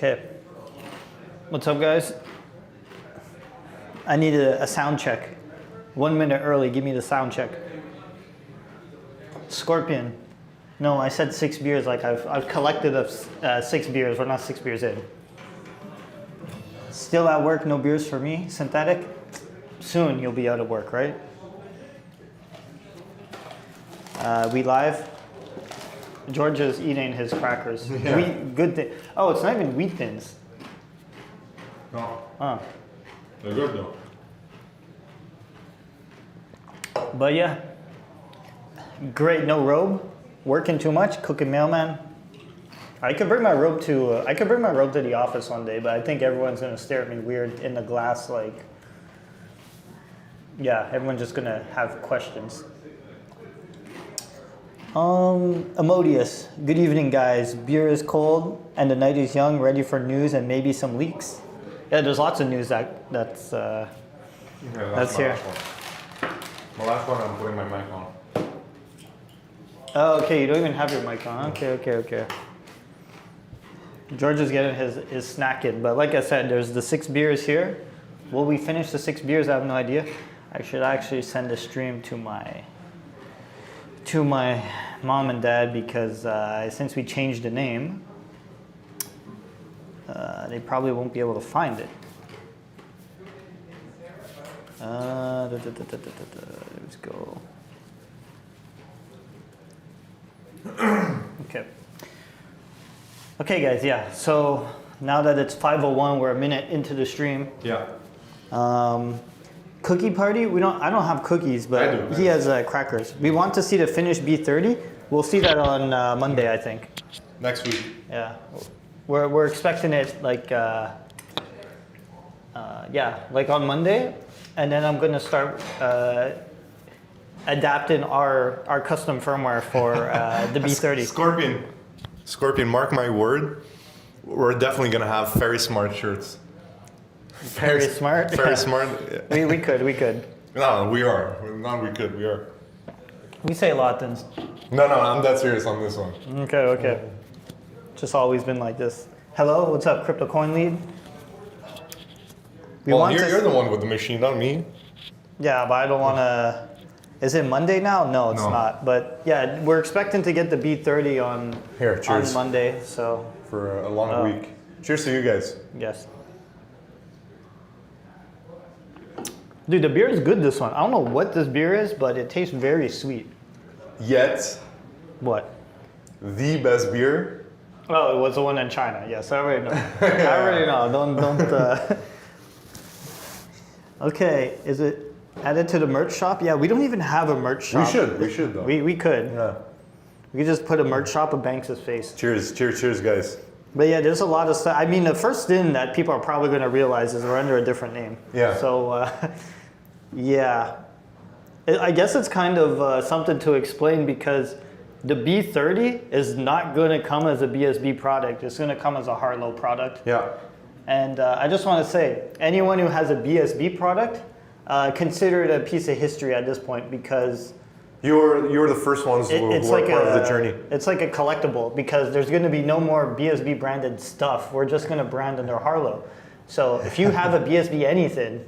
Okay. What's up, guys? I need a sound check. 1 minute early, give me the sound check. Scorpion. No, I said 6 beers, like I've collected 6 beers. We're not 6 beers in. Still at work, no beers for me. Synthetic? Soon you'll be out of work, right? We live? George is eating his crackers. Yeah. Good thing. Oh, it's not even wheat thins. No. Huh. They're good though. But yeah, great. No robe. Working too much. Cooking mailman. I could bring my robe to. I could bring my robe to the office one day, but I think everyone's gonna stare at me weird in the glass. Like, yeah, everyone's just gonna have questions. Emodius. Good evening, guys. Beer is cold and the night is young. Ready for news and maybe some leaks. Yeah, there's lots of news that's Yeah, that's here. My last one, I'm putting my mic on. Oh, okay. You don't even have your mic on. Okay. George is getting his snack in, but like I said, there's the 6 beers here. Will we finish the 6 beers? I have no idea. I should actually send a stream to my mom and dad because since we changed the name, they probably won't be able to find it. Let's go. Okay, guys. Yeah. So now that it's 5:01, we're a minute into the stream. Yeah. Cookie party? I don't have cookies, but I do. he has crackers. We want to see the finished B30. We'll see that on Monday, I think. Next week. Yeah, we're expecting it like like on Monday, and then I'm gonna start adapting our custom firmware for the B30. Scorpion, mark my word. We're definitely gonna have very smart shirts. Very smart. Very smart. Yeah. We could. No, we are. Not we could. We are. We say a lot of things. No, I'm dead serious on this one. Okay. Just always been like this. Hello, what's up, Crypto Coin Lead? You're the one with the machine, not me. Yeah, but I don't want to. Is it Monday now? No, it's not. But yeah, we're expecting to get the B30 on Monday. So for a long week. Cheers to you guys. Yes. Dude, the beer is good, this one. I don't know what this beer is, but it tastes very sweet. Yet. What? The best beer. Oh, it was the one in China. Yes, I already know. I already know. Don't. Okay, is it added to the merch shop? Yeah, we don't even have a merch shop. We should though. We could. Yeah. We could just put a merch shop of Banks' face. Cheers, guys. But yeah, there's a lot of stuff. I mean, the first thing that people are probably going to realize is we're under a different name. Yeah. So, yeah. I guess it's kind of something to explain because the B30 is not going to come as a BSB product. It's going to come as a Harlow product. Yeah. And I just want to say, anyone who has a BSB product, consider it a piece of history at this point because you're the first ones who are part of the journey. It's like a collectible because there's going to be no more BSB branded stuff. We're just going to brand under Harlow. So if you have a BSB anything,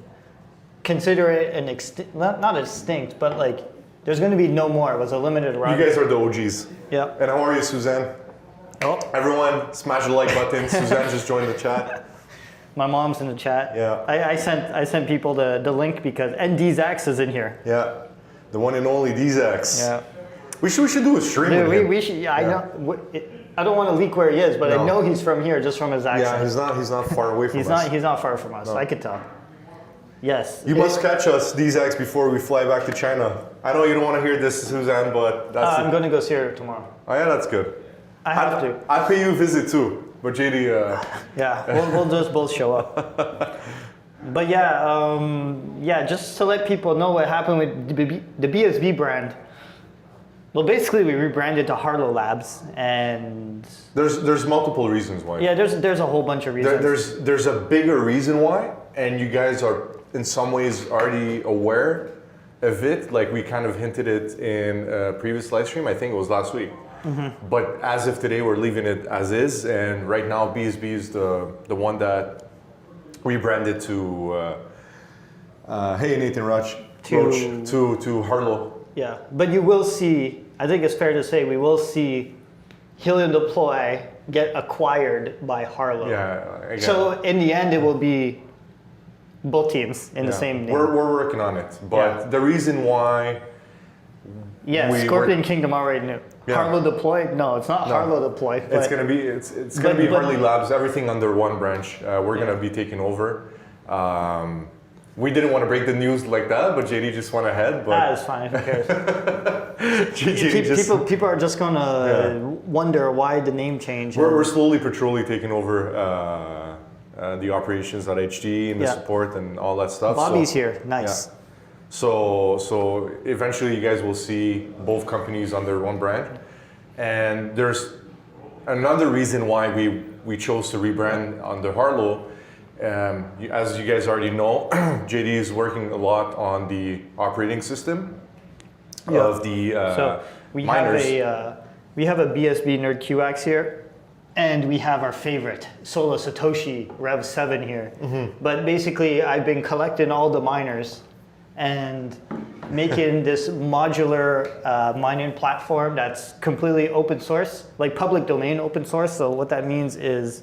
consider it an not extinct, but like there's going to be no more. It was a limited run. You guys are the OGs. Yeah. And how are you, Suzanne? Oh. Everyone, smash the like button. Suzanne just joined the chat. My mom's in the chat. Yeah. I sent people the link because Zax is in here. Yeah. The one and only Zax. Yeah. We should do a stream with him. We should. Yeah. I know. I don't want to leak where he is, but I know he's from here just from his accent. Yeah, he's not far away from us. He's not far from us. No. I could tell. Yes. You must catch us, Zax, before we fly back to China. I know you don't want to hear this, Suzanne, but that's. I'm going to go see her tomorrow. Oh yeah, that's good. I have to. I'll pay you a visit too, but JD. Yeah, we'll just both show up. But yeah, just to let people know what happened with the BSB brand. Well, basically, we rebranded to Harlow Labs, and there's multiple reasons why. Yeah, there's a whole bunch of reasons. There's a bigger reason why, and you guys are in some ways already aware of it. Like we kind of hinted it in a previous live stream. I think it was last week. But as of today, we're leaving it as is. And right now, BSB is the one that rebranded to, hey, Nathan Roach, to Harlow. Yeah, but you will see, I think it's fair to say, we will see Helium Deploy get acquired by Harlow. Yeah, again. So in the end, it will be both teams in the same name. We're working on it, but the reason why. Scorpion Kingdom already knew. Yeah. Harlow Deploy? No, it's not Harlow Deploy. But It's gonna be Harley Labs. Everything under one branch. We're gonna be taking over. We didn't want to break the news like that, but JD just went ahead. But it's fine. Who cares? People are just gonna wonder why the name change. We're slowly but surely taking over the operations at HD and the support and all that stuff. Bobby's here. Nice. Yeah. So eventually you guys will see both companies under one brand. And there's another reason why we chose to rebrand under Harlow. As you guys already know, JD is working a lot on the operating system of the so we miners. We have a BSB Nerd QX here, and we have our favorite Solo Satoshi Rev 7 here. But basically, I've been collecting all the miners and making this modular mining platform that's completely open source, like public domain open source. So what that means is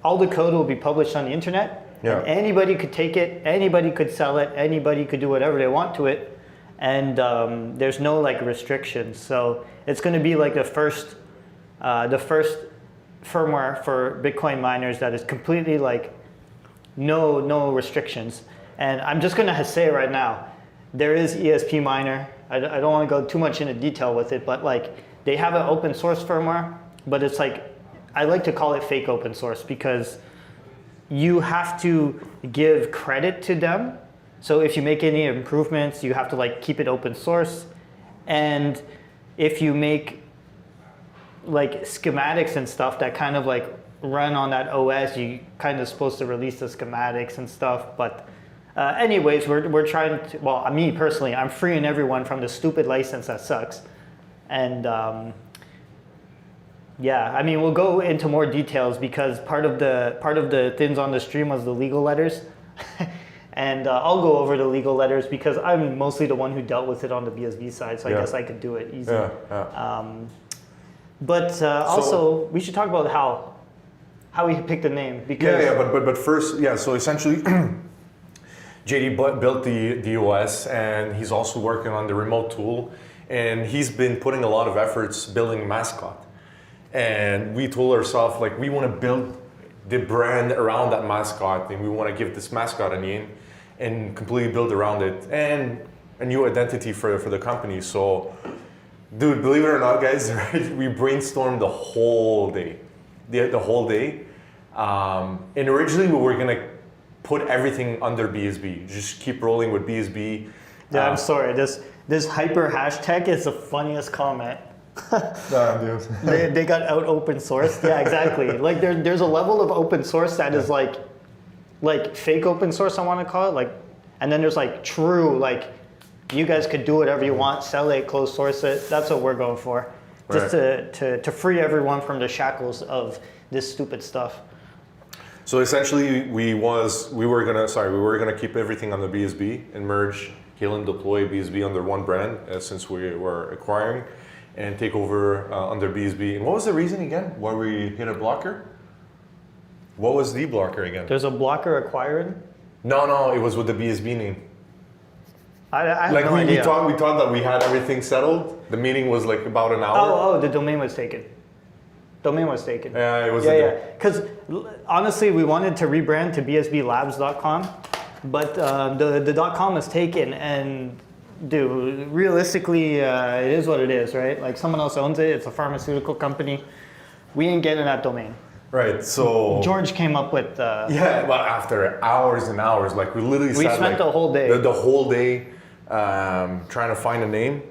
all the code will be published on the internet. And anybody could take it, anybody could sell it, anybody could do whatever they want to it. And there's no like restrictions. So it's going to be like the first firmware for Bitcoin miners that is completely like no restrictions. And I'm just going to say right now, there is ESP Miner. I don't want to go too much into detail with it, but like they have an open source firmware, but it's like, I like to call it fake open source because you have to give credit to them. So if you make any improvements, you have to like keep it open source. And if you make like schematics and stuff that kind of like run on that OS, you kind of supposed to release the schematics and stuff. But anyways, we're trying to, well, me personally, I'm freeing everyone from the stupid license that sucks. And yeah, I mean, we'll go into more details because part of the things on the stream was the legal letters. And I'll go over the legal letters because I'm mostly the one who dealt with it on the BSB side, so I guess I could do it easy. But also, we should talk about how we picked the name because but first, so essentially, JD built the OS, and he's also working on the remote tool, and he's been putting a lot of efforts building a mascot. And we told ourselves, like, we want to build the brand around that mascot, and we want to give this mascot a name and completely build around it and a new identity for the company. So, dude, believe it or not, guys, right, we brainstormed the whole day. The whole day. And originally we were going to put everything under BSB. Just keep rolling with BSB. Yeah, I'm sorry. This hyper hashtag is the funniest comment. They got out open source. Yeah, exactly. Like there's a level of open source that is like fake open source, I want to call it. Like, and then there's like true, like you guys could do whatever you want, sell it, close source it. That's what we're going for. Just to free everyone from the shackles of this stupid stuff. So essentially, we were gonna keep everything on the BSB and merge Hail and Deploy BSB under one brand since we were acquiring, and take over under BSB. And what was the reason again why we hit a blocker? What was the blocker again? There's a blocker acquiring? No, it was with the BSB name. I have like no we idea. thought that we had everything settled. The meeting was like about an hour. Oh, the domain was taken. Domain was taken. Yeah, it was. Because honestly, we wanted to rebrand to bsblabs.com, but the .com was taken, and dude, realistically, it is what it is, right? Like someone else owns it. It's a pharmaceutical company. We ain't getting that domain. Right. So George came up with. Well, after hours and hours, like we literally spent like, the whole day. The whole day trying to find a name,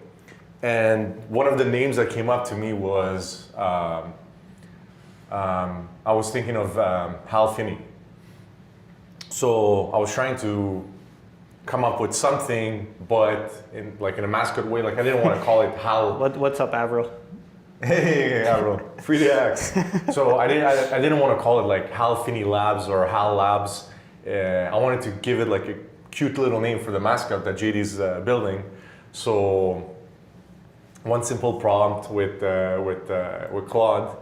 and one of the names that came up to me was. I was thinking of Hal Finney. So I was trying to come up with something, but in a mascot way. Like I didn't want to call it Hal. What's up, Avril? Hey, Arrow, free the X. So I didn't want to call it like Hal Finney Labs or Hal Labs. I wanted to give it like a cute little name for the mascot that JD's building. So one simple prompt with Claude,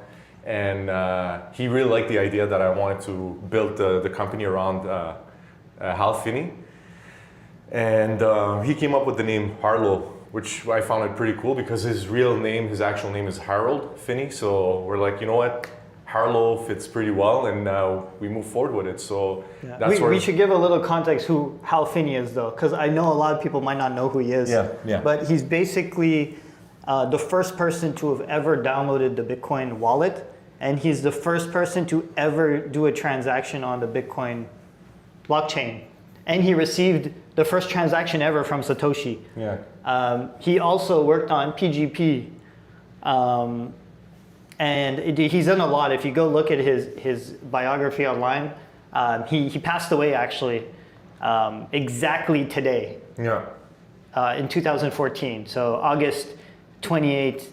and he really liked the idea that I wanted to build the company around Hal Finney, and he came up with the name Harlow, which I found it pretty cool because his actual name is Harold Finney. So we're like, you know what, Harlow fits pretty well, and we move forward with it. So that's we should give a little context who Hal Finney is, though, because I know a lot of people might not know who he is. Yeah. But he's basically the first person to have ever downloaded the Bitcoin wallet, and he's the first person to ever do a transaction on the Bitcoin blockchain. And he received the first transaction ever from Satoshi. Yeah. He also worked on PGP. And he's done a lot. If you go look at his biography online, he passed away actually exactly today. Yeah. In 2014. So August 28th.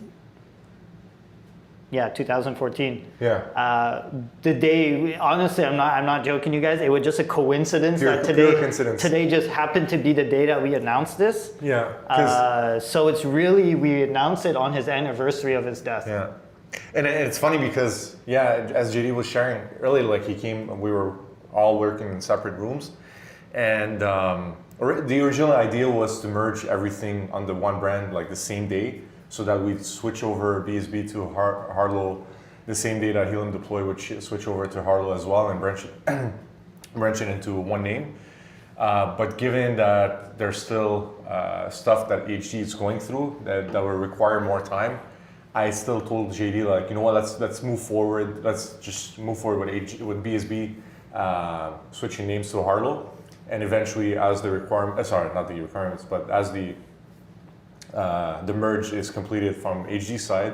Yeah, 2014. Yeah. The day, honestly, I'm not joking, you guys. It was just a coincidence that today just happened to be the day that we announced this. Yeah. So it's really, we announced it on his anniversary of his death. Yeah. And it's funny because, as JD was sharing earlier, like he came, we were all working in separate rooms. And the original idea was to merge everything under one brand, like the same day, so that we'd switch over BSB to Harlow the same day that Helium Deploy would switch over to Harlow as well and branch it into one name. But given that there's still stuff that HG is going through that will require more time, I still told JD, like, you know what, let's move forward. Let's just move forward with BSB, switching names to Harlow, and eventually, as the requirements, but as the merge is completed from HG side,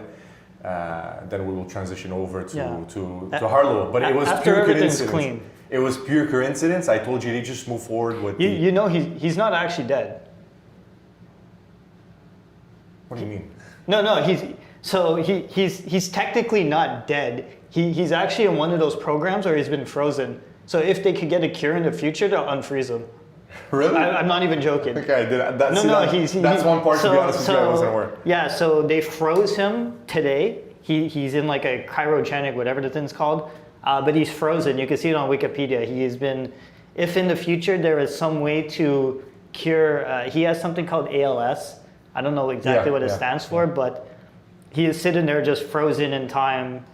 then we will transition over to Harlow. But it was pure coincidence. Clean. It was pure coincidence. I told JD just move forward with. You know, he's not actually dead. What do you mean? No, he's technically not dead. He's actually in one of those programs where he's been frozen. So if they could get a cure in the future, they'll unfreeze him. Really? I'm not even joking. Okay, that's one part, to be honest with you, I wasn't aware. Yeah, so they froze him today. He's in like a cryogenic, whatever the thing's called, but he's frozen. You can see it on Wikipedia. He has been, if in the future there is some way to cure, he has something called ALS. I don't know exactly what it stands for, but he is sitting there just frozen in time.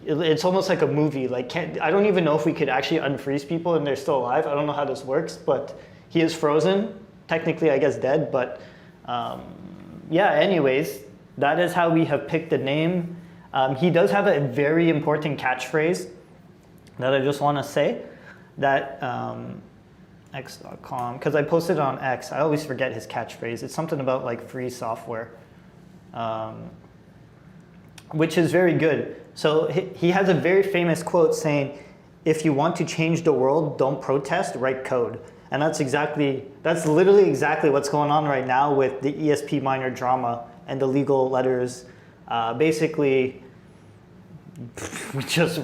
It's almost like a movie. Like, I don't even know if we could actually unfreeze people and they're still alive. I don't know how this works, but he is frozen. Technically, I guess dead, but anyways, that is how we have picked the name. He does have a very important catchphrase that I just want to say, that x.com, because I posted it on X. I always forget his catchphrase. It's something about like free software, which is very good. So he has a very famous quote saying, "If you want to change the world, don't protest, write code." And that's literally exactly what's going on right now with the ESP miner drama and the legal letters. Basically, just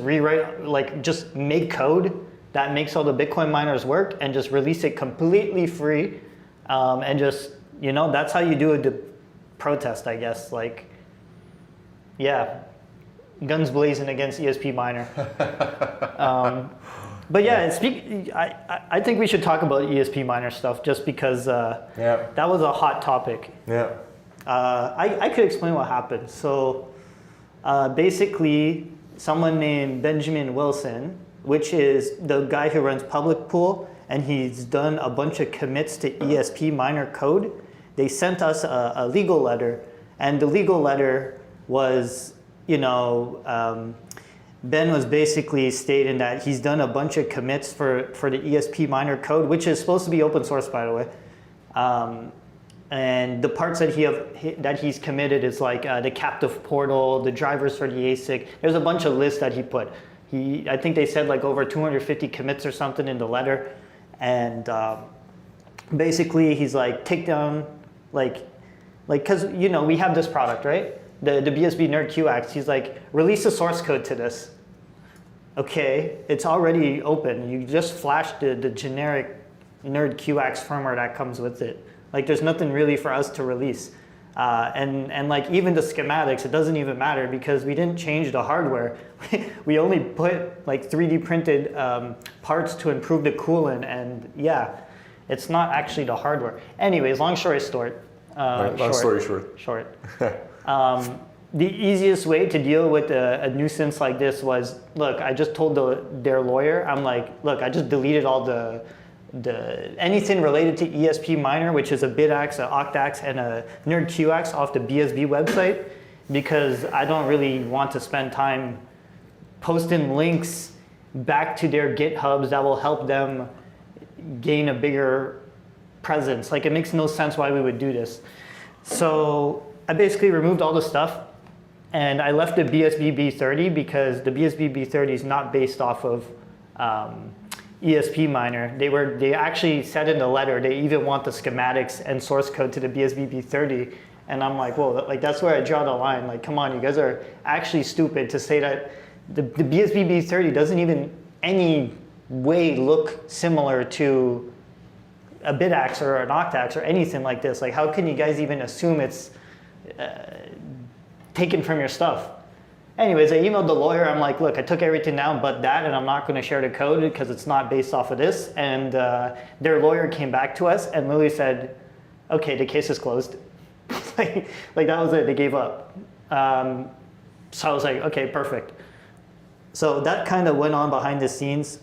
just make code that makes all the Bitcoin miners work and just release it completely free. And just, that's how you do a protest, I guess. Like, yeah. Guns blazing against ESP miner. But I think we should talk about ESP miner stuff just because that was a hot topic. Yeah. I could explain what happened. So basically, someone named Benjamin Wilson, which is the guy who runs Public Pool, and he's done a bunch of commits to ESP miner code. They sent us a legal letter, and the legal letter was, Ben was basically stating that he's done a bunch of commits for the ESP miner code, which is supposed to be open source, by the way. And the parts that he's committed is like the captive portal, the drivers for the ASIC. There's a bunch of lists that he put. I think they said like over 250 commits or something in the letter. And basically he's like, take down, because we have this product, right? the BSB nerd QX. He's like, release the source code to this. Okay, it's already open. You just flash the generic nerd QX firmware that comes with it. Like there's nothing really for us to release. And like even the schematics, it doesn't even matter because we didn't change the hardware. We only put like 3D printed parts to improve the coolant, and yeah, it's not actually the hardware. Anyways, long story short. Long story short. Short. The easiest way to deal with a nuisance like this was, look, I just told their lawyer, I'm like, look, I just deleted all the anything related to ESP miner, which is a BitAx, an Octax, and a Nerd QX off the BSB website, because I don't really want to spend time posting links back to their GitHubs that will help them gain a bigger presence. Like it makes no sense why we would do this. So I basically removed all the stuff and I left the BSB B30 because the BSB B30 is not based off of ESP miner. They actually said in the letter they even want the schematics and source code to the BSB B30, and I'm like, whoa, like that's where I draw the line. Like, come on, you guys are actually stupid to say that the BSB B30 doesn't even any way look similar to a BitAx or an Octax or anything like this. Like, how can you guys even assume it's taken from your stuff? Anyways, I emailed the lawyer. I'm like, look, I took everything down but that, and I'm not going to share the code because it's not based off of this. And their lawyer came back to us and literally said, okay, the case is closed. like that was it. They gave up. So I was like, okay, perfect. So that kind of went on behind the scenes.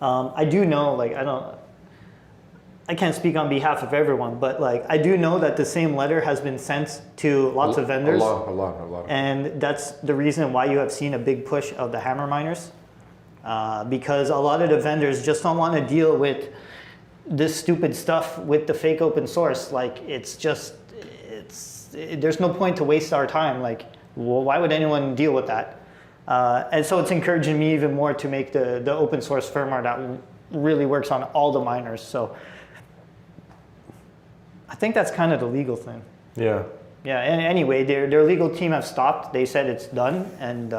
I do know, like, I can't speak on behalf of everyone, but like I do know that the same letter has been sent to lots of vendors. A lot. And that's the reason why you have seen a big push of the hammer miners, because a lot of the vendors just don't want to deal with this stupid stuff with the fake open source. Like there's no point to waste our time. Like, well, why would anyone deal with that? And so it's encouraging me even more to make the open source firmware that really works on all the miners. So I think that's kind of the legal thing. Yeah. Yeah, and anyway, their legal team have stopped. They said it's done, and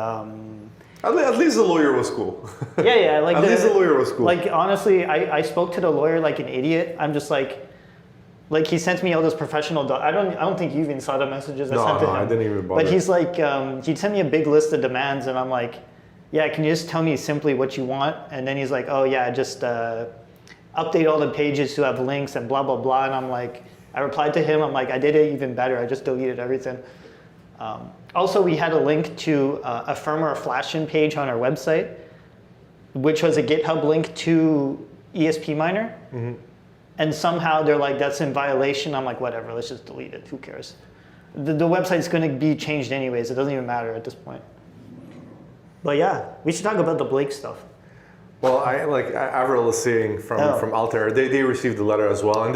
at least the lawyer was cool. yeah, like at least the lawyer was cool. Like honestly, I spoke to the lawyer like an idiot. I'm just like he sent me all this professional. I don't think you even saw the messages I sent to him. I didn't even bother. But he's like, he sent me a big list of demands, and I'm like, yeah, can you just tell me simply what you want? And then he's like, oh yeah, just update all the pages to have links and blah blah blah. And I'm like, I replied to him, I'm like, I did it even better. I just deleted everything. Also, we had a link to a firmware flash-in page on our website, which was a GitHub link to ESP miner. Mm-hmm. And somehow they're like, that's in violation. I'm like, whatever, let's just delete it. Who cares? The website's going to be changed anyways. It doesn't even matter at this point. But yeah, we should talk about the Blake stuff. Well, Avril is saying from Altair, they received the letter as well. And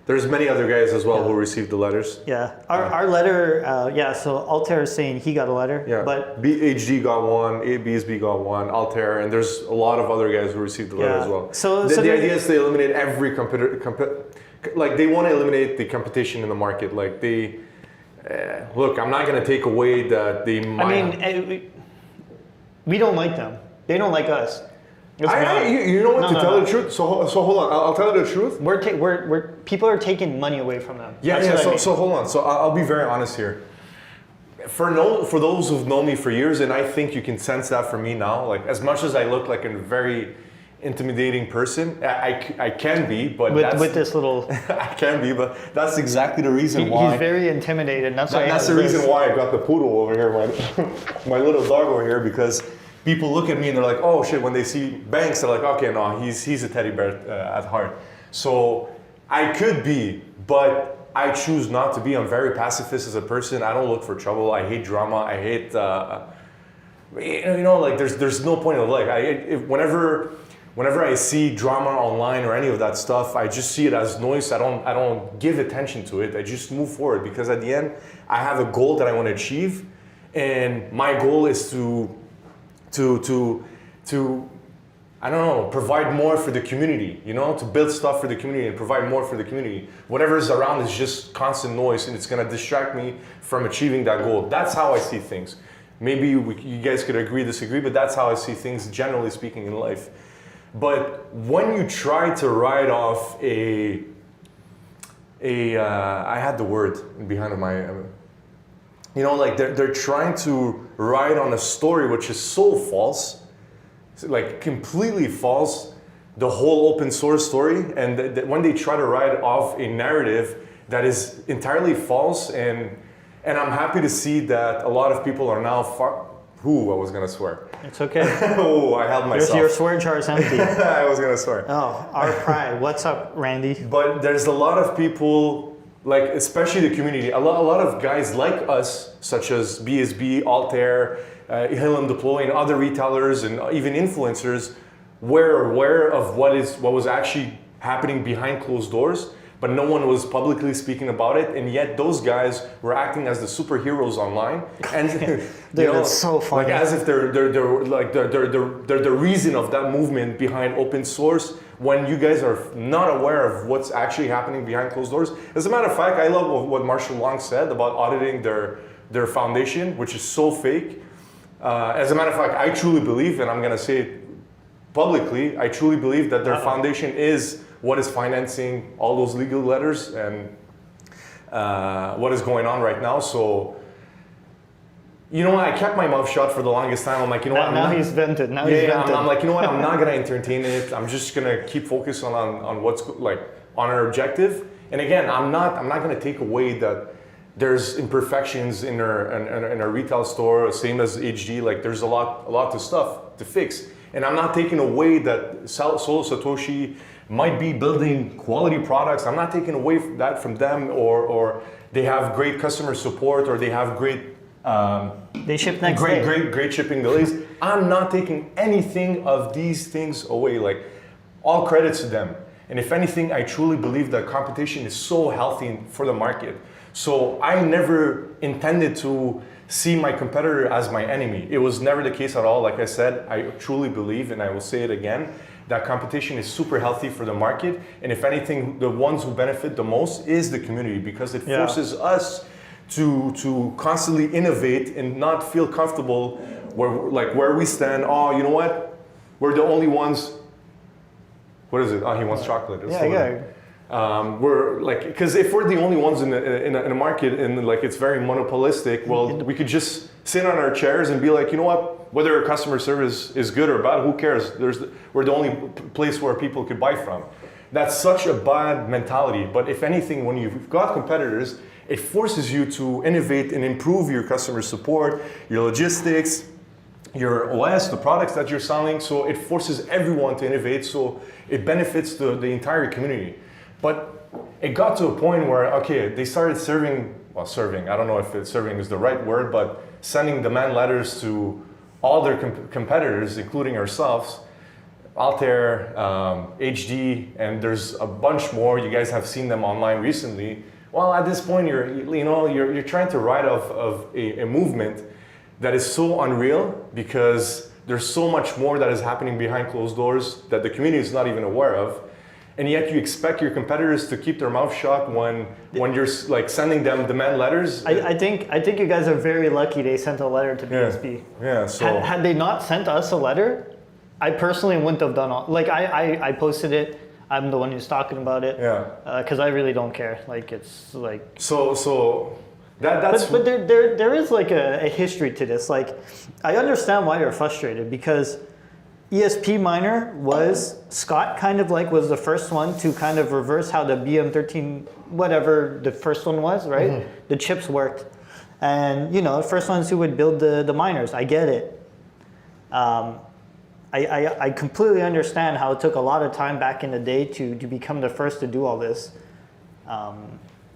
there's many other guys as well who received the letters. Yeah, our letter, so Altair is saying he got a letter. Yeah, but BHD got one, BSB got one, Altair, and there's a lot of other guys who received the letter as well. So the idea is to eliminate every like they want to eliminate the competition in the market. Like they, look, I'm not going to take away that they might. We don't like them. They don't like us. You know what? Tell the truth. So hold on. I'll tell you the truth. We're people are taking money away from them. Yeah. So hold on. So I'll be very honest here. For those who've known me for years, and I think you can sense that from me now. Like as much as I look like a very intimidating person, I can be, but with this little, I can be, but that's exactly the reason why he's very intimidated. That's the reason why I got the poodle over here, my little dog over here, because people look at me and they're like, oh shit, when they see Banks, they're like, okay, no, he's a teddy bear at heart. So I could be, but I choose not to be. I'm very pacifist as a person. I don't look for trouble. I hate drama. I hate, like there's no point in life. Whenever I see drama online or any of that stuff, I just see it as noise. I don't give attention to it. I just move forward because at the end, I have a goal that I want to achieve, and my goal is to I don't know, provide more for the community, you know, to build stuff for the community and provide more for the community. Whatever is around is just constant noise and it's gonna distract me from achieving that goal. That's how I see things. Maybe you guys could agree, disagree, but that's how I see things generally speaking in life. But when you try to ride off I had the word behind my, you know, like they're trying to ride on a story which is so false, like completely false, the whole open source story. And when they try to ride off a narrative that is entirely false, and I'm happy to see that a lot of people are now I was gonna swear. It's okay. Oh, I held myself. Your swear jar is empty. I was gonna swear. Oh, our pride. What's up, Randy? But there's a lot of people, like especially the community, a lot of guys like us, such as BSB, Altair, Hill and Deploy, and other retailers and even influencers, were aware of what was actually happening behind closed doors, but no one was publicly speaking about it, and yet those guys were acting as the superheroes online, and Dude, it's so funny. like as if they're the reason of that movement behind open source, when you guys are not aware of what's actually happening behind closed doors. As a matter of fact, I love what Marshall Long said about auditing their foundation, which is so fake. As a matter of fact, I truly believe, and I'm gonna say it publicly, I truly believe that their foundation is what is financing all those legal letters and what is going on right now. So, you know what, I kept my mouth shut for the longest time. I'm like, you know what? Now he's vented. Now he's vented. I'm like, you know what? I'm not gonna entertain it. I'm just gonna keep focusing on what's like on our objective. And again, I'm not gonna take away that there's imperfections in our retail store, same as HD. Like there's a lot of stuff to fix. And I'm not taking away that Solo Satoshi might be building quality products. I'm not taking away that from them, or they have great customer support, or they have great they ship next day. Great shipping delays. I'm not taking anything of these things away. Like all credits to them. And if anything, I truly believe that competition is so healthy for the market. So I never intended to see my competitor as my enemy. It was never the case at all. Like I said, I truly believe, and I will say it again, that competition is super healthy for the market. And if anything, the ones who benefit the most is the community, because it forces us to constantly innovate and not feel comfortable where we stand. Oh, you know what? We're the only ones. What is it? Oh, he wants chocolate. We're like, because if we're the only ones in a market and like it's very monopolistic, well, we could just sit on our chairs and be like, you know what? Whether our customer service is good or bad, who cares? We're the only place where people could buy from. That's such a bad mentality. But if anything, when you've got competitors, it forces you to innovate and improve your customer support, your logistics, your OS, the products that you're selling. So it forces everyone to innovate. So it benefits the entire community. But it got to a point where, okay, they started serving, I don't know if serving is the right word, but sending demand letters to all their competitors, including ourselves, Altair, HD, and there's a bunch more. You guys have seen them online recently. Well, at this point, you're trying to ride off of a movement that is so unreal, because there's so much more that is happening behind closed doors that the community is not even aware of. And yet you expect your competitors to keep their mouth shut when you're like sending them demand letters. I think you guys are very lucky they sent a letter to BSB. Yeah. So had they not sent us a letter, I personally wouldn't have done all. Like I posted it. I'm the one who's talking about it. Yeah. Because I really don't care. Like it's like. So that's. But there is like a history to this. Like I understand why you're frustrated, because ESP Miner Scott kind of like was the first one to kind of reverse how the BM13, whatever the first one was, right? Mm-hmm. The chips worked. And, the first ones who would build the miners, I get it. I completely understand how it took a lot of time back in the day to become the first to do all this.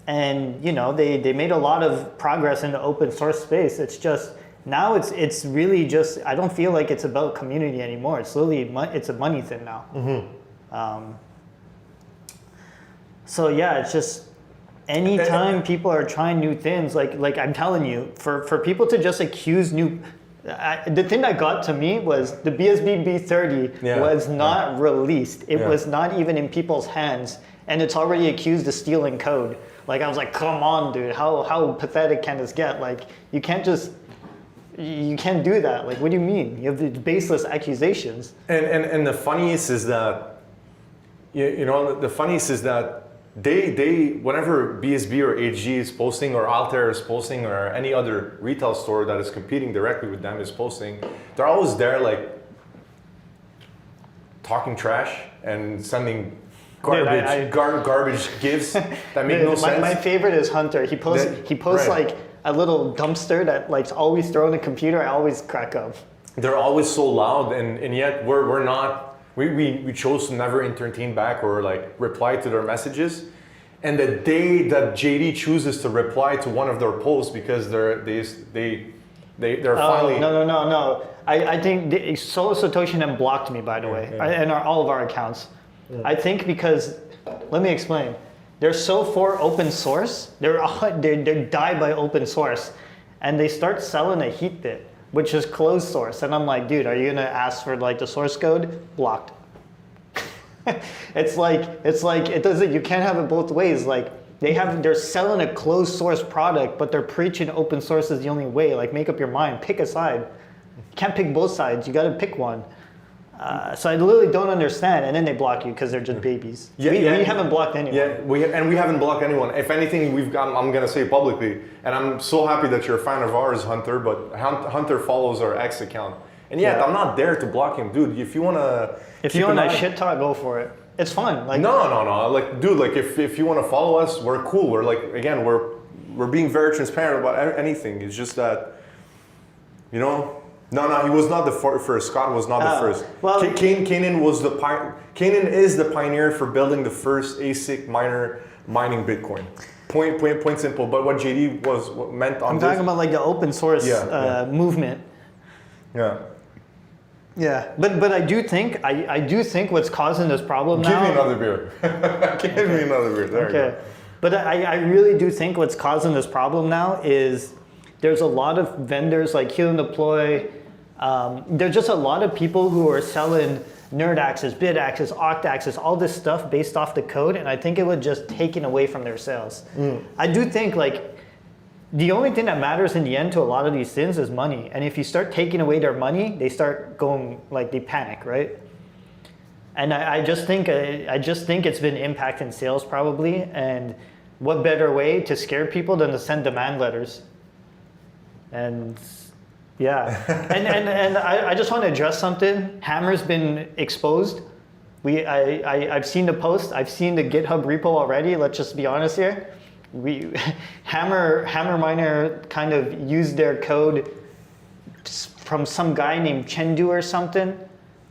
And, they made a lot of progress in the open source space. It's just, now it's really just, I don't feel like it's about community anymore. It's literally, it's a money thing now. Mm-hmm. So yeah, it's just, anytime people are trying new things, like I'm telling you, for people to just accuse The thing that got to me was the BSB B30 was not released. It was not even in people's hands, and it's already accused of stealing code. Like, I was like, come on, dude, how pathetic can this get? Like, you can't do that. Like, what do you mean? You have these baseless accusations. And the funniest is that, the funniest is that they whenever BSB or HG is posting, or Altair is posting, or any other retail store that is competing directly with them is posting, they're always there like talking trash and sending garbage gifts that make no sense. My favorite is Hunter. He posts like a little dumpster that like always throw in the computer. I always crack up. They're always so loud, and yet we're not. We chose to never entertain back or like reply to their messages. And the day that JD chooses to reply to one of their posts because they're finally no. I think Solo Satoshi then blocked me, by the way, and all of our accounts. Yeah. I think because, let me explain. They're so for open source. They're die by open source, and they start selling a heat bit, which is closed source. And I'm like, dude, are you gonna ask for like the source code? Blocked. It's like it doesn't. You can't have it both ways. Like they're selling a closed source product, but they're preaching open source is the only way. Like, make up your mind. Pick a side. You can't pick both sides. You got to pick one. So I literally don't understand. And then they block you because they're just babies. We haven't blocked anyone. Yeah, we haven't blocked anyone. If anything, I'm gonna say publicly, and I'm so happy that you're a fan of ours, Hunter. But Hunter follows our X account, and I'm not there to block him, dude. If you wanna shit talk, go for it. It's fun. Like no. Like, dude, like if you wanna follow us, we're cool. We're like, again, we're being very transparent about anything. It's just that, No, he was not the first. Scott was not the first. Well, Kanan was Kanan is the pioneer for building the first ASIC miner mining Bitcoin. Point simple. But what JD meant on I'm talking about like the open source movement. Yeah. Yeah, but I do think what's causing this problem now. Give me another beer. Give me another beer. There you go. But I really do think what's causing this problem now is there's a lot of vendors like Helium Deploy. There's just a lot of people who are selling nerd access, bit access, oct access, all this stuff based off the code, and I think it would just taken away from their sales. I do think like the only thing that matters in the end to a lot of these things is money, and if you start taking away their money, they start going like they panic, right? And I just think it's been impacting sales probably, and what better way to scare people than to send demand letters? And and I just want to address something. Hammer's been exposed. I've seen the post. I've seen the GitHub repo already. Let's just be honest here. Hammer Miner kind of used their code from some guy named Chengdu or something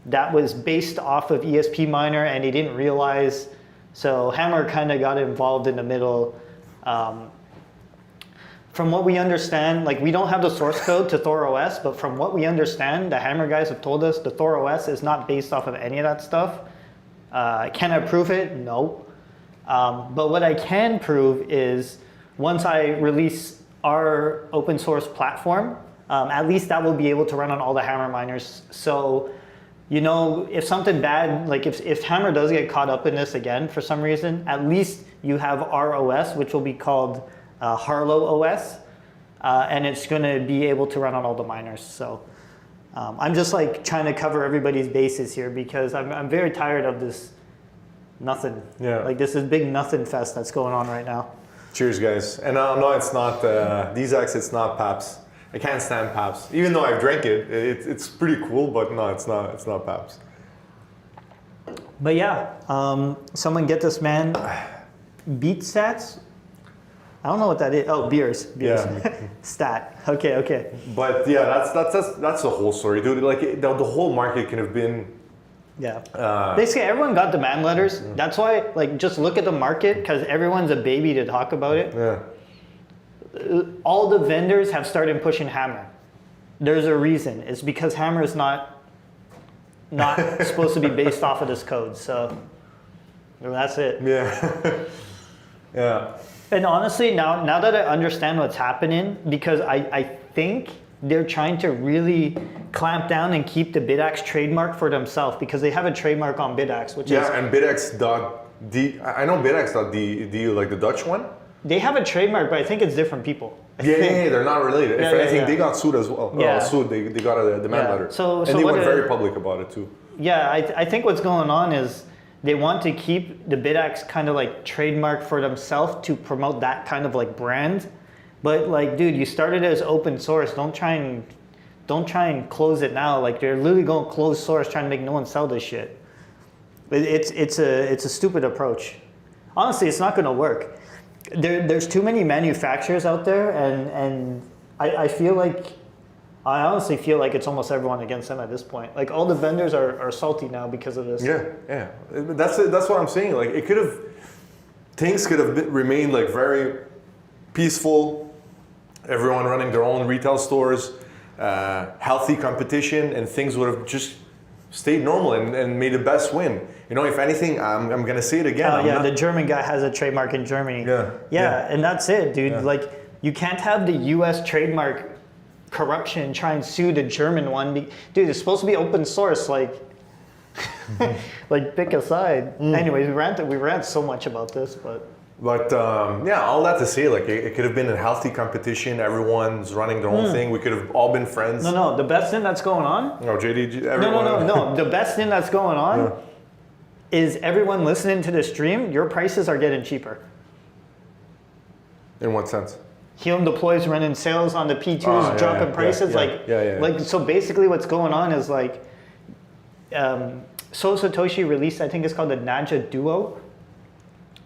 that was based off of ESP Miner, and he didn't realize. So Hammer kind of got involved in the middle. From what we understand, like we don't have the source code to ThorOS, but from what we understand, the Hammer guys have told us the ThorOS is not based off of any of that stuff. Can I prove it? No. But what I can prove is once I release our open source platform, at least that will be able to run on all the Hammer miners. So, if something bad, like if Hammer does get caught up in this again for some reason, at least you have our OS, which will be called Harlow OS, and it's going to be able to run on all the miners. So I'm just like trying to cover everybody's bases here because I'm very tired of this nothing. Yeah. Like this is big nothing fest that's going on right now. Cheers, guys. And no, it's not these X. It's not Paps. I can't stand Paps. Even though I've drank it, it's pretty cool. But no, it's not. It's not Paps. But yeah, someone get this man beat stats. I don't know what that is. Oh, beers. Yeah. Stat. Okay. But yeah, that's the whole story, dude. Like the whole market could have been. Yeah. Basically, everyone got demand letters. That's why, like, just look at the market because everyone's a baby to talk about it. Yeah. All the vendors have started pushing Hammer. There's a reason. It's because Hammer is not supposed to be based off of this code. So that's it. Yeah. Yeah. And honestly, now that I understand what's happening, because I think they're trying to really clamp down and keep the BitX trademark for themselves because they have a trademark on BitX, which is... Yeah, and BitX.d, I know BitX.du, like the Dutch one. They have a trademark, but I think it's different people. Yeah, they're not related. Yeah, if anything, yeah. they got sued as well. Yeah. They got a demand letter. So and they went very public about it too. Yeah, I think what's going on is they want to keep the BitX kind of like trademark for themselves to promote that kind of like brand. But like, dude, you started as open source. Don't try and close it now. Like they're literally going closed source, trying to make no one sell this shit. It's a stupid approach. Honestly, it's not going to work. There's too many manufacturers out there, and I feel like, I honestly feel like it's almost everyone against them at this point. Like all the vendors are salty now because of this. Yeah. That's what I'm saying. Like things could have remained like very peaceful. Everyone running their own retail stores, healthy competition, and things would have just stayed normal and made the best win. You know, if anything, I'm gonna say it again. The German guy has a trademark in Germany. Yeah, and that's it, dude. Yeah. Like you can't have the U.S. trademark corruption try and sue the German one. Dude, it's supposed to be open source. Like, like pick a side. Anyways, we rant so much about this, but. But all that to say, like it could have been a healthy competition. Everyone's running their own thing. We could have all been friends. No. The best thing that's going on. No, JD. Everyone. No. The best thing that's going on is everyone listening to the stream. Your prices are getting cheaper. In what sense? Helium Deploy's running sales on the P2s, dropping prices. Like so basically, what's going on is like, So Satoshi released, I think it's called the Naja Duo.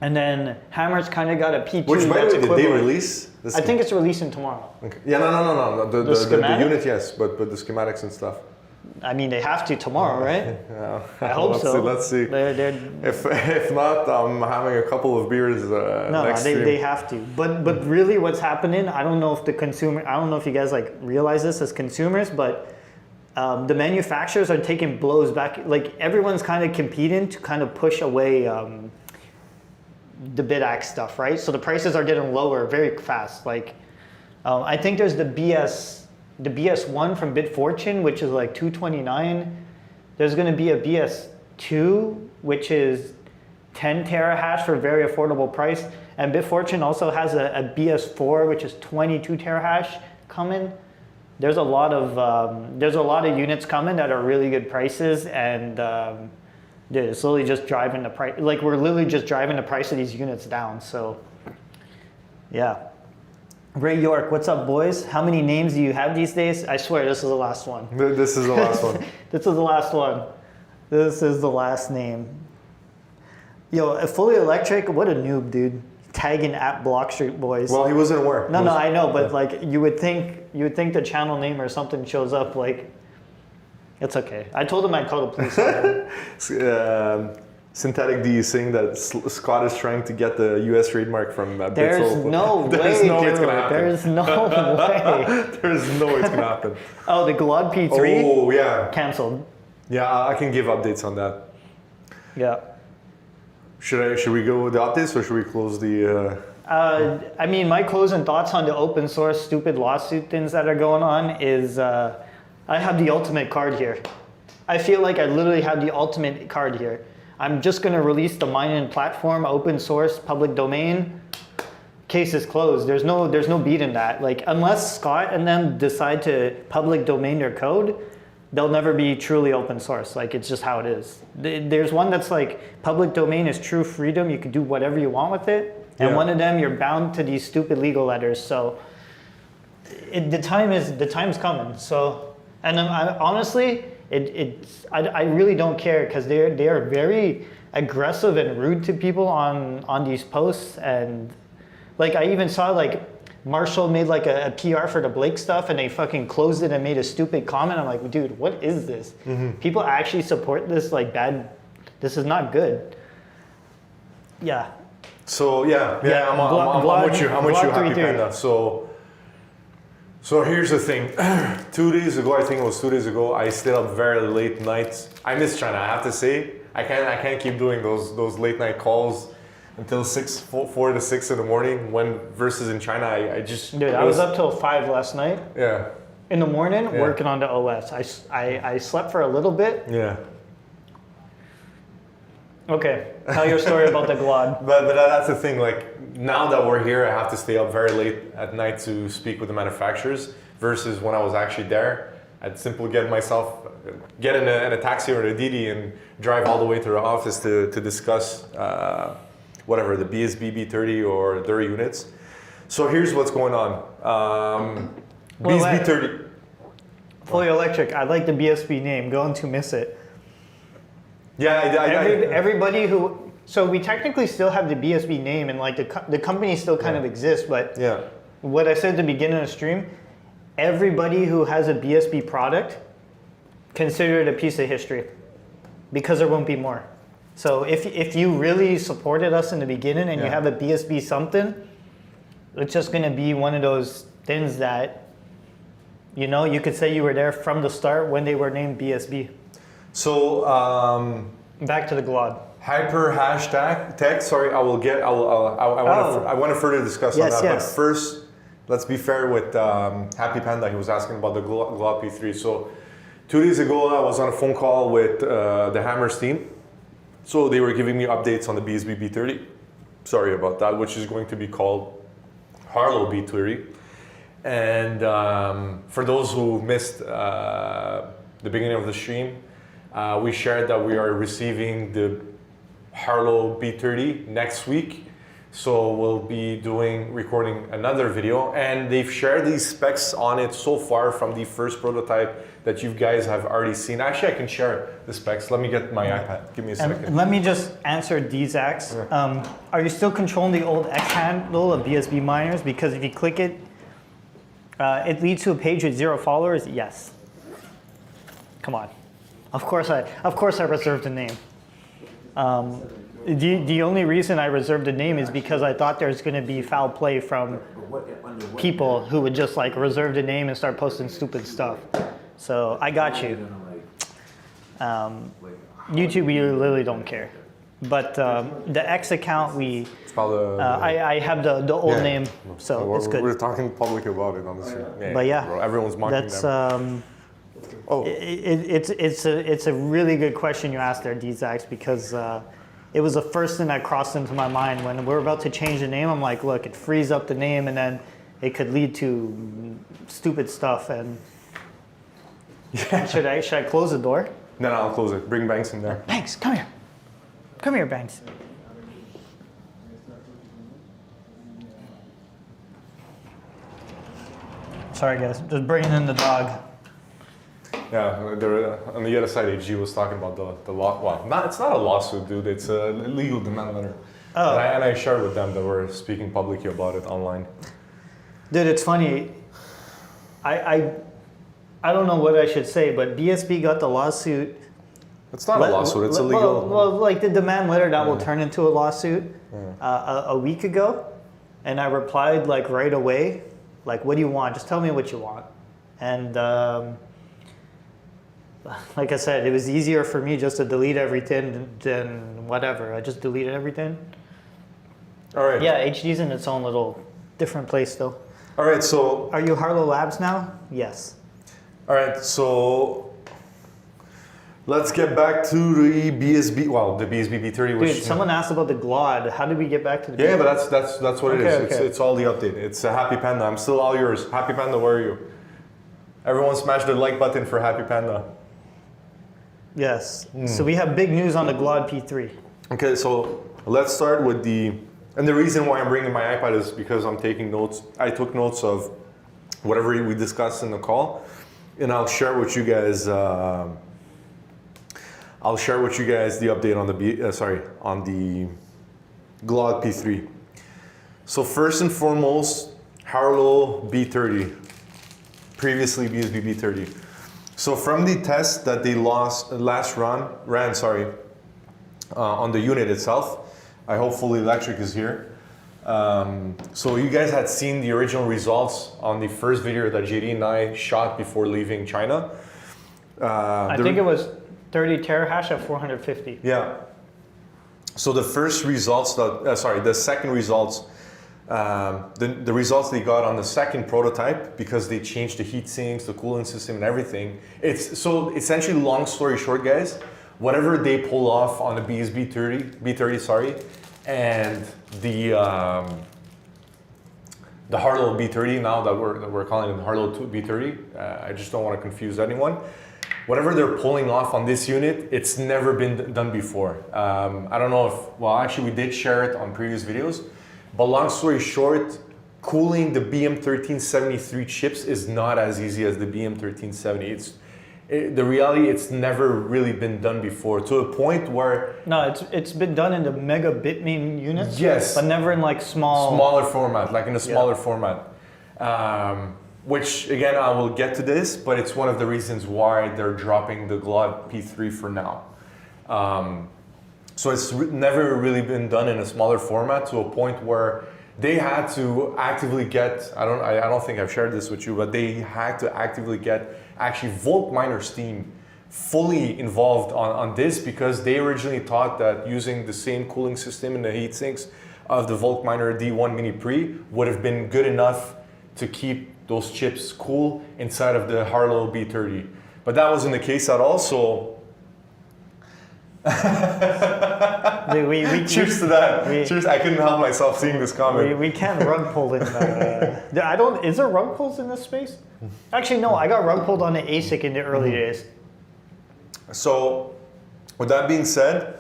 And then Hammer's kind of got a P2 Which, by the that's way, did they equivalent. release? I think it's releasing tomorrow. Okay. Yeah, no. The unit, yes, but the schematics and stuff. I mean, they have to tomorrow, right? Yeah. I hope so. Let's see. They're, if not, I'm having a couple of beers next stream. they have to. But really, what's happening? I don't know if the consumer. I don't know if you guys like realize this as consumers, but the manufacturers are taking blows back. Like everyone's kind of competing to kind of push away the BitX stuff, right? So the prices are getting lower very fast. Like I think there's the BS1 from Bitfortune, which is like $229. There's going to be a BS2, which is 10 terahash for a very affordable price. And Bitfortune also has a BS4, which is 22 terahash coming. There's a lot of units coming that are really good prices, and dude, it's literally just driving the price. Like we're literally just driving the price of these units down. So, yeah. Ray York, what's up, boys? How many names do you have these days? I swear this is the last one. This is the last one. This is the last one. This is the last name. Yo, a fully electric, what a noob, dude. Tagging at Block Street Boys. Well, he wasn't aware. No, I know, but like you would think the channel name or something shows up. Like, it's okay. I told him I'd call the police on him. Synthetic D is saying that Scott is trying to get the U.S. trademark from There's no way, There's no way dude. it's gonna happen. There's no way. There's no way it's gonna happen. Oh, the Glod P3? Oh, yeah. Canceled. Yeah, I can give updates on that. Yeah. Should we go with the updates or should we close the... I mean, my closing thoughts on the open source stupid lawsuit things that are going on is I have the ultimate card here. I feel like I literally have the ultimate card here. I'm just going to release the mining platform, open source, public domain. Case is closed. There's no beating that. Like unless Scott and them decide to public domain their code, they'll never be truly open source. Like it's just how it is. There's one that's like public domain is true freedom. You can do whatever you want with it. And one of them, you're bound to these stupid legal letters. So the time's coming. So, and honestly, I really don't care because they are very aggressive and rude to people on these posts. And like I even saw like Marshall made like a PR for the Blake stuff and they fucking closed it and made a stupid comment. I'm like, dude, what is this? Mm-hmm. People actually support this like bad. This is not good. Yeah. So I'm with you. I'm with you, Happy Panda. So here's the thing. 2 days ago, I think it was 2 days ago, I stayed up very late nights. I miss China, I have to say. I can't keep doing those late night calls until 4 to 6 in the morning. When versus in China, I just... Dude, I was up till 5 last night. Yeah. in the morning Yeah. working on the OS. I slept for a little bit. Yeah. Okay, tell your story about the Glod. But that's the thing. Like now that we're here, I have to stay up very late at night to speak with the manufacturers. Versus when I was actually there, I'd simply get in a taxi or a Didi and drive all the way to the office to discuss whatever the BSB B30 or their units. So here's what's going on. BSB 30. Fully electric. I like the BSB name. Going to miss it. Yeah, Everybody who. So we technically still have the BSB name, and like the company still kind of exists. But yeah. what I said at the beginning of the stream, everybody who has a BSB product, consider it a piece of history, because there won't be more. So if you really supported us in the beginning and you have a BSB something, it's just going to be one of those things that, you know, you could say you were there from the start when they were named BSB. So back to the Glod. hyper hashtag tech. Sorry, I want to further discuss on that. Yes. But first, let's be fair with Happy Panda. He was asking about the Glod P3. So 2 days ago, I was on a phone call with the Hammers team. So they were giving me updates on the BSB B30. Sorry about that, which is going to be called Harlow B30. And for those who missed the beginning of the stream, we shared that we are receiving the Harlow B30 next week. So we'll be recording another video, and they've shared these specs on it so far from the first prototype that you guys have already seen. Actually, I can share the specs. Let me get my iPad. Give me a second. And let me just answer DZAX. Are you still controlling the old X handle of BSB miners? Because if you click it, it leads to a page with 0 followers. Yes. Come on. Of course I reserved the name. The only reason I reserved the name is because I thought there's going to be foul play from people who would just like reserve the name and start posting stupid stuff. So I got you. YouTube, we literally don't care. But the X account, I have the old name, so it's good. We're talking public about it on the stream. But yeah, bro, everyone's mocking them. It's a really good question you asked there, DZAX, because it was the first thing that crossed into my mind when we're about to change the name. I'm like, look, it frees up the name, and then it could lead to stupid stuff. And should I close the door? No, I'll close it. Bring Banks in there. Banks, come here. Come here, Banks. Sorry, guys. Just bringing in the dog. Yeah, on the other side, AG was talking about the law. Well, it's not a lawsuit, dude. It's a legal demand letter. Oh. And I shared with them that we're speaking publicly about it online. Dude, it's funny. I don't know what I should say, but BSB got the lawsuit. It's not a lawsuit. It's illegal. Well, like the demand letter that will turn into a lawsuit a week ago, and I replied like right away, like, what do you want? Just tell me what you want. And like I said, it was easier for me just to delete everything than whatever. I just deleted everything. All right. Yeah, HD's in its own little different place though. All right, so. Are you Harlow Labs now? Yes. All right, so let's get back to the BSB. Well, the BSB B30. Dude, someone asked about the Glod. How did we get back to the? Yeah, but that's what it is. Okay. It's all the update. It's a Happy Panda. I'm still all yours. Happy Panda, where are you? Everyone smash the like button for Happy Panda. Yes. So we have big news on the Glod P3. Okay, so let's start with and the reason why I'm bringing my iPad is because I'm taking notes. I took notes of whatever we discussed in the call, and I'll share with you guys. The update on the Glod P3. So first and foremost, Harlow B30, previously BSB B30. So from the test that they ran on the unit itself, I hope Fully Electric is here. So you guys had seen the original results on the first video that JD and I shot before leaving China. I think it was 30 terahash at 450. Yeah. So the first results the second results The results they got on the second prototype, because they changed the heat sinks, the cooling system, and everything. It's so essentially, long story short, guys, whatever they pull off on the B30, sorry, and the Harlow B30, now that we're calling it the Harlow B30, I just don't want to confuse anyone. Whatever they're pulling off on this unit, it's never been done before. I don't know if, well, actually we did share it on previous videos, but long story short, cooling the BM1373 chips is not as easy as the BM1370. The reality, it's never really been done before, to a point where... No, it's been done in the mega bitmain units. Yes. But never in like smaller format, like in a smaller format. Which, again, I will get to this, but it's one of the reasons why they're dropping the Glock P3 for now. So it's never really been done in a smaller format, to a point where they had to actively get, I don't think I've shared this with you, but they had to actively get actually Volt Miners team fully involved on this, because they originally thought that using the same cooling system in the heat sinks of the Volt Miner D1 Mini Pre would have been good enough to keep those chips cool inside of the Harlow B30. But that wasn't the case at all, so... Cheers to that. Cheers. I couldn't help myself seeing this comment. We can't rug pull in. Is there rug pulls in this space? Actually, no. I got rug pulled on the ASIC in the early days. So, with that being said,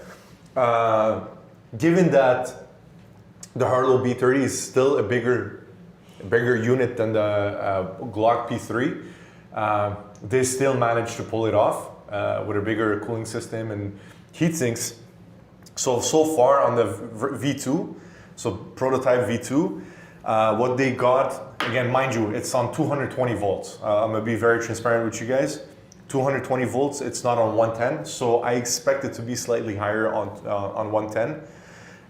given that the Harlow B30 is still a bigger unit than the Glock P3, they still managed to pull it off with a bigger cooling system and heat sinks. So far on the V2, so prototype V2, what they got, again, mind you, it's on 220 volts. I'm gonna be very transparent with you guys. 220 volts, it's not on 110, so I expect it to be slightly higher on 110.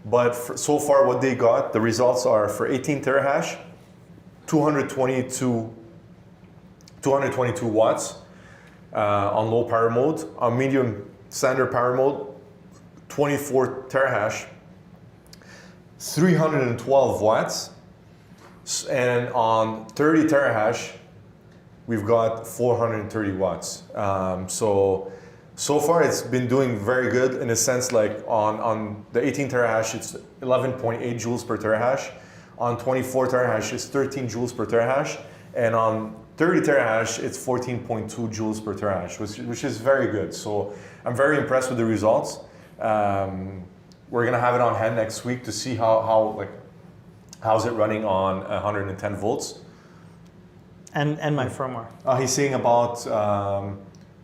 But so far what they got, the results are for 18 terahash, 222 watts on low power mode. On medium standard power mode, 24 terahash, 312 watts. And on 30 terahash, we've got 430 watts. So far it's been doing very good, in a sense, like on the 18 terahash, it's 11.8 joules per terahash. On 24 terahash, it's 13 joules per terahash. And on 30 terahash, it's 14.2 joules per terahash, which is very good. So I'm very impressed with the results. We're gonna have it on hand next week to see how's it running on 110 volts. And my firmware. He's saying about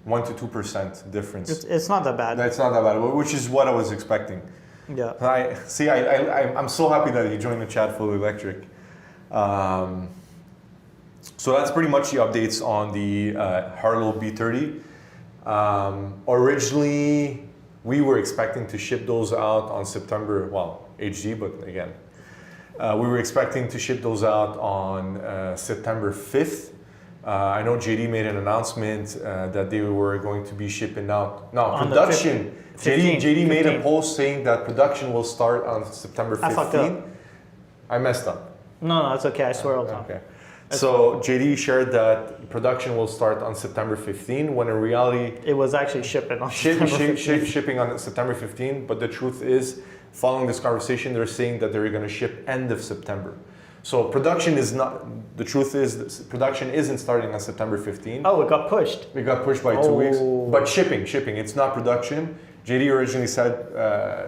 1 to 2% difference. It's not that bad. It's not that bad, which is what I was expecting. Yeah. I'm so happy that you joined the chat full electric. So that's pretty much the updates on the Harlow B30. Originally, we were expecting to ship those out on September, well, HD, but again, we were expecting to ship those out on September 5th. I know JD made an announcement that they were going to be shipping out. No, On production. JD made a 15th. post saying that production will start on September 15th. I fucked up. I messed up. No, it's okay. I swear I'll talk. Okay. So JD shared that production will start on September 15, when in reality It was actually shipping on September 15th. shipping on September 15. But the truth is, following this conversation, they're saying that they're going to ship end of September. So production is not. The truth is, production isn't starting on September 15. Oh, it got pushed. It got pushed by 2 weeks. But shipping. It's not production. JD originally said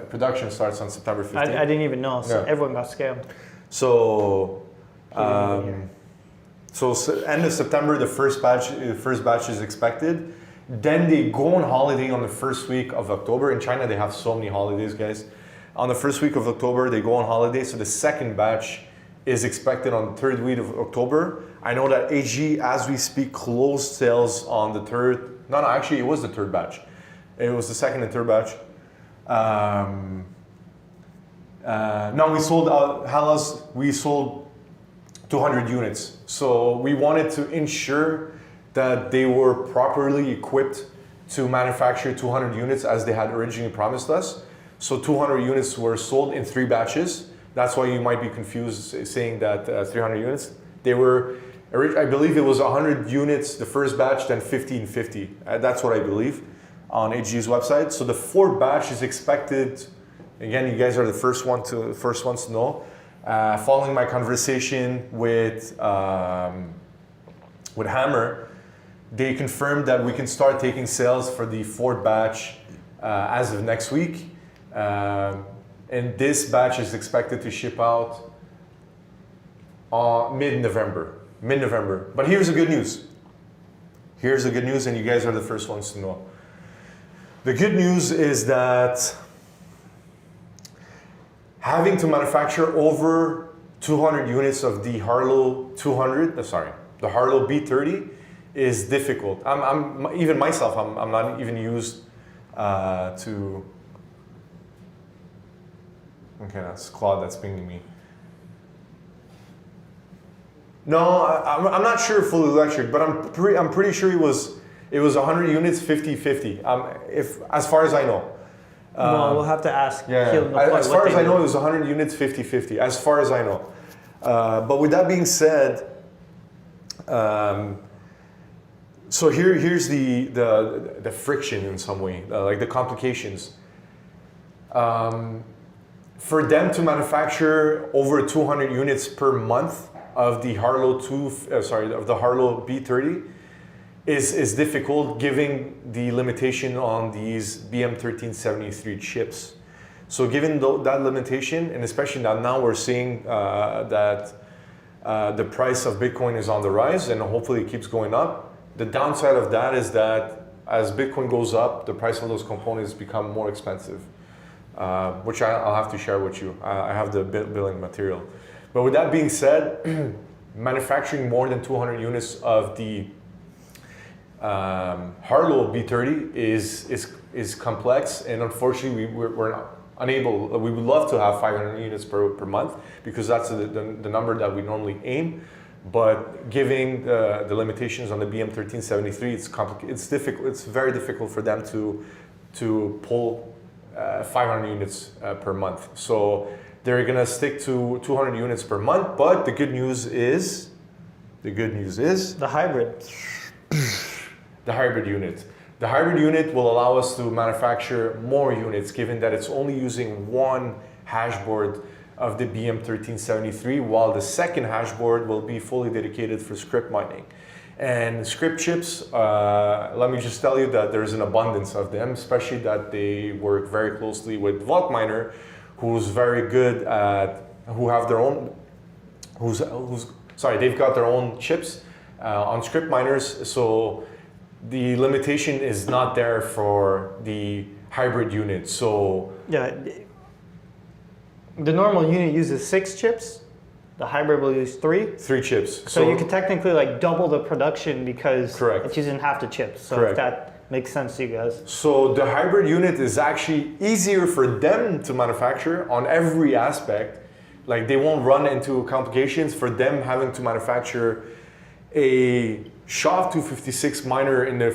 production starts on September 15. I didn't even know. So Yeah. everyone got scammed. So. So end of September, the first batch is expected. Then they go on holiday on the first week of October. In China, they have so many holidays, guys. On the first week of October, they go on holiday. So the second batch is expected on the third week of October. I know that AG, as we speak, closed sales on the third. No, actually, it was the third batch. It was the second and third batch. No, we sold out. Halas, we sold 200 units. So we wanted to ensure that they were properly equipped to manufacture 200 units as they had originally promised us. So 200 units were sold in 3 batches. That's why you might be confused saying that 300 units. They were, I believe it was 100 units the first batch, then 50 and 50. That's what I believe on HG's website. So the fourth batch is expected. Again, you guys are the first ones to know. Following my conversation with Hammer, they confirmed that we can start taking sales for the fourth batch as of next week. And this batch is expected to ship out mid-November. But here's the good news. Here's the good news, and you guys are the first ones to know. The good news is that having to manufacture over 200 units of the Harlow the Harlow B30 is difficult. I'm even myself, I'm not even used to. Okay, that's Claude that's pinging me. No, I'm not sure fully electric, but I'm pretty sure it was 100 units 50-50. If as far as I know. Well, we'll have to ask. Yeah. As far as I know, it was 100 units 50-50. As far as I know. But with that being said, so here's the friction in some way, like the complications. For them to manufacture over 200 units per month of the Harlow Harlow B30 is difficult, given the limitation on these BM1373 chips. So given that limitation, and especially that now we're seeing that the price of Bitcoin is on the rise, and hopefully it keeps going up. The downside of that is that as Bitcoin goes up, the price of those components become more expensive, which I'll have to share with you. I have the billing material. But with that being said, manufacturing more than 200 units of the Harlow B30 is complex, and unfortunately we're not unable. We would love to have 500 units per month, because that's the number that we normally aim. But given the limitations on the BM1373, it's difficult. It's very difficult for them to pull 500 units per month. So they're gonna stick to 200 units per month. But the good news is the hybrid. The hybrid unit. The hybrid unit will allow us to manufacture more units, given that it's only using one hash board of the BM1373, while the second hash board will be fully dedicated for script mining. And script chips, let me just tell you that there's an abundance of them, especially that they work very closely with Vault Miner, who's very good at, they've got their own chips on script miners, so the limitation is not there for the hybrid unit. So yeah, the normal unit uses 6 chips. The hybrid will use 3. 3 chips. So you could technically like double the production, because correct. It's using half the chips. So correct. If that makes sense to you guys. So the hybrid unit is actually easier for them to manufacture on every aspect. Like they won't run into complications for them having to manufacture a SHA-256 miner in the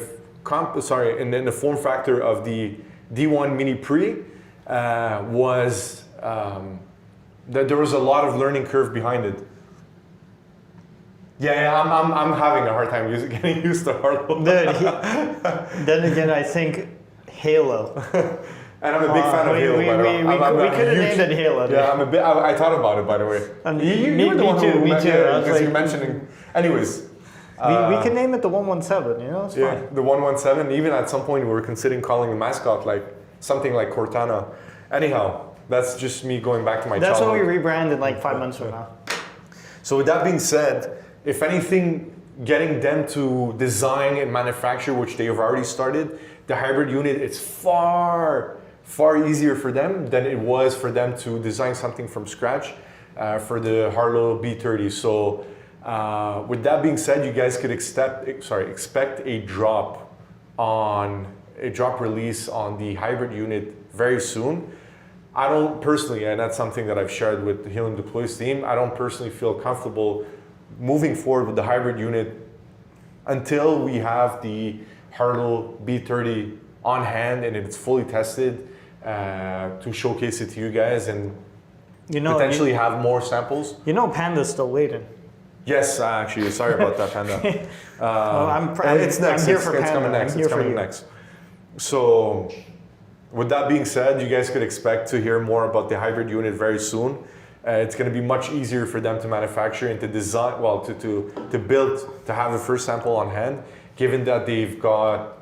in the form factor of the D1 Mini Pre was that there was a lot of learning curve behind it. Yeah, I'm having a hard time getting used to Harlow. Dude, then again, I think Halo. And I'm a big fan of Halo. We could have named it Halo. Yeah, I'm a bit. I thought about it, by the way. Me too. Because you're mentioning. Anyways. We can name it the 117, you know, it's fine. The 117, even at some point we were considering calling the mascot like something like Cortana. Anyhow, that's just me going back to my That's childhood. when we rebrand in like 5 months from now. So with that being said, if anything, getting them to design and manufacture, which they have already started, the hybrid unit, it's far easier for them than it was for them to design something from scratch for the Harlow B30. So with that being said, you guys could expect a drop release on the hybrid unit very soon. I don't personally, and that's something that I've shared with the Helium Deploys team, I don't personally feel comfortable moving forward with the hybrid unit until we have the Harlow B30 on hand and it's fully tested to showcase it to you guys. And You know, potentially have more samples. You know, Panda's still waiting. Yes, actually, sorry about that, Panda. It's next. I'm here for it's Panda. coming next. I'm It's here for coming you. next. So, with that being said, you guys could expect to hear more about the hybrid unit very soon. It's going to be much easier for them to manufacture and to design, well, to build, to have the first sample on hand, given that they've got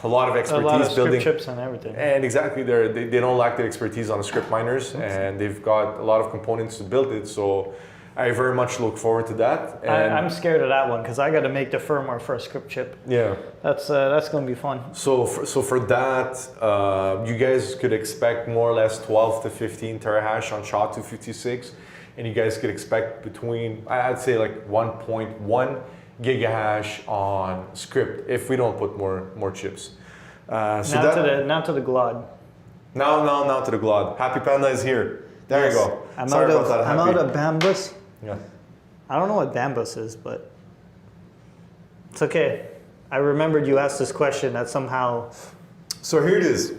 a lot of expertise a lot of building script chips and everything. And exactly, they don't lack the expertise on the script miners, and they've got a lot of components to build it. So I very much look forward to that. And I'm scared of that one because I got to make the firmware for a script chip. yeah. That's going to be fun. So for that, you guys could expect more or less 12 to 15 terahash on SHA-256, and you guys could expect between, I'd say like 1.1 gigahash on script if we don't put more chips. Now to the Glod. Now to the Glod. Happy Panda is here. There Yes. you go. I'm Sorry out about that. I'm Happy. out of Bambus. Yeah. I don't know what Bambus is, but it's okay. I remembered you asked this question that somehow. So here it is,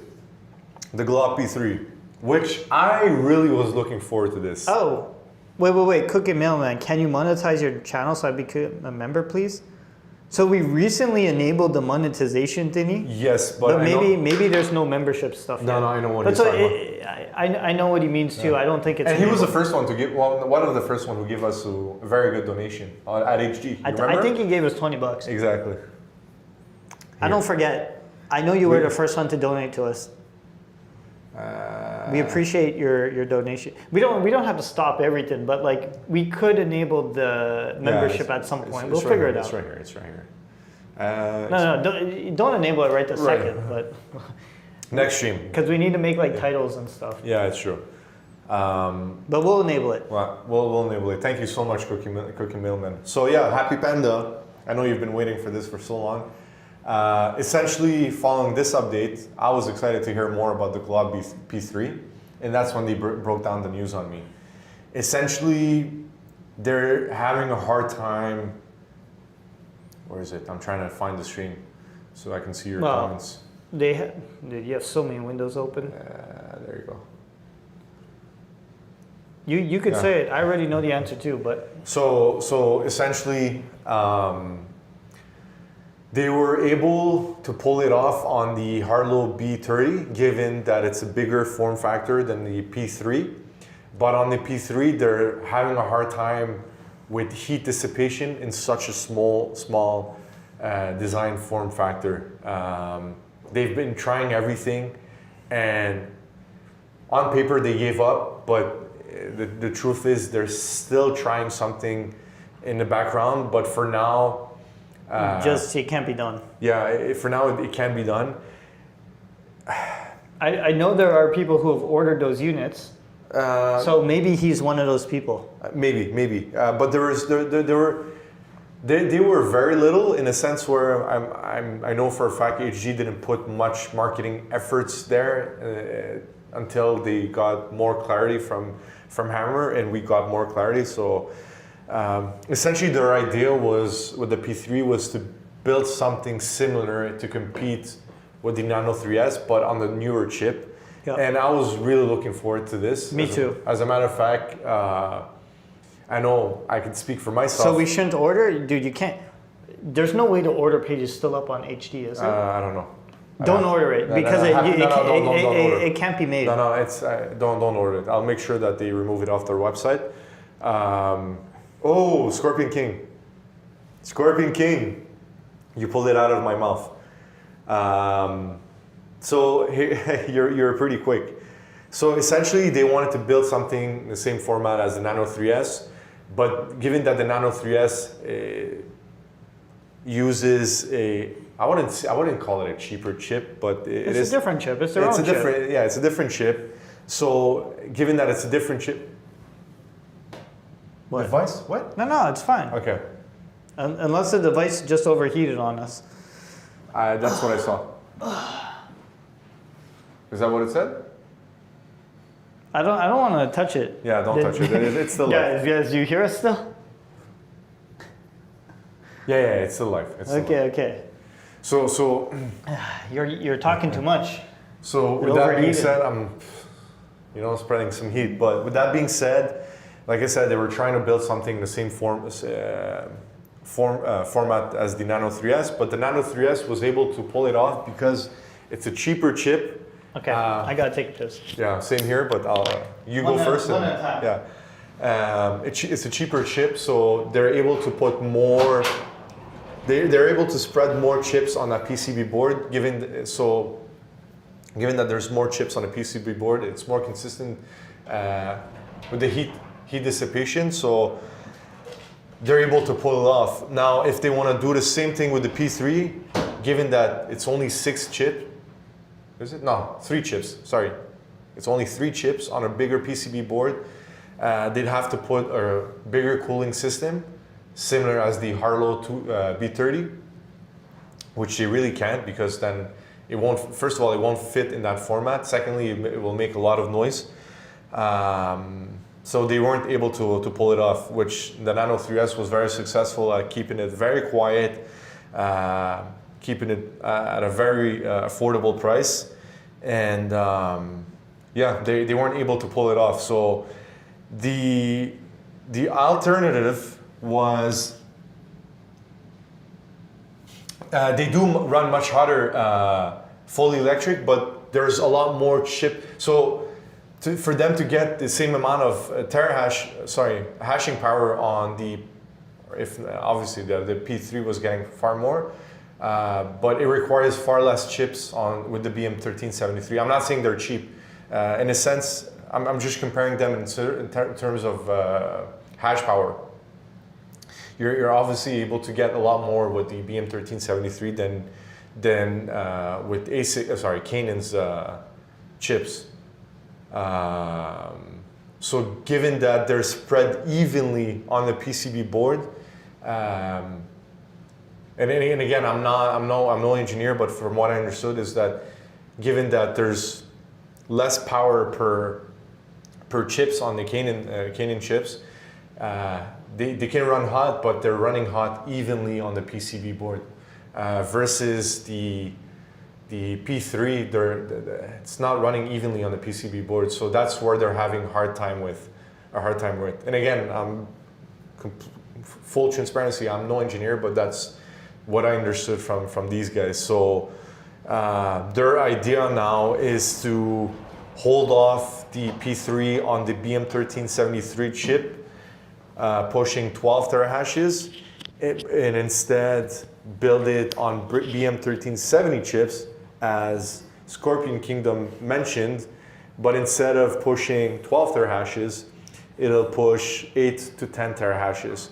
the Glod P3, which I really was looking forward to this. Oh, wait, Cookie Mailman, can you monetize your channel so I become a member, please? So we recently enabled the monetization thingy. Yes, But maybe there's no membership stuff yet. No, I know what But he's so talking about. I know what he means too. Yeah. I don't think it's. And he was the enabled. first one to give, well, one of the first one who gave us a very good donation at HG. You remember? I think he gave us $20. Exactly. I don't forget. I know you were the first one to donate to us. We appreciate your donation. We don't have to stop everything, but like we could enable the membership at some point. We'll figure it out. It's right here. It's right here. No, don't enable it right this Right. second, but Next stream. because we need to make like titles and stuff. Yeah, it's true. But we'll enable it. Well, we'll enable it. Thank you so much, Cookie Mailman. So yeah, Happy Panda. I know you've been waiting for this for so long. Essentially, following this update, I was excited to hear more about the Glod P3, and that's when they broke down the news on me. Essentially, they're having a hard time. Where is it? I'm trying to find the stream so I can see your comments. You have so many windows open. There you go. You could say it. I already know the answer too, but So essentially, they were able to pull it off on the Harlow B30, given that it's a bigger form factor than the P3. But on the P3, they're having a hard time with heat dissipation in such a small design form factor. They've been trying everything, and on paper they gave up, but the truth is they're still trying something in the background, but for now, it can't be done. yeah, for now it can be done. I know there are people who have ordered those units, so maybe he's one of those people. Maybe, but they were very little in a sense where I know for a fact HG didn't put much marketing efforts there until they got more clarity from Hammer, and we got more clarity. So essentially, their idea was with the P3 was to build something similar to compete with the Nano 3S, but on the newer chip. Yeah. And I was really looking forward to this. Me too. As a matter of fact, I know I can speak for myself. So we shouldn't order, dude. You can't. There's no way the order page is still up on HD, is it? I don't know. Don't order it because it can't be made. No, it's don't order it. I'll make sure that they remove it off their website. Oh, Scorpion King, you pulled it out of my mouth. So you're pretty quick. So essentially, they wanted to build something in the same format as the Nano 3S, but given that the Nano 3S uses I wouldn't call it a cheaper chip, but It's a different chip. It's their own chip. It's a different chip. So given that it's a different chip, What? device? What? No, it's fine. Okay, Unless the device just overheated on us. that's what I saw. Is that what it said? I don't want to touch it. Yeah, don't touch it. It's still live. Guys, you hear us still? Yeah, it's still live. It's still live. Okay. So You're talking too much. So It with that being overheated. said, spreading some heat. But with that being said, like I said, they were trying to build something the same format as the Nano 3S, but the Nano 3S was able to pull it off because it's a cheaper chip. Okay, I gotta take this. Yeah, same here, but you go first. One at a time. Yeah, it's a cheaper chip, so they're able to put more. They're able to spread more chips on that PCB board. Given that there's more chips on a PCB board, it's more consistent with the heat dissipation. So they're able to pull it off. Now, if they want to do the same thing with the P3, given that it's only 6 chips. Is it? No, 3 chips, sorry. It's only 3 chips on a bigger PCB board. They'd have to put a bigger cooling system, similar as the Harlow B30, which they really can't because then it won't, first of all, it won't fit in that format. Secondly, it will make a lot of noise. So they weren't able to pull it off, which the Nano 3S was very successful at keeping it very quiet, keeping it at a very affordable price. And yeah, they weren't able to pull it off. So the alternative was they do run much hotter fully electric, but there's a lot more chip. So for them to get the same amount of hashing power on the, if obviously the P3 was getting far more, but it requires far less chips with the BM1373. I'm not saying they're cheap. In a sense, I'm just comparing them in terms of hash power. You're obviously able to get a lot more with the BM1373 than with ASIC, Canon's chips. So given that they're spread evenly on the PCB board, and again, I'm no engineer, but from what I understood is that given that there's less power per chips on the Canon chips, they can run hot, but they're running hot evenly on the PCB board, versus the P3, it's not running evenly on the PCB board, so that's where they're having a hard time with. And again, full transparency, I'm no engineer, but that's what I understood from these guys. So their idea now is to hold off the P3 on the BM1373 chip, pushing 12 terahashes, and instead build it on BM1370 chips, as Scorpion Kingdom mentioned, but instead of pushing 12 terahashes, it'll push 8 to 10 terahashes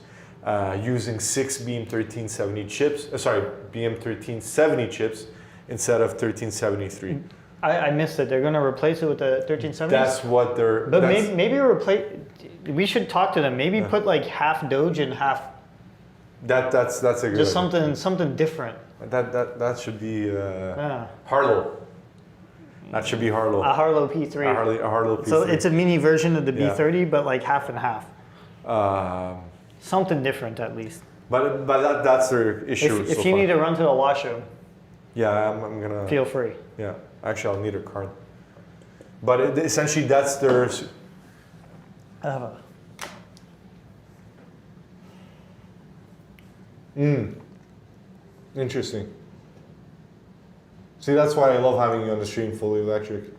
using 6 BM1370 chips, BM1370 chips instead of 1373. I missed it. They're going to replace it with the 1370s? That's what they're... But maybe replace... We should talk to them. Maybe put like half Doge and half... That's a good just idea. something different. That should be Harlow. That should be Harlow. A Harlow P3. A Harlow P3. So it's a mini version of the B30, but like half and half. Something different at least. But that's their issue. If you need to run to the washroom, yeah, I'm gonna. Feel free. Yeah, actually, I'll need a card. But essentially, that's their. I have a. Interesting. See, that's why I love having you on the stream fully electric.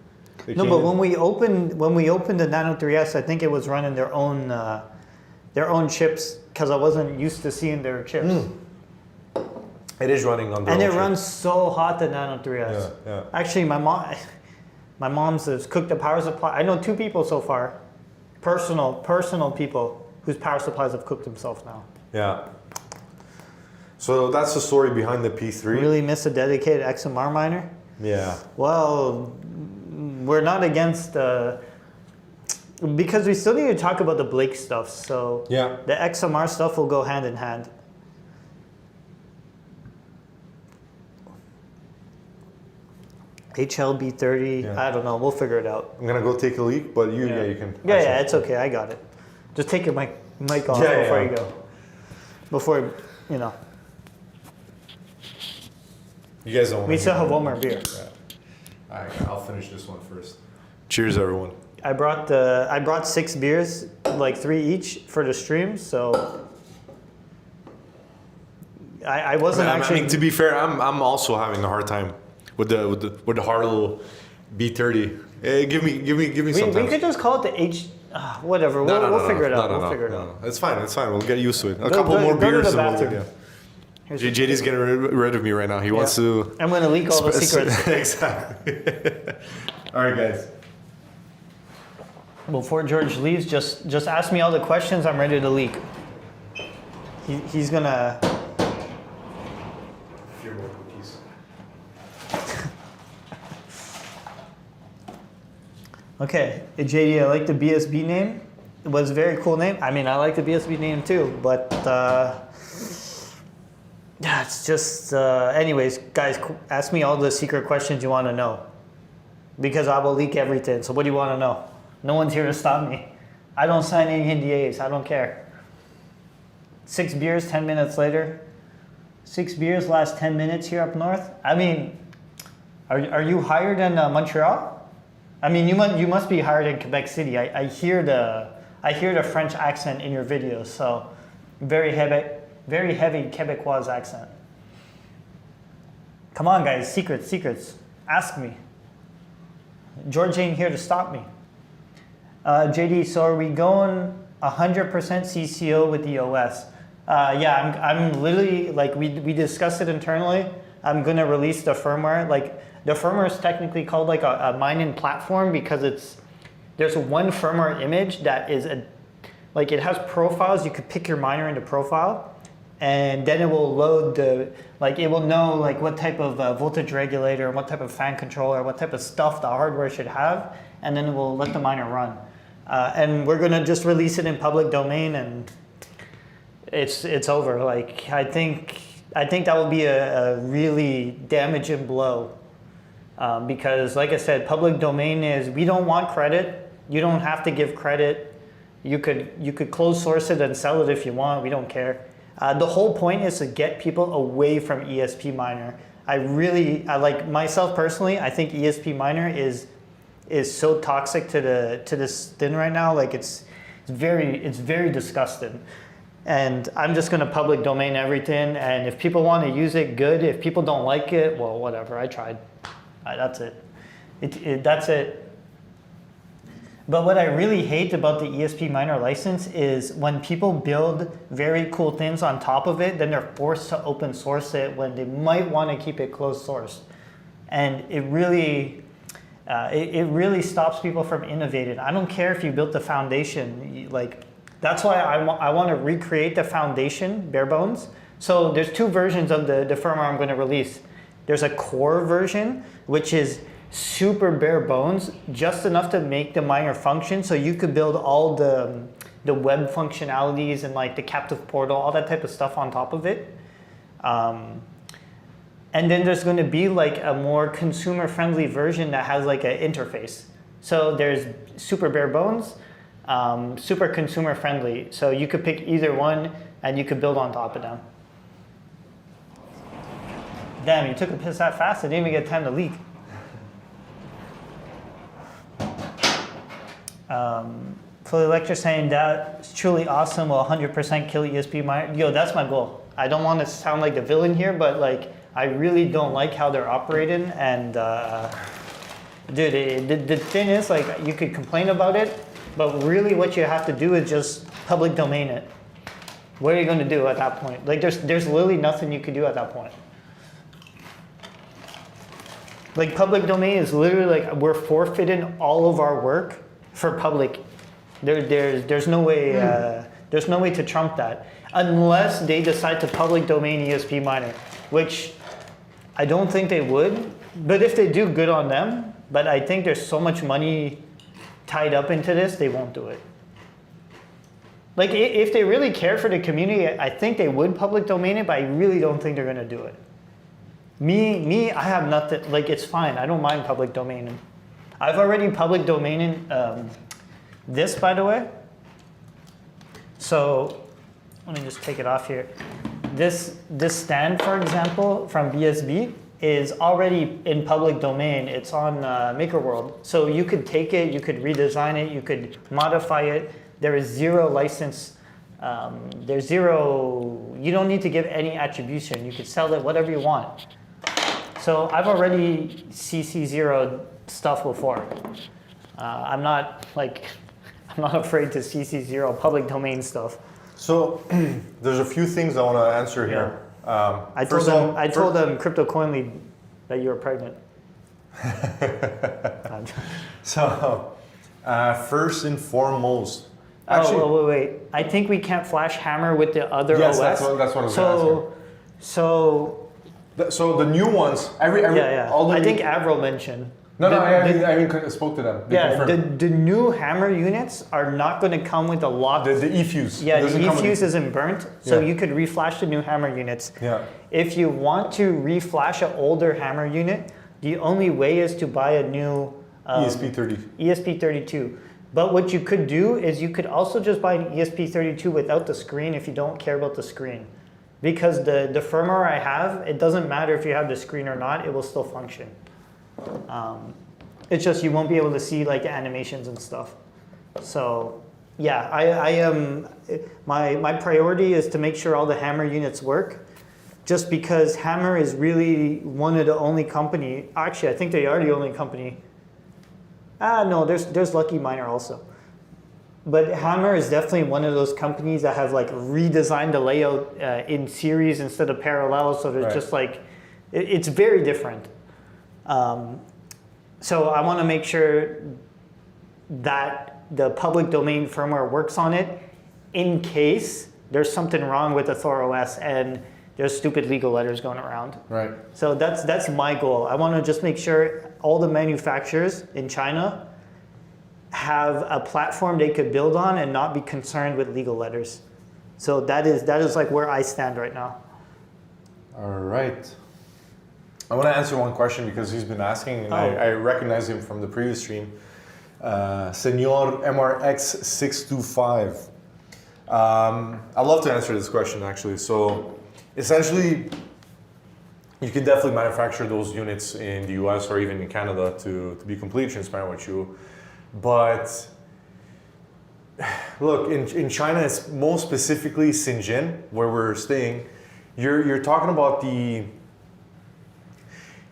No, but when we opened the Nano 3S, I think it was running their own chips because I wasn't used to seeing their chips. It is running on their and own it chip. runs so hot, the Nano 3S. Yeah. Actually, my mom's has cooked the power supply. I know 2 people so far, personal people whose power supplies have cooked themselves now. Yeah. So that's the story behind the P3. Really miss a dedicated XMR miner? Yeah. Well, we're not against because we still need to talk about the Blake stuff. So yeah, the XMR stuff will go hand in hand. HLB30, I don't know. We'll figure it out. I'm gonna go take a leak, but you can. Yeah, it's okay. I got it. Just take your mic off before you go. Before, you know. You guys don't. We still have one more beer. Yeah. All right, I'll finish this one first. Cheers, everyone. I brought 6 beers, like 3 each for the stream. So I wasn't actually. I mean, to be fair, I'm also having a hard time with the Harlow B30. Give me some time. We could just call it the H. Whatever. We'll figure it out. We'll figure it out. It's fine. We'll get used to it. A Go- couple go- more go to beers. the And bathroom. we'll, yeah. JD's getting rid of me right now. He wants to. I'm gonna leak all the secrets. Exactly. All right, guys. Before George leaves, just ask me all the questions. I'm ready to leak. He's gonna. Few more cookies. Okay, JD, I like the BSB name. It was a very cool name. I mean, I like the BSB name too, but yeah, it's just. Anyways, guys, ask me all the secret questions you want to know, because I will leak everything. So, what do you want to know? No one's here to stop me. I don't sign any NDAs. I don't care. 6 beers, 10 minutes later. 6 beers, last 10 minutes here up north. I mean, are you hired in Montreal? I mean, you must be hired in Quebec City. I hear the French accent in your videos, so very heavy Quebecois accent. Come on, guys, secrets. Ask me. George ain't here to stop me. JD, so are we going 100% CCO with the OS? Yeah, I'm literally, like, we discussed it internally. I'm gonna release the firmware. Like, the firmware is technically called like a mining platform because there's one firmware image that is like it has profiles. You could pick your miner into profile, and then it will load it will know like what type of voltage regulator, what type of fan controller, what type of stuff the hardware should have, and then it will let the miner run. And we're gonna just release it in public domain, and it's over. Like I think that will be a really damaging blow. Because like I said, public domain is, we don't want credit. You don't have to give credit. You could close source it and sell it if you want. We don't care. The whole point is to get people away from ESP miner. I like myself personally, I think ESP miner is so toxic to this thing right now. Like it's very disgusting. And I'm just gonna public domain everything. And if people want to use it, good. If people don't like it, well, whatever. I tried. That's it. That's it. But what I really hate about the ESP miner license is when people build very cool things on top of it, then they're forced to open source it when they might want to keep it closed source. And it really stops people from innovating. I don't care if you built the foundation. Like, that's why I want to recreate the foundation, bare bones. So there's 2 versions of the firmware I'm going to release. There's a core version, which is super bare bones, just enough to make the miner function. So you could build all the web functionalities and like the captive portal, all that type of stuff on top of it. And then there's going to be like a more consumer-friendly version that has like an interface. So there's super bare bones, super consumer-friendly. So you could pick either one and you could build on top of them. Damn, you took a piss that fast, I didn't even get time to leak. Fully Lecture saying that's truly awesome, will 100% kill ESP miner. Yo, that's my goal. I don't want to sound like the villain here, but like, I really don't like how they're operating. And dude, the thing is, like, you could complain about it, but really what you have to do is just public domain it. What are you gonna do at that point? Like, there's literally nothing you could do at that point. Like, public domain is literally like, we're forfeiting all of our work for public. There's no way to trump that unless they decide to public domain ESP miner, which I don't think they would. But if they do, good on them. But I think there's so much money tied up into this, they won't do it. Like, if they really care for the community, I think they would public domain it, but I really don't think they're gonna do it. Me, I have nothing, like, it's fine. I don't mind public domaining. I've already public domaining this, by the way. So let me just take it off here. This stand, for example, from BSB, is already in public domain. It's on MakerWorld. So you could take it, you could redesign it, you could modify it. There is zero license. There's zero, you don't need to give any attribution. You could sell it whatever you want. So I've already CC0 stuff before. I'm not afraid to CC0 public domain stuff. So there's a few things I want to answer here. I told them CryptoCoinly that you were pregnant. So first and foremost, actually, wait. I think we can't flash Hammer with the other yes, OS. that's what I was going to ask. So the new ones, all the I think Avril mentioned. I even spoke to them. The new Hammer units are not going to come with a lock. The eFuse. Yeah, the eFuse isn't burnt, so you could reflash the new Hammer units. Yeah. If you want to reflash an older Hammer unit, the only way is to buy a new ESP32. But what you could do is you could also just buy an ESP32 without the screen if you don't care about the screen. Because the firmware I have, it doesn't matter if you have the screen or not, it will still function. It's just you won't be able to see like the animations and stuff. So yeah, I am, my priority is to make sure all the Hammer units work, just because Hammer is really one of the only company, actually I think they are the only company. No, there's Lucky Miner also. But Hammer is definitely one of those companies that have like redesigned the layout in series instead of parallel, so there's just like, it's very different. So I want to make sure that the public domain firmware works on it in case there's something wrong with the Thor OS and there's stupid legal letters going around. Right. So that's my goal. I want to just make sure all the manufacturers in China have a platform they could build on and not be concerned with legal letters. So that is like where I stand right now. All right. I want to answer one question because he's been asking, and I recognize him from the previous stream. Senor MRX625. I'd love to answer this question actually. So essentially, you can definitely manufacture those units in the US or even in Canada to be completely transparent with you. But look, in China, it's most specifically Shenzhen, where we're staying. You're talking about the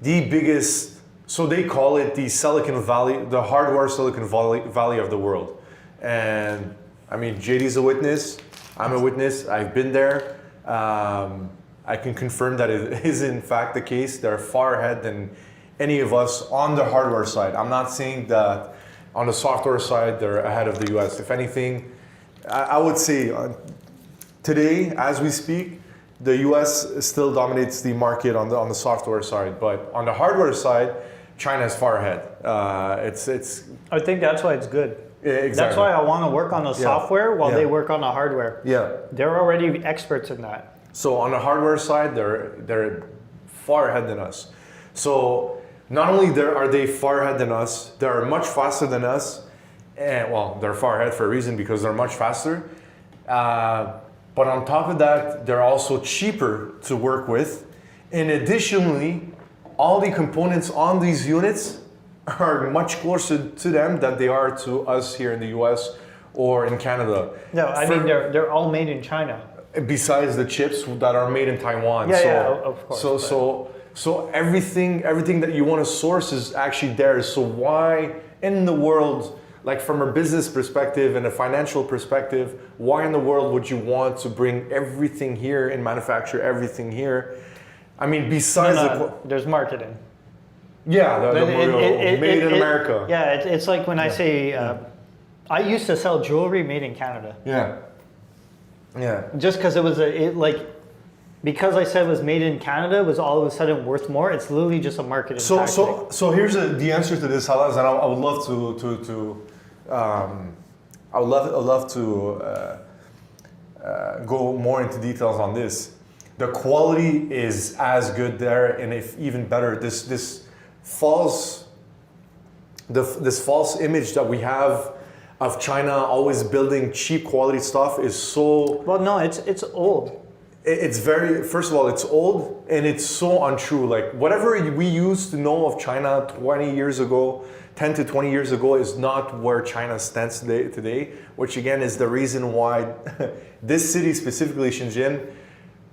biggest, so they call it the Silicon Valley, the hardware Silicon Valley of the world. And I mean, JD's a witness, I'm a witness, I've been there. I can confirm that it is in fact the case. They're far ahead than any of us on the hardware side. I'm not saying that on the software side, they're ahead of the US. If anything, I would say today, as we speak, the US still dominates the market on the software side, but on the hardware side, China is far ahead. It's. I think that's why it's good. Yeah, exactly. That's why I want to work on the software while they work on the hardware. Yeah. They're already experts in that. So on the hardware side, they're far ahead than us. So not only are they far ahead than us, they're much faster than us. And well, they're far ahead for a reason because they're much faster. But on top of that, they're also cheaper to work with. And additionally, all the components on these units are much closer to them than they are to us here in the US or in Canada. No, I mean, they're all made in China. Besides the chips that are made in Taiwan. Of course. So everything that you want to source is actually there. So why in the world, like from a business perspective and a financial perspective, why in the world would you want to bring everything here and manufacture everything here? I mean, besides there's marketing. Yeah, made in America. Yeah, it's like when I say, I used to sell jewelry made in Canada. Yeah. Yeah. Just because it was because I said it was made in Canada, it was all of a sudden worth more. It's literally just a marketing tactic. So here's the answer to this, Halas, and I would love to go more into details on this. The quality is as good there, and if even better. This false image that we have of China always building cheap quality stuff is so. Well, no, it's old. it's very, first of all, it's old and it's so untrue. Like whatever we used to know of China 20 years ago, 10 to 20 years ago is not where China stands today, which again is the reason why this city, specifically Shenzhen,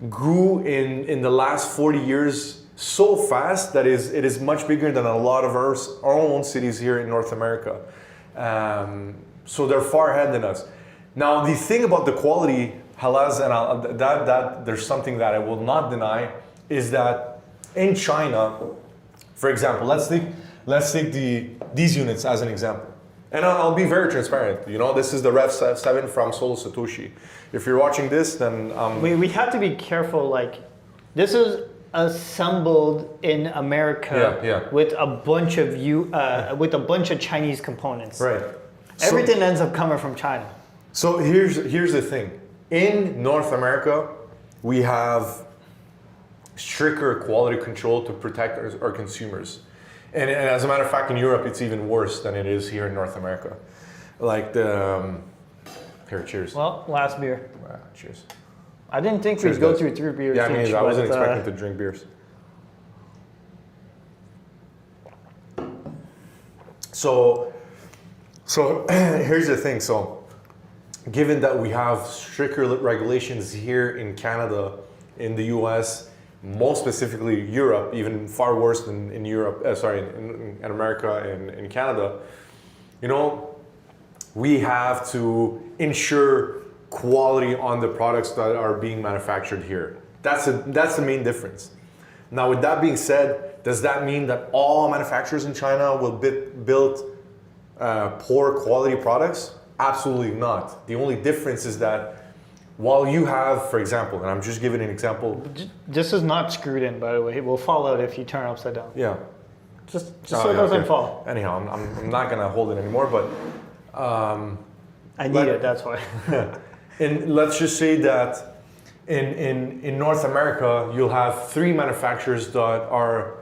grew in the last 40 years so fast that it is much bigger than a lot of our own cities here in North America. So they're far ahead than us. Now, the thing about the quality, Halaz, and that there's something that I will not deny, is that in China, for example, let's take these units as an example. And I'll be very transparent. You know, this is the Rev 7 from Solo Satoshi. If you're watching this, then we have to be careful. Like, this is assembled in America with a bunch of Chinese components. Right. Everything ends up coming from China. So here's the thing. In North America, we have stricter quality control to protect our consumers. And as a matter of fact, in Europe, it's even worse than it is here in North America. Like here, cheers. Well, last beer. Cheers. I didn't think we'd go through 3 beers. Yeah, I mean, I wasn't expecting to drink beers. So here's the thing. So given that we have stricter regulations here in Canada, in the US, most specifically Europe, even far worse than in Europe, in America and in Canada, you know, we have to ensure quality on the products that are being manufactured here. That's the main difference. Now, with that being said, does that mean that all manufacturers in China will build poor quality products? Absolutely not. The only difference is that while you have, for example, and I'm just giving an example. This is not screwed in, by the way. It will fall out if you turn it upside down. Yeah. Just so it doesn't fall. Anyhow, I'm not gonna hold it anymore, but I need it. That's why. And let's just say that in North America, you'll have 3 manufacturers that are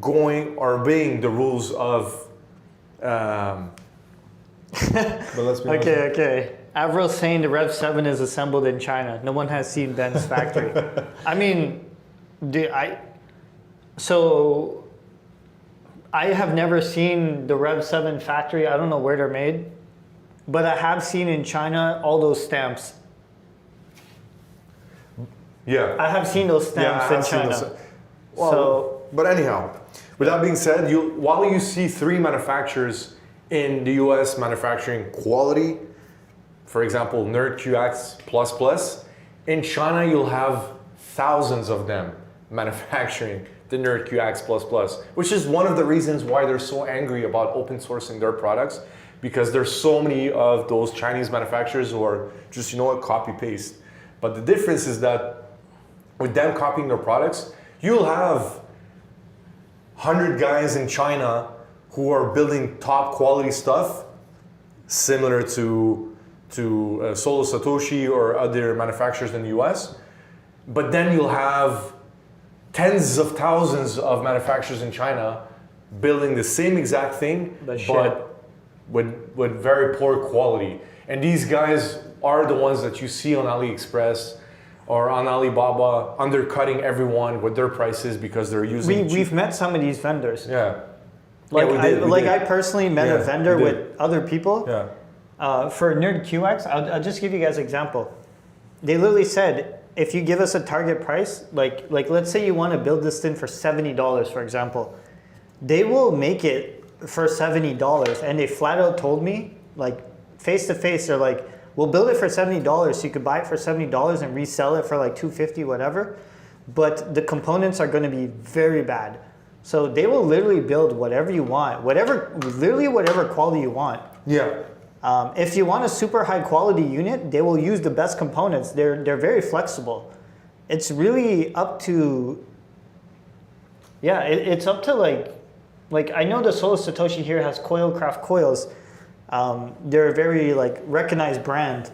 obeying the rules of. But let's be honest. Okay. Avril's saying the Rev 7 is assembled in China. No one has seen Ben's factory. I mean, so I have never seen the Rev 7 factory. I don't know where they're made, but I have seen in China all those stamps. Yeah. I have seen those stamps in China. But anyhow, with that being said, while you see 3 manufacturers in the US manufacturing quality, for example, Nerd QX++, in China you'll have thousands of them manufacturing the Nerd QX++, which is one of the reasons why they're so angry about open sourcing their products, because there's so many of those Chinese manufacturers who are just, copy paste. But the difference is that with them copying their products, you'll have 100 guys in China who are building top quality stuff similar to Solo Satoshi or other manufacturers in the US. But then you'll have tens of thousands of manufacturers in China building the same exact thing, but with very poor quality. And these guys are the ones that you see on AliExpress or on Alibaba undercutting everyone with their prices because they're using We've met some of these vendors. Yeah. Like, we did. I personally met a vendor with other people. Yeah. For Nerd QX, I'll just give you guys an example. They literally said, if you give us a target price, like let's say you want to build this thing for $70, for example, they will make it for $70. And they flat out told me, like face to face, they're like, we'll build it for $70 so you could buy it for $70 and resell it for like $250, whatever. But the components are going to be very bad. So they will literally build whatever you want, literally whatever quality you want. Yeah. If you want a super high quality unit, they will use the best components. They're very flexible. It's really up to, it's up to like I know the Solo Satoshi here has Coilcraft coils. They're a very recognized brand.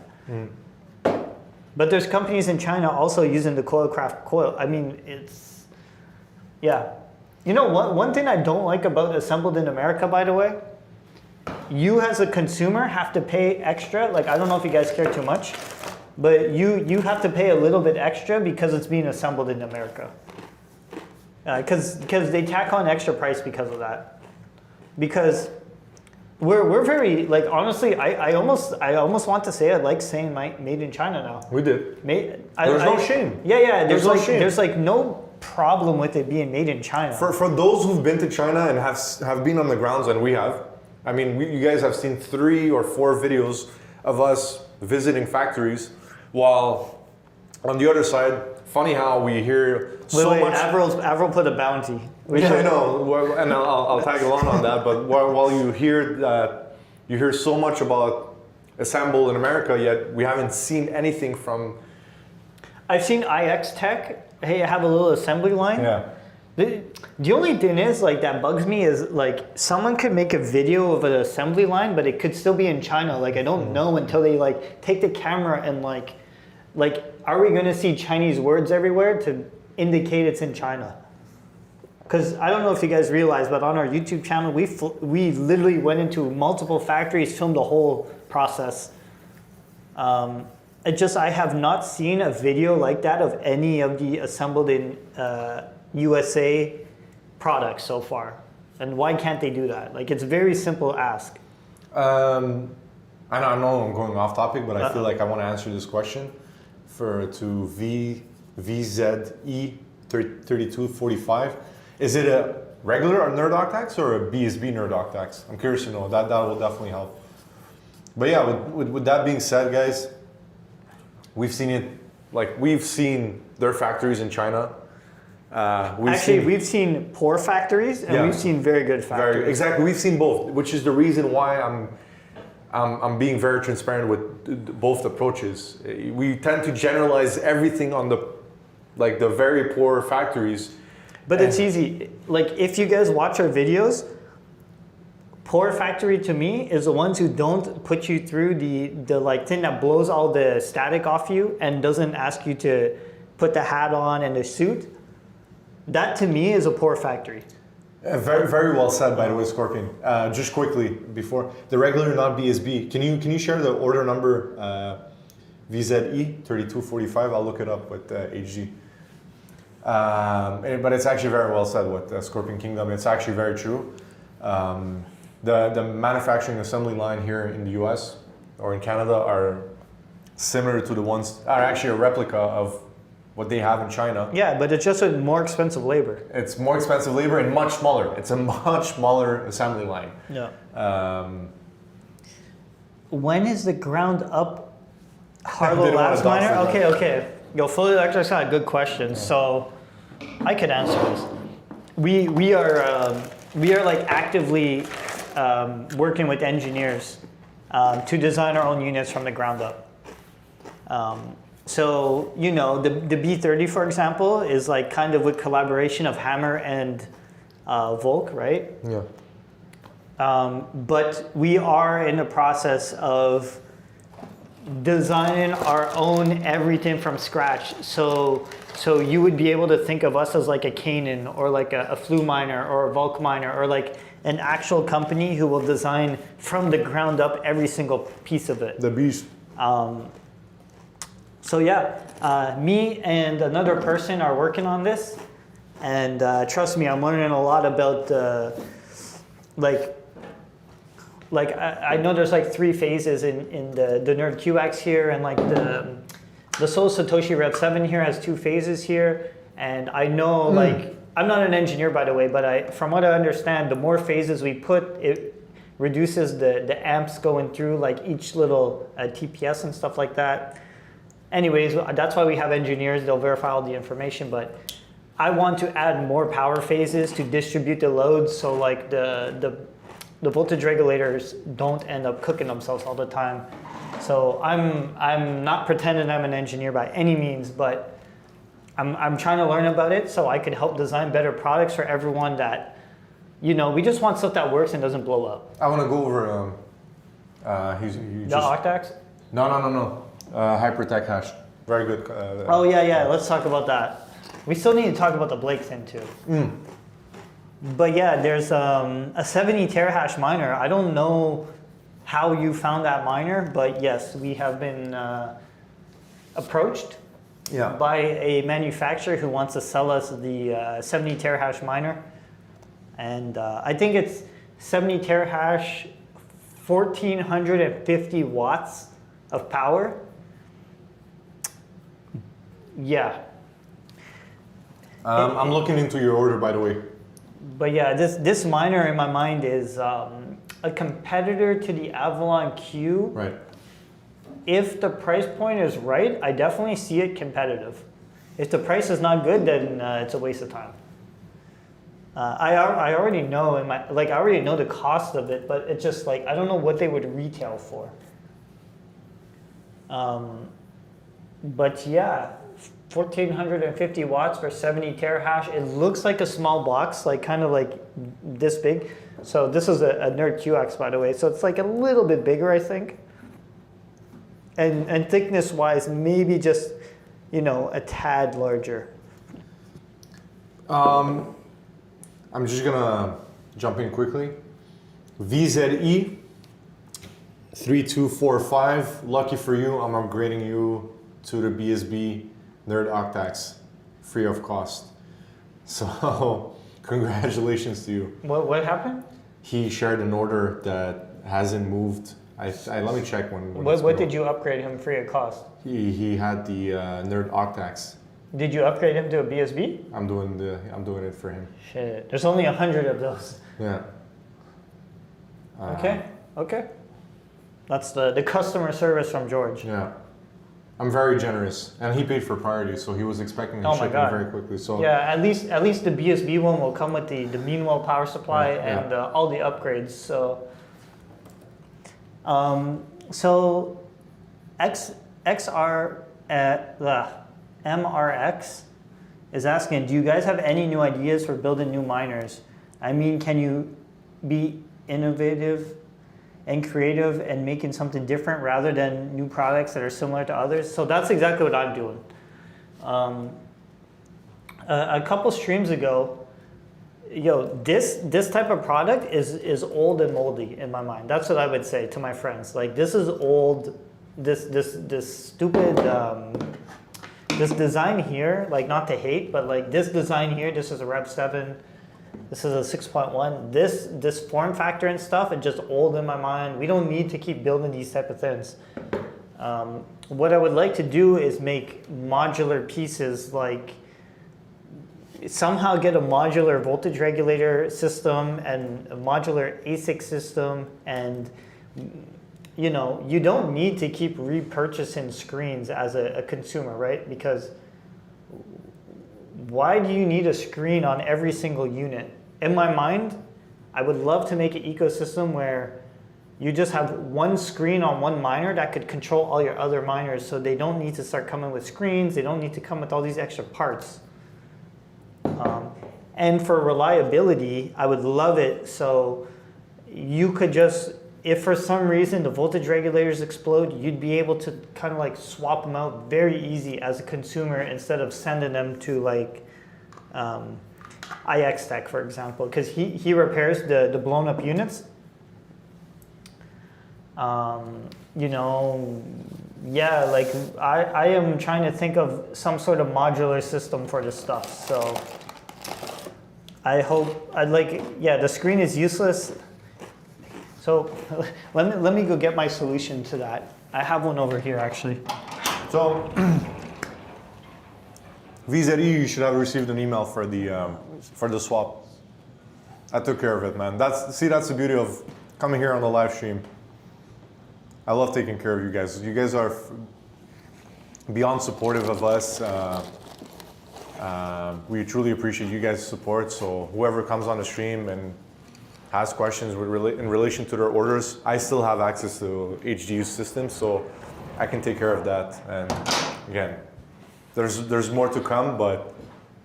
But there's companies in China also using the Coilcraft coil. I mean, You know, one thing I don't like about assembled in America, by the way, you as a consumer have to pay extra. Like, I don't know if you guys care too much, but you have to pay a little bit extra because it's being assembled in America. Because they tack on extra price because of that. Because we're very, like, honestly, I almost want to say I like saying made in China now. We did. There's no shame. Yeah, There's no shame. There's like no problem with it being made in China. For those who've been to China and have been on the grounds, and we have, I mean, you guys have seen 3 or 4 videos of us visiting factories, while on the other side, funny how we hear so much. Avril put a bounty. I know, well, and I'll tag along on that. But while you hear so much about assemble in America, yet we haven't seen anything from. I've seen IX Tech. Hey, I have a little assembly line. Yeah. The only thing is, like, that bugs me is, like, someone could make a video of an assembly line, but it could still be in China. Like, I don't know until they, like, take the camera and, like, are we going to see Chinese words everywhere to indicate it's in China? Because I don't know if you guys realize, but on our YouTube channel, we literally went into multiple factories, filmed the whole process. I have not seen a video like that of any of the assembled in USA products so far. And why can't they do that? Like, it's a very simple ask. I know I'm going off topic, but I feel like I want to answer this question to VZE3245. Is it a regular or nerd octax or a BSB nerd octax? I'm curious to know. That will definitely help. But yeah, with that being said, guys, we've seen it. Like, we've seen their factories in China. We've seen poor factories and we've seen very good factories. Exactly, we've seen both, which is the reason why I'm being very transparent with both approaches. We tend to generalize everything on the very poor factories. But it's easy. Like, if you guys watch our videos, poor factory to me is the ones who don't put you through the like thing that blows all the static off you and doesn't ask you to put the hat on and the suit. That to me is a poor factory. Very, very well said, by the way, Scorpion. Just quickly before the regular, not BSB. Can you share the order number VZE3245? I'll look it up with HG. But it's actually very well said with Scorpion Kingdom. It's actually very true. The manufacturing assembly line here in the US or in Canada are similar to the ones, are actually a replica of what they have in China. Yeah, but it's just a more expensive labor. It's more expensive labor and much smaller. It's a much smaller assembly line. Yeah. When is the ground up Harlow Labs miner? Okay. Yo, fully electric's not a good question. Yeah. So I could answer this. We are like actively working with engineers to design our own units from the ground up. So, you know, the B30, for example, is like kind of with collaboration of Hammer and Volk, right? Yeah. But we are in the process of designing our own everything from scratch. So you would be able to think of us as like a Canaan or like a Flu miner or a Volk miner or like an actual company who will design from the ground up every single piece of it. The beast. So yeah, me and another person are working on this, and trust me, I'm learning a lot about I know there's like 3 phases in the Nerd QX here, and like the Soul Satoshi Rev 7 here has 2 phases here, and I know like I'm not an engineer, by the way, but from what I understand, the more phases we put, it reduces the amps going through like each little TPS and stuff like that. Anyways, that's why we have engineers. They'll verify all the information, but I want to add more power phases to distribute the loads, so like the voltage regulators don't end up cooking themselves all the time. So I'm not pretending I'm an engineer by any means, but I'm trying to learn about it so I can help design better products for everyone that, you know, we just want stuff that works and doesn't blow up. I want to go over the Octax? No. Hypertech hash. Very good. Oh yeah. Let's talk about that. We still need to talk about the Blake thing too. But yeah, there's a 70 terahash miner. I don't know how you found that miner, but yes, we have been approached by a manufacturer who wants to sell us the 70 terahash miner. And I think it's 70 terahash, 1450 watts of power. Yeah. I'm looking into your order, by the way. But yeah, this miner in my mind is a competitor to the Avalon Q. Right. If the price point is right, I definitely see it competitive. If the price is not good, then it's a waste of time. I already know I already know the cost of it, but it's just like I don't know what they would retail for. But yeah, 1450 watts for 70 terahash. It looks like a small box, like kind of like this big. So this is a Nerd QX, by the way. So it's like a little bit bigger, I think. And thickness wise, maybe just, a tad larger. I'm just gonna jump in quickly. VZE 3245. Lucky for you, I'm upgrading you to the BSB Nerd Octax, free of cost. So congratulations to you. What happened? He shared an order that hasn't moved. Let me check when. What did you upgrade him free of cost? He had the Nerd Octax. Did you upgrade him to a BSB? I'm doing it for him. Shit, there's only 100 of those. Yeah. Okay. That's the customer service from George. Yeah. I'm very generous, and he paid for priority, so he was expecting it shipping very quickly. So yeah, at least the BSB one will come with the Meanwhile power supply and all the upgrades. So, MRX is asking, do you guys have any new ideas for building new miners? I mean, can you be innovative and creative and making something different rather than new products that are similar to others? So that's exactly what I'm doing. A couple streams ago, this type of product is old and moldy in my mind. That's what I would say to my friends. Like, this is old. This stupid this design here, like, not to hate, but like this design here, this is a Rev 7. This is a 6.1. This form factor and stuff, it's just old in my mind. We don't need to keep building these type of things. What I would like to do is make modular pieces, like somehow get a modular voltage regulator system and a modular ASIC system, and you don't need to keep repurchasing screens as a consumer, right? Because why do you need a screen on every single unit? In my mind, I would love to make an ecosystem where you just have one screen on one miner that could control all your other miners, so they don't need to start coming with screens, they don't need to come with all these extra parts. And for reliability, I would love it so you could just, if for some reason the voltage regulators explode, you'd be able to kind of like swap them out very easy as a consumer instead of sending them to like IX Tech, for example, because he repairs the blown up units. Yeah, like I am trying to think of some sort of modular system for this stuff. So the screen is useless. So let me go get my solution to that. I have one over here actually. So VZE, you should have received an email for the swap. I took care of it, man. That's the beauty of coming here on the live stream. I love taking care of you guys. You guys are beyond supportive of us. We truly appreciate you guys' support. So whoever comes on the stream and has questions in relation to their orders, I still have access to HDU systems, so I can take care of that. And again, there's more to come, but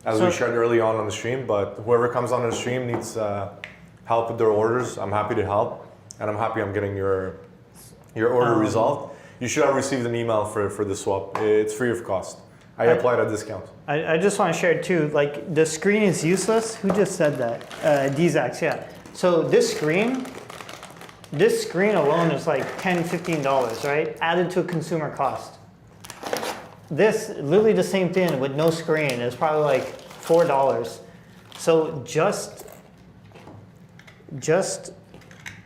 as we shared early on the stream, but whoever comes on the stream needs help with their orders, I'm happy to help, and I'm happy I'm getting your order resolved. You should have received an email for the swap. It's free of cost. I applied a discount. I just want to share too, like the screen is useless. Who just said that? Dzax, yeah. So this screen alone is like $10, $15, right? Added to a consumer cost. this literally the same thing with no screen is probably like $4. So just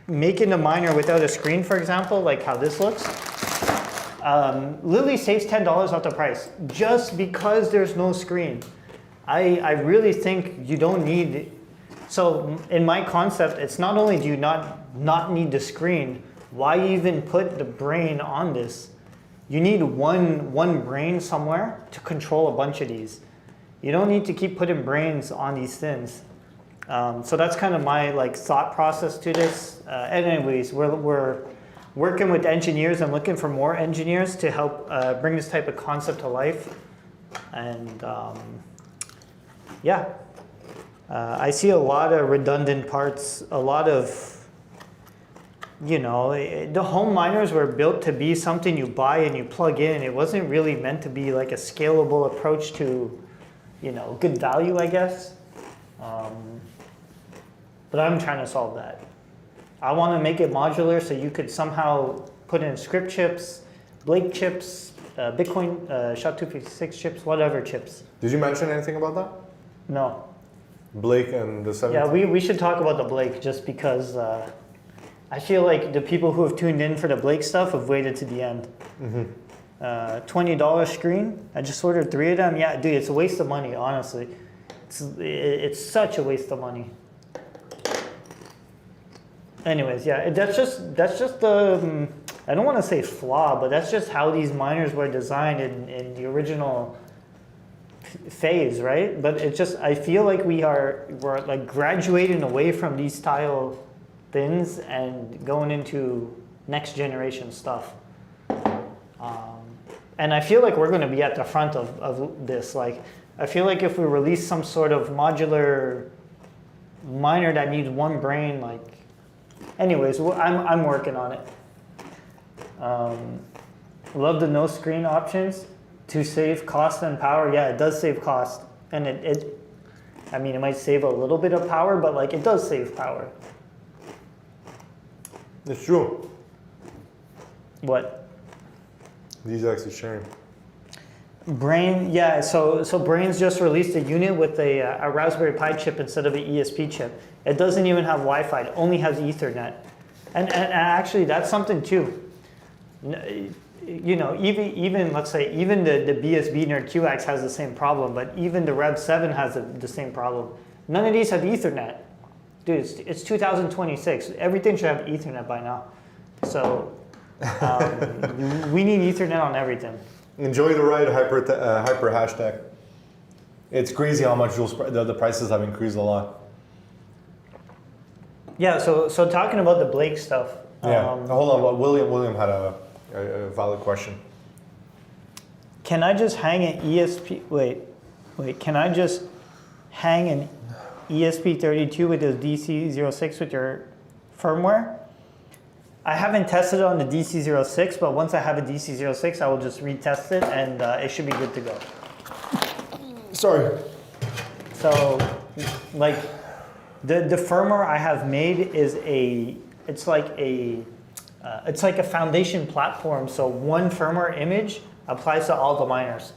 making a miner without a screen, for example, like how this looks, literally saves $10 off the price just because there's no screen. I really think you don't need. So in my concept, it's not only do you not need the screen, why even put the brain on this? You need one brain somewhere to control a bunch of these. You don't need to keep putting brains on these things. So that's kind of my like thought process to this. And anyways, we're working with engineers. I'm looking for more engineers to help bring this type of concept to life. And yeah, I see a lot of redundant parts, a lot of, you know, the home miners were built to be something you buy and you plug in. It wasn't really meant to be like a scalable approach to, you know, good value, I guess. But I'm trying to solve that. I want to make it modular so you could somehow put in script chips, Blake chips, Bitcoin, SHA-256 chips, whatever chips. Did you mention anything about that? No. Blake and the 70? Yeah, we should talk about the Blake just because I feel like the people who have tuned in for the Blake stuff have waited to the end. $20 screen. I just ordered 3 of them. Yeah, dude, it's a waste of money, honestly. It's such a waste of money. Anyways, yeah, that's just the, I don't want to say flaw, but that's just how these miners were designed in the original phase, right? But it's just, I feel like we're like graduating away from these style things and going into next generation stuff. And I feel like we're going to be at the front of this. Like, I feel like if we release some sort of modular miner that needs one brain, like, anyways, I'm working on it. Love the no screen options to save cost and power. Yeah, it does save cost, and I mean, it might save a little bit of power, but like it does save power. It's true. What? These actually sharing. Brain, yeah. So Brain's just released a unit with a Raspberry Pi chip instead of an ESP chip. It doesn't even have Wi-Fi. It only has Ethernet, and actually that's something too. You know, even let's say even the BSB Nerd QX has the same problem, but even the Rev 7 has the same problem. None of these have Ethernet. Dude, it's 2026. Everything should have Ethernet by now. So we need Ethernet on everything. Enjoy the ride, hyper hashtag. It's crazy how much the prices have increased a lot. Yeah, so talking about the Blake stuff. Yeah, hold on. William had a valid question. Can I just hang an ESP? Wait. Can I just hang an ESP32 with this DC06 with your firmware? I haven't tested it on the DC06, but once I have a DC06, I will just retest it, and it should be good to go. Sorry. So, like, the firmware I have made is it's like a foundation platform. So one firmware image applies to all the miners.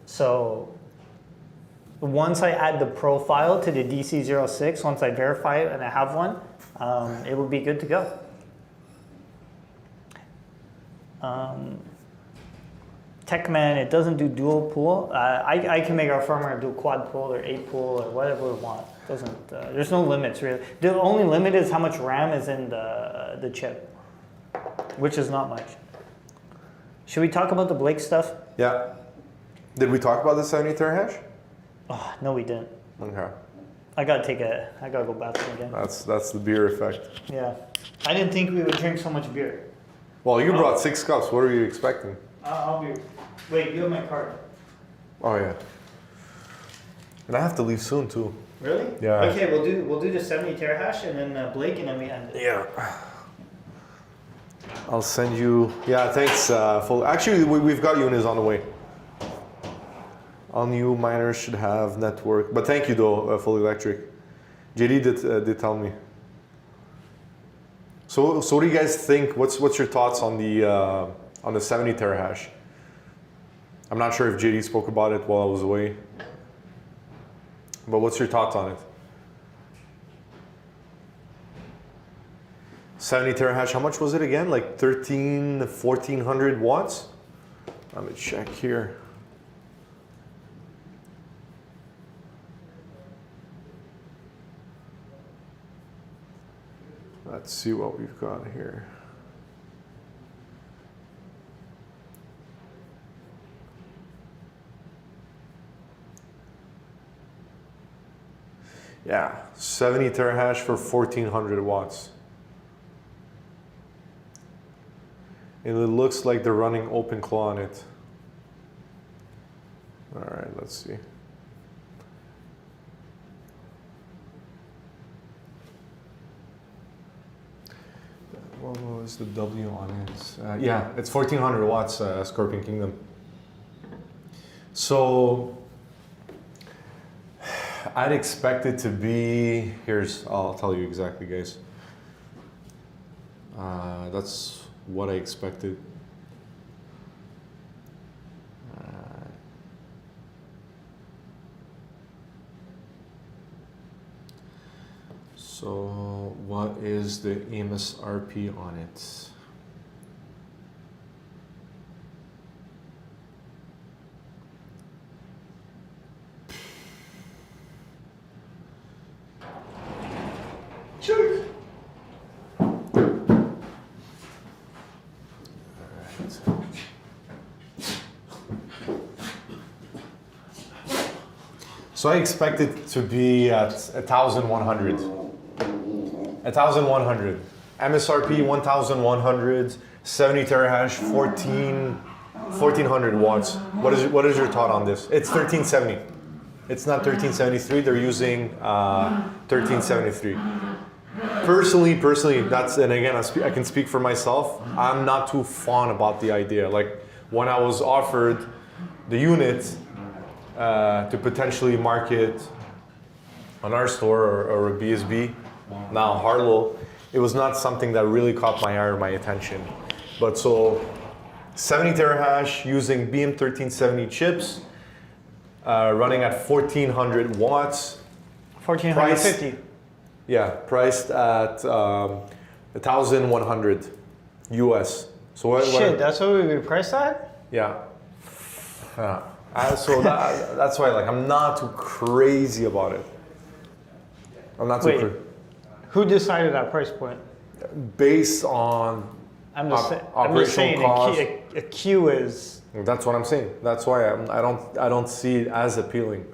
So once I add the profile to the DC06, once I verify it and I have one, it will be good to go. TechMan, it doesn't do dual pool. I can make our firmware do quad pool or 8 pool or whatever we want. Doesn't there's no limits really. The only limit is how much RAM is in the chip, which is not much. Should we talk about the Blake stuff? Yeah. Did we talk about the 70 terahash? Oh, no, we didn't. Okay. I gotta go bathroom again. That's the beer effect. Yeah. I didn't think we would drink so much beer. Well, you brought 6 cups. What are you expecting? I'll be. Wait, you have my card. Oh yeah. And I have to leave soon too. Really? Yeah. Okay, we'll do the 70 terahash and then Blake, and then we end it. Yeah. I'll send you. Yeah, thanks. Actually, we've got units on the way. All new miners should have network, but thank you though, Full Electric. JD did tell me. So what do you guys think? What's your thoughts on the 70 terahash? I'm not sure if JD spoke about it while I was away. But what's your thoughts on it? 70 terahash, how much was it again? Like 1400 watts? Let me check here. Let's see what we've got here. Yeah, 70 terahash for 1400 watts. And it looks like they're running OpenClaw on it. All right, let's see. What was the W on it? Yeah, it's 1400 watts, Scorpion Kingdom. So I'd expect it to be, I'll tell you exactly, guys. That's what I expected. So what is the MSRP on it? Sure. So I expect it to be at 1,100. 1,100. MSRP 1,100, 70 terahash, 1,400 watts. What is your thought on this? It's 1370. It's not 1373. They're using 1373. Personally, that's, and again, I can speak for myself. I'm not too fond about the idea. Like when I was offered the unit to potentially market on our store or a BSB, now Harlow, it was not something that really caught my eye or my attention. But so 70 terahash using BM1370 chips, running at 1400 watts. 1450. Priced at 1,100 US. So Shit, that's what we would price at? Yeah. So that's why, like, I'm not too crazy about it. I'm not too crazy. Who decided that price point? Based on I'm just saying cost. A queue is. That's what I'm saying. That's why I don't see it as appealing.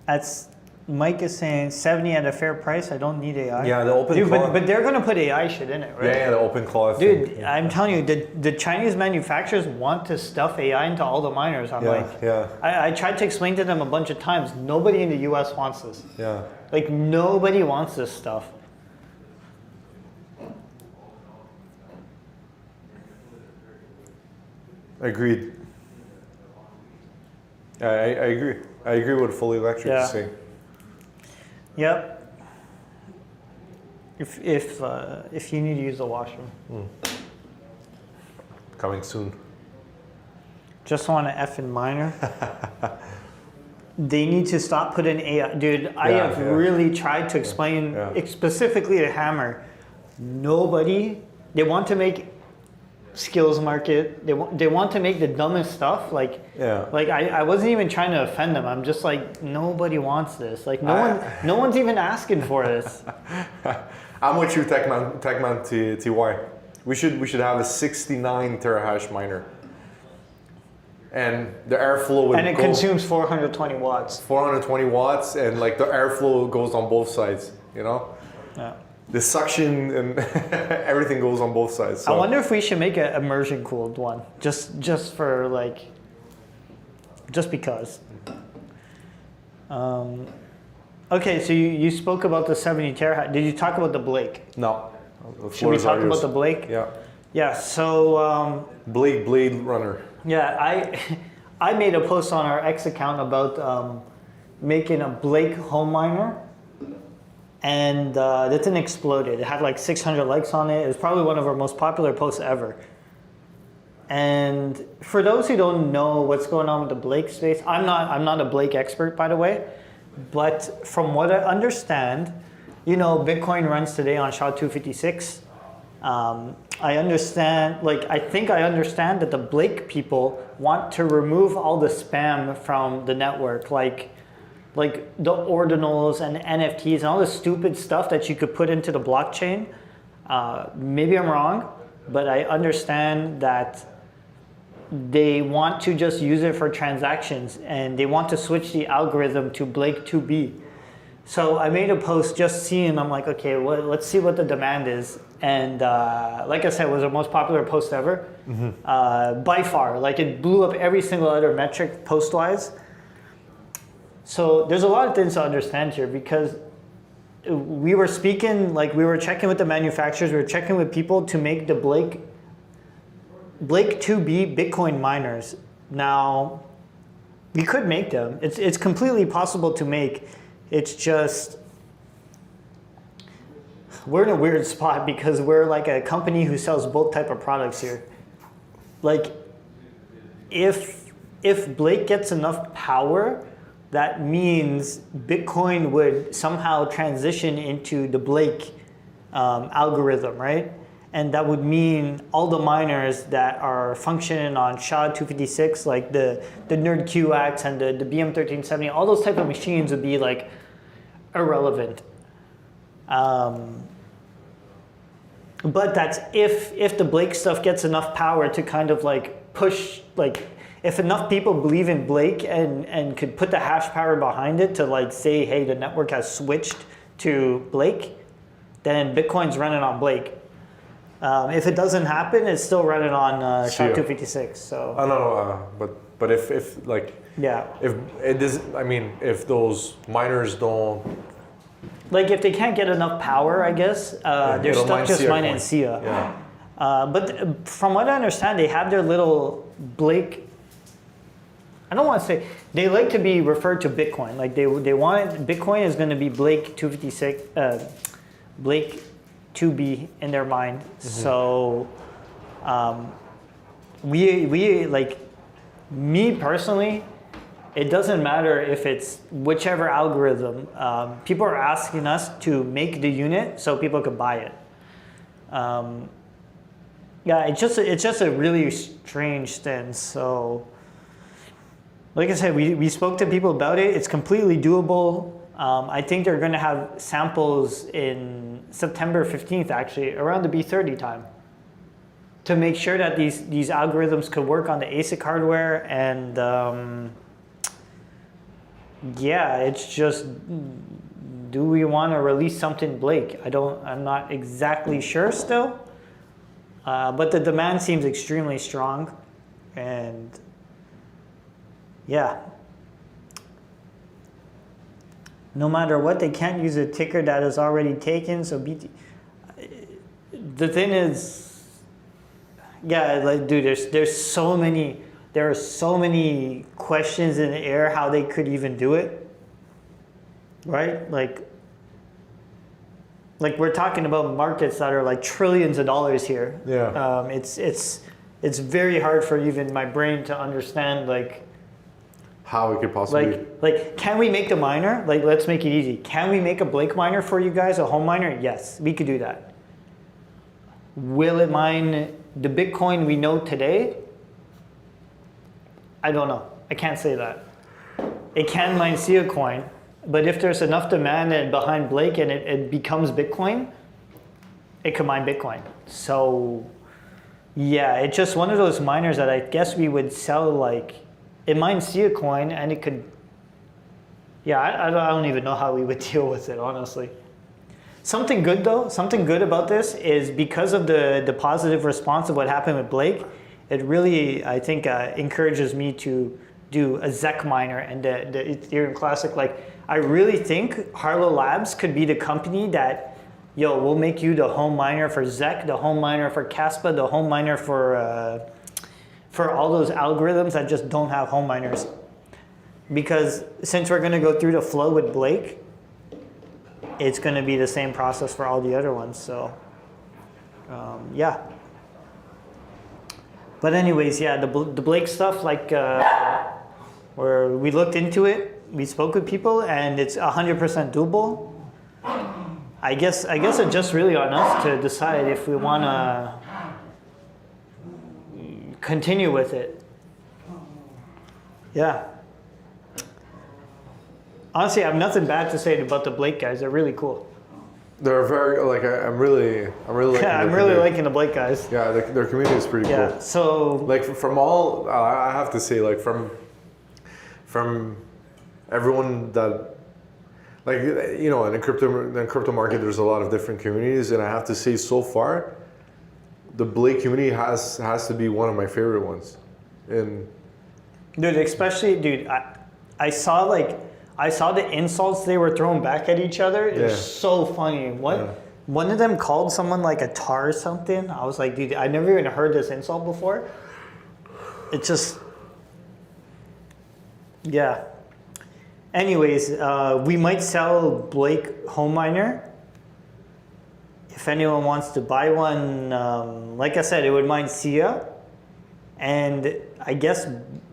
That's Mike is saying 70 at a fair price. I don't need AI. Yeah, the open claw. But they're gonna put AI shit in it, right? Yeah, the open claw. Dude, I'm telling you, the Chinese manufacturers want to stuff AI into all the miners. I tried to explain to them a bunch of times. Nobody in the US wants this. Yeah. Like nobody wants this stuff. Agreed. I agree. I agree with fully electric to say. Yep. If you need to use the washroom. Coming soon. Just want to F in minor. They need to stop putting AI. Dude, I have really tried to explain specifically to Hammer. They want to make skills market. They want to make the dumbest stuff. Like I wasn't even trying to offend them. I'm just like, nobody wants this. Like no one's even asking for this. I'm with you, Techman TY. We should have a 69 terahash miner. And the airflow would it consumes 420 watts. 420 watts, and like the airflow goes on both sides, you know? Yeah. The suction and everything goes on both sides. So. I wonder if we should make an immersion cooled one, just for like, just because. Okay, so you spoke about the 70 terahash. Did you talk about the Blake? No. Should we talk about the Blake? Yeah. Yeah. So. Blade Runner. Yeah, I made a post on our X account about making a Blake home miner. And that thing exploded. It had like 600 likes on it. It was probably one of our most popular posts ever. And for those who don't know what's going on with the Blake space, I'm not a Blake expert, by the way, but from what I understand, Bitcoin runs today on SHA-256. I understand, I think I understand that the Blake people want to remove all the spam from the network, like the ordinals and NFTs and all the stupid stuff that you could put into the blockchain. Maybe I'm wrong, but I understand that they want to just use it for transactions and they want to switch the algorithm to Blake 2B. So I made a post just seeing, I'm like, okay, let's see what the demand is. And like I said, it was the most popular post ever, by far. It blew up every single other metric post-wise. So there's a lot of things to understand here because we were speaking, we were checking with the manufacturers, we were checking with people to make the Blake 2B Bitcoin miners. Now, we could make them. It's completely possible to make. It's just, we're in a weird spot because we're a company who sells both type of products here. If Blake gets enough power, that means Bitcoin would somehow transition into the Blake algorithm, right? And that would mean all the miners that are functioning on SHA-256, like the Nerd QX and the BM1370, all those type of machines would be irrelevant. But that's if the Blake stuff gets enough power to kind of push, if enough people believe in Blake and could put the hash power behind it to say, hey, the network has switched to Blake, then Bitcoin's running on Blake. If it doesn't happen, it's still running on SHA-256. So. I don't know, but if yeah, if it is, if those miners don't, if they can't get enough power, I guess they're stuck just mining SIA. Yeah. But from what I understand, they have their little Blake. I don't want to say they like to be referred to Bitcoin. They want it, Bitcoin is going to be Blake 256, Blake 2B in their mind. So we me personally, it doesn't matter if it's whichever algorithm. People are asking us to make the unit so people could buy it. Yeah, it's just a really strange thing. So, like I said, we spoke to people about it. It's completely doable. I think they're going to have samples in September 15th, actually, around the B30 time, to make sure that these algorithms could work on the ASIC hardware. And yeah, it's just, do we want to release something Blake? I'm not exactly sure still, but the demand seems extremely strong, and yeah. No matter what, they can't use a ticker that is already taken. So the thing is, yeah, dude, there are so many questions in the air how they could even do it, right? We're talking about markets that are trillions of dollars here. Yeah. It's very hard for even my brain to understand how it could possibly can we make the miner? Let's make it easy. Can we make a Blake miner for you guys, a home miner? Yes, we could do that. Will it mine the Bitcoin we know today? I don't know. I can't say that. It can mine SIA coin, but if there's enough demand behind Blake and it becomes Bitcoin, it could mine Bitcoin. So yeah, it's just one of those miners that I guess we would sell it mines SIA coin and it could, yeah, I don't even know how we would deal with it, honestly. Something good though, something good about this is because of the positive response of what happened with Blake, it really, I think, encourages me to do a ZEC miner and the Ethereum Classic. I really think Harlow Labs could be the company that, we'll make you the home miner for ZEC, the home miner for Caspa, the home miner for all those algorithms that just don't have home miners. Because since we're going to go through the flow with Blake, it's going to be the same process for all the other ones. So yeah. But anyways, yeah, the Blake stuff, like, where we looked into it, we spoke with people, and it's 100% doable. I guess it's just really on us to decide if we want to continue with it. Yeah. Honestly, I have nothing bad to say about the Blake guys. They're really cool. They're very like I'm really liking Yeah, I'm really liking the Blake guys. Yeah, their community is pretty Yeah. cool. So Like from all, I have to say, like from everyone that, like, you know, in the crypto market, there's a lot of different communities, and I have to say, so far, the Blake community has to be one of my favorite ones. And dude, especially, dude, I saw the insults they were throwing back at each other. It was so funny. One of them called someone like a tar or something. I was like, dude, I never even heard this insult before. It just, yeah. Anyways, we might sell Blake Home Miner. If anyone wants to buy one, like I said, it would mine SIA. And I guess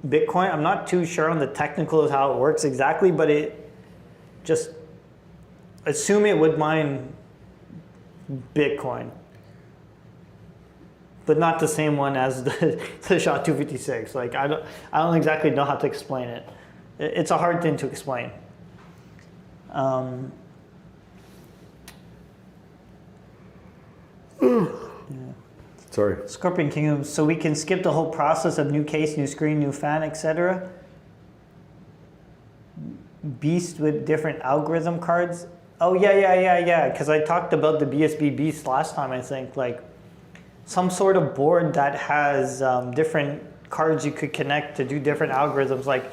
Bitcoin, I'm not too sure on the technicals how it works exactly, but it just assume it would mine Bitcoin, but not the same one as the SHA-256. Like I don't exactly know how to explain it. It's a hard thing to explain. sorry. Scorpion Kingdom, so we can skip the whole process of new case, new screen, new fan, etc. Beast with different algorithm cards. Oh yeah. Because I talked about the BSB Beast last time. I think like some sort of board that has different cards you could connect to do different algorithms. Like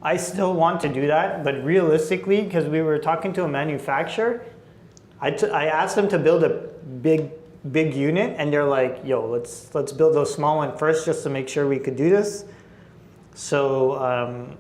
I still want to do that, but realistically, because we were talking to a manufacturer, I asked them to build a big unit, and they're like, yo, let's build a small one first just to make sure we could do this. So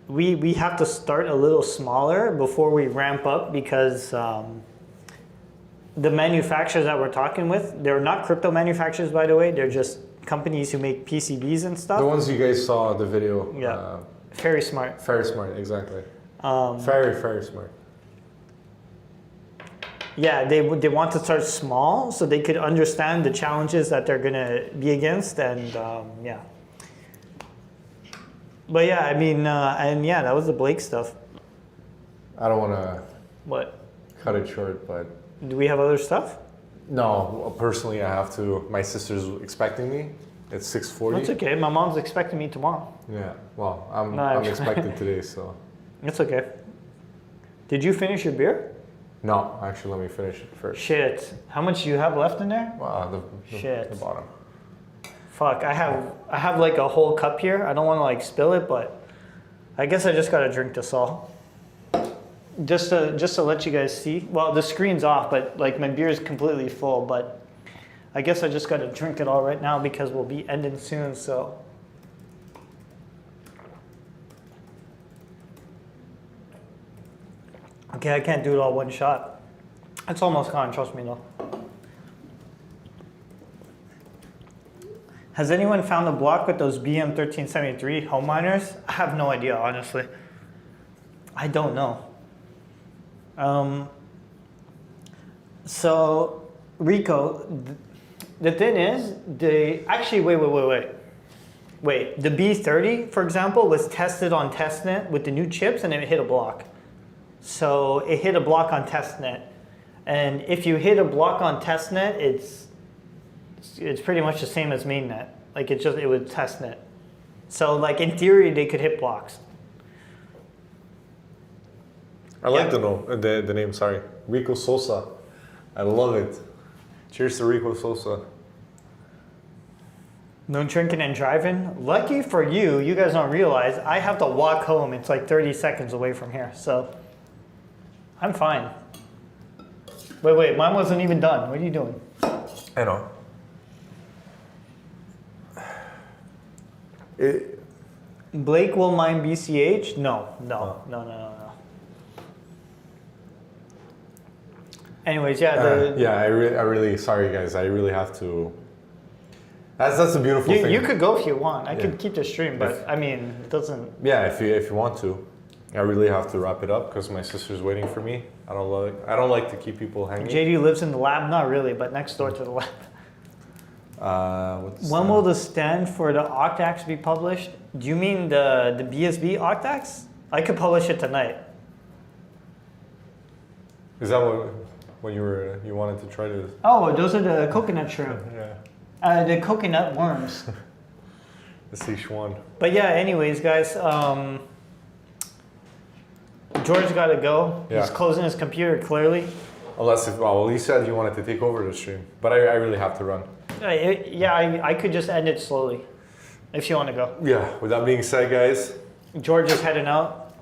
we have to start a little smaller before we ramp up, because the manufacturers that we're talking with, they're not crypto manufacturers, by the way. They're just companies who make PCBs and stuff. The ones you guys saw the video. Yeah. Very smart. Very smart, exactly. Very smart. Yeah, they want to start small so they could understand the challenges that they're gonna be against, and yeah. But yeah, I mean, and yeah, that was the Blake stuff. I don't want to What? cut it short, but Do we have other stuff? no, personally, I have to. My sister's expecting me. It's 6:40. That's okay. My mom's expecting me tomorrow. Yeah. Well, I'm No, expected today, so. It's okay. Did you finish your beer? No, actually, let me finish it first. Shit. How much do you have left in there? The bottom. Fuck. I have like a whole cup here. I don't want to like spill it, but I guess I just gotta drink this all. Just to let you guys see. Well, the screen's off, but like my beer is completely full. But I guess I just gotta drink it all right now because we'll be ending soon. So. Okay, I can't do it all one shot. It's almost gone, trust me though. Has anyone found a block with those BM1373 home miners? I have no idea, honestly. I don't know. So, Rico, the thing is, wait. The B30, for example, was tested on testnet with the new chips and it hit a block. So it hit a block on testnet, and if you hit a block on testnet, it's pretty much the same as mainnet. Like it would testnet. So like in theory, they could hit blocks. I like the name. Sorry, Rico Sosa. I love it. Cheers to Rico Sosa. No drinking and driving. Lucky for you, you guys don't realize I have to walk home. It's like 30 seconds away from here, so. I'm fine. Wait, mine wasn't even done. What are you doing? I know. Blake will mine BCH? No. Anyways, yeah. I really, sorry guys. I really have to That's a beautiful thing. You could go if you want. I could keep the stream, but I mean, it doesn't. Yeah, if you want to. I really have to wrap it up because my sister's waiting for me. I don't like to keep people hanging. JD lives in the lab, not really, but next door to the lab. When will the stand for the octax be published? Do you mean the BSB octax? I could publish it tonight. Is that what you wanted to try to? Oh, those are the coconut shrimp. Yeah. The coconut worms. The Sichuan. But yeah, anyways, guys, George got to go. Yeah. He's closing his computer clearly. Unless well, he said he wanted to take over the stream, but I really have to run. I could just end it slowly, if you want to go. Yeah. With that being said, guys. George is heading out.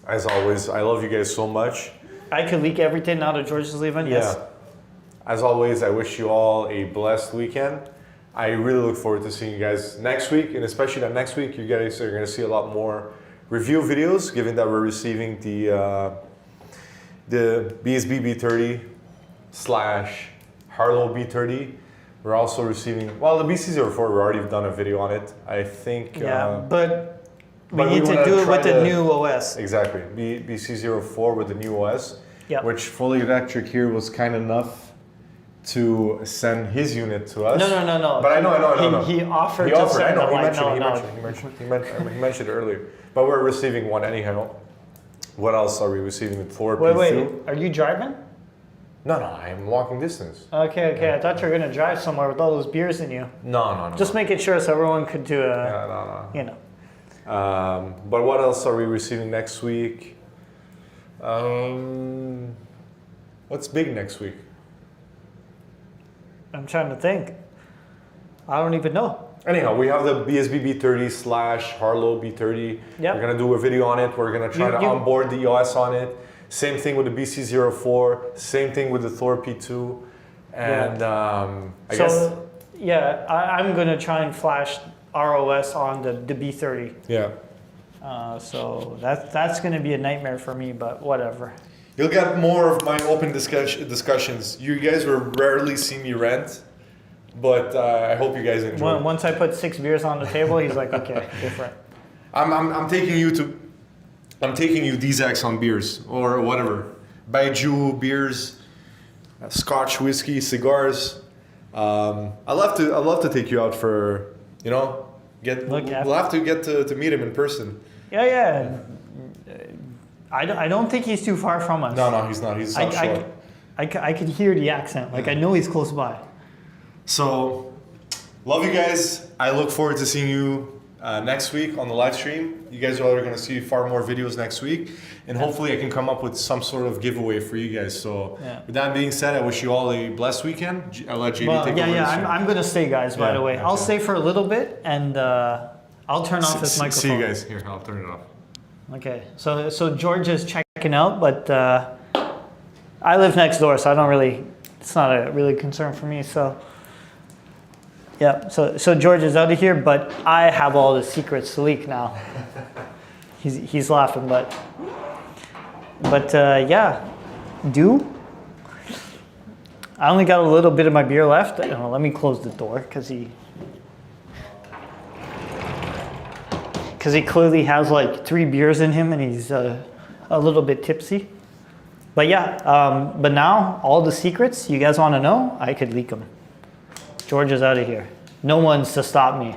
As always, I love you guys so much. I could leak everything now that George is leaving. Yes. Yeah. As always, I wish you all a blessed weekend. I really look forward to seeing you guys next week, and especially that next week, you guys are going to see a lot more review videos, given that we're receiving the BSB B30 / Harlow B30. We're also receiving, well, the BC04, we've already done a video on it. I think. Yeah, but we need to do it with the new OS. Exactly, BC04 with the new OS, yeah. Which Fully Electric here was kind enough to send his unit to us. No. But I know. He offered. I know. He mentioned it earlier. But we're receiving one anyhow. What else are we receiving? With 4 Wait. Are you driving? No. I'm walking distance. Okay. I thought you were gonna drive somewhere with all those beers in you. No. Just making sure so everyone could do a. No. You know. But what else are we receiving next week? What's big next week? I'm trying to think. I don't even know. Anyhow, we have the BSB B30 / Harlow B30. Yep. We're gonna do a video on it. We're gonna try to onboard the EOS on it. Same thing with the BC04. Same thing with the Thor P2. And I guess. Yeah, I'm gonna try and flash ROS on the B30. Yeah. So that's gonna be a nightmare for me, but whatever. You'll get more of my open discussions. You guys will rarely see me rant, but I hope you guys enjoy. Once I put 6 beers on the table, he's like, okay, different. I'm taking you these X on beers or whatever. Baijiu beers, Scotch whiskey, cigars. I love to take you out for we'll have to get to meet him in person. Yeah. I don't think he's too far from us. No, he's not. He's not short. I could hear the accent. Like I know he's close by. So, love you guys. I look forward to seeing you next week on the live stream. You guys are going to see far more videos next week, and hopefully I can come up with some sort of giveaway for you guys. So, with that being said, I wish you all a blessed weekend. I'll let JD take over. I'm going to stay, guys. By the way, I'll stay for a little bit, and I'll turn off this microphone. See you guys here. I'll turn it off. Okay, so George is checking out, but I live next door, so it's not a really concern for me. So yeah, so George is out of here, but I have all the secrets to leak now. He's laughing, but yeah, I only got a little bit of my beer left. Let me close the door because he clearly has like 3 beers in him and he's a little bit tipsy. But yeah, but now all the secrets you guys want to know, I could leak them. George is out of here. No one's to stop me.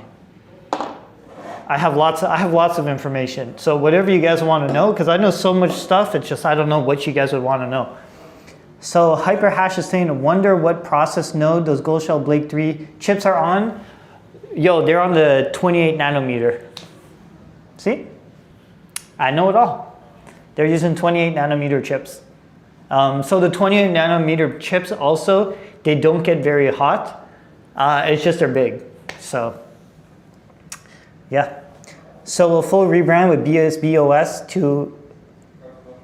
I have lots of information. So whatever you guys want to know, because I know so much stuff, it's just I don't know what you guys would want to know. So Hyperhash is saying, wonder what process node those Gold Shell Blake 3 chips are on. Yo, they're on the 28 nanometer. See? I know it all. They're using 28 nanometer chips. So the 28 nanometer chips also, they don't get very hot. It's just they're big. So, yeah. So a full rebrand with BSB OS to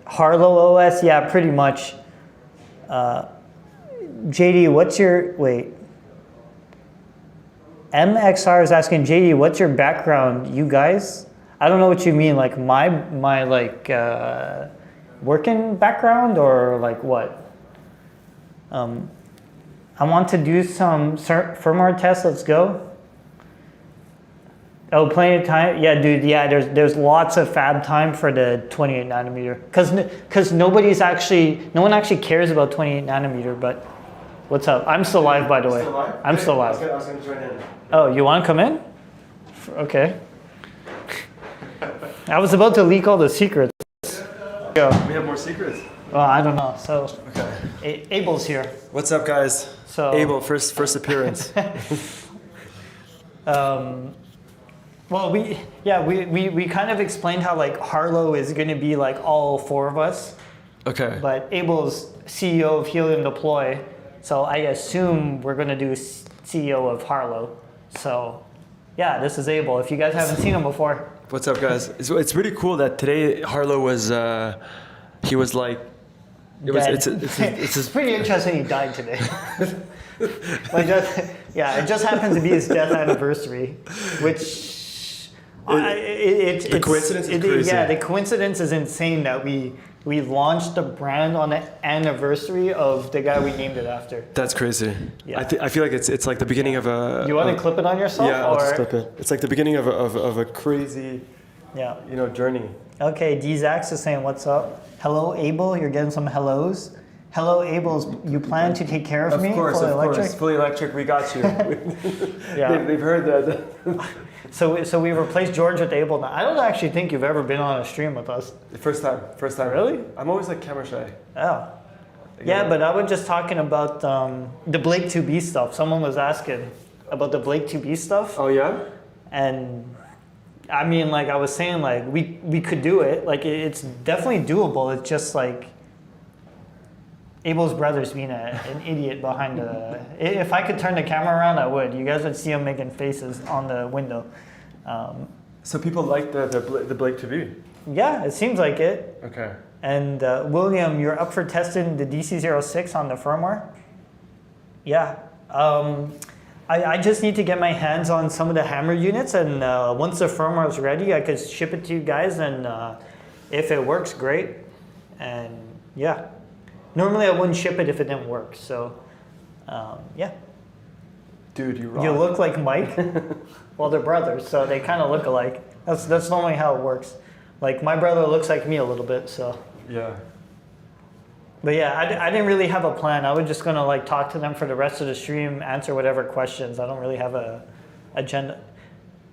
Harlow OS? Yeah, pretty much. JD, what's your, wait. MXR is asking, JD, what's your background, you guys? I don't know what you mean, like my like working background or like what? I want to do some firmware tests, let's go. Oh, plenty of time. Yeah, dude. Yeah, there's lots of fab time for the 28 nanometer. Cause no one actually cares about 28 nanometer. But what's up? I'm still live, by the way. Still live? I'm still live. I was going to join in. Oh, you want to come in? Okay. I was about to leak all the secrets. Go. We have more secrets. Well, I don't know. So Okay. Abel's here. What's up, guys? So Abel, first appearance. Well, we kind of explained how like Harlow is going to be like all four of us, Okay. but Abel's CEO of Helium Deploy, so I assume we're going to do CEO of Harlow. So yeah, this is Abel. If you guys haven't seen him before, What's up, guys? It's really cool that today Harlow was, he was like, it's pretty interesting he died today. It just happens to be his death anniversary, which the coincidence is crazy. Yeah, the coincidence is insane that we launched the brand on the anniversary of the guy we named it after. That's crazy. Yeah. I feel like it's like the beginning of a. You want to clip it on yourself? Yeah, I'll just clip it. It's like the beginning of a crazy, journey. Okay, D-Zax is saying, what's up? Hello, Abel. You're getting some hellos. Hello, Abel. You plan to take care of me? Of course. Electric? Fully electric, we got you. Yeah. They've heard that. So we replaced George with Abel now. I don't actually think you've ever been on a stream with us. First time. Really? I'm always like camera shy. Oh. Yeah, but I was just talking about the Blake 2B stuff. Someone was asking about the Blake 2B stuff. Oh yeah? And I mean, like I was saying, like we could do it. Like it's definitely doable. It's just like Abel's brother's being an idiot behind the... If I could turn the camera around, I would. You guys would see him making faces on the window. So people like the Blake 2B? Yeah, it seems like it. Okay. And William, you're up for testing the DC06 on the firmware? Yeah. I just need to get my hands on some of the hammer units, and once the firmware is ready, I could ship it to you guys, and if it works, great. And yeah. Normally I wouldn't ship it if it didn't work, so yeah. Dude, you rock. You look like Mike. Well, they're brothers, so they kind of look alike. That's normally how it works. Like my brother looks like me a little bit, so. Yeah. But yeah, I didn't really have a plan. I was just gonna like talk to them for the rest of the stream, answer whatever questions. I don't really have a agenda.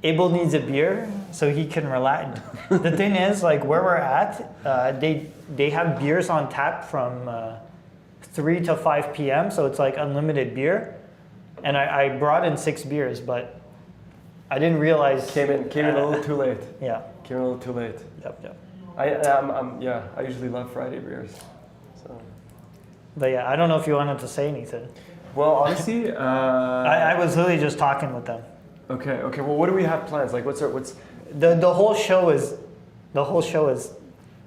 Abel needs a beer so he can relax. The thing is, like where we're at, they have beers on tap from 3 to 5 p.m. So it's like unlimited beer. And I brought in 6 beers, but I didn't realize. Came in a little too late. Yeah. Came in a little too late. Yep. I usually love Friday beers. So. But yeah, I don't know if you wanted to say anything. Well, honestly, I was literally just talking with them. Okay. Well, what do we have plans? Like, what's the whole show is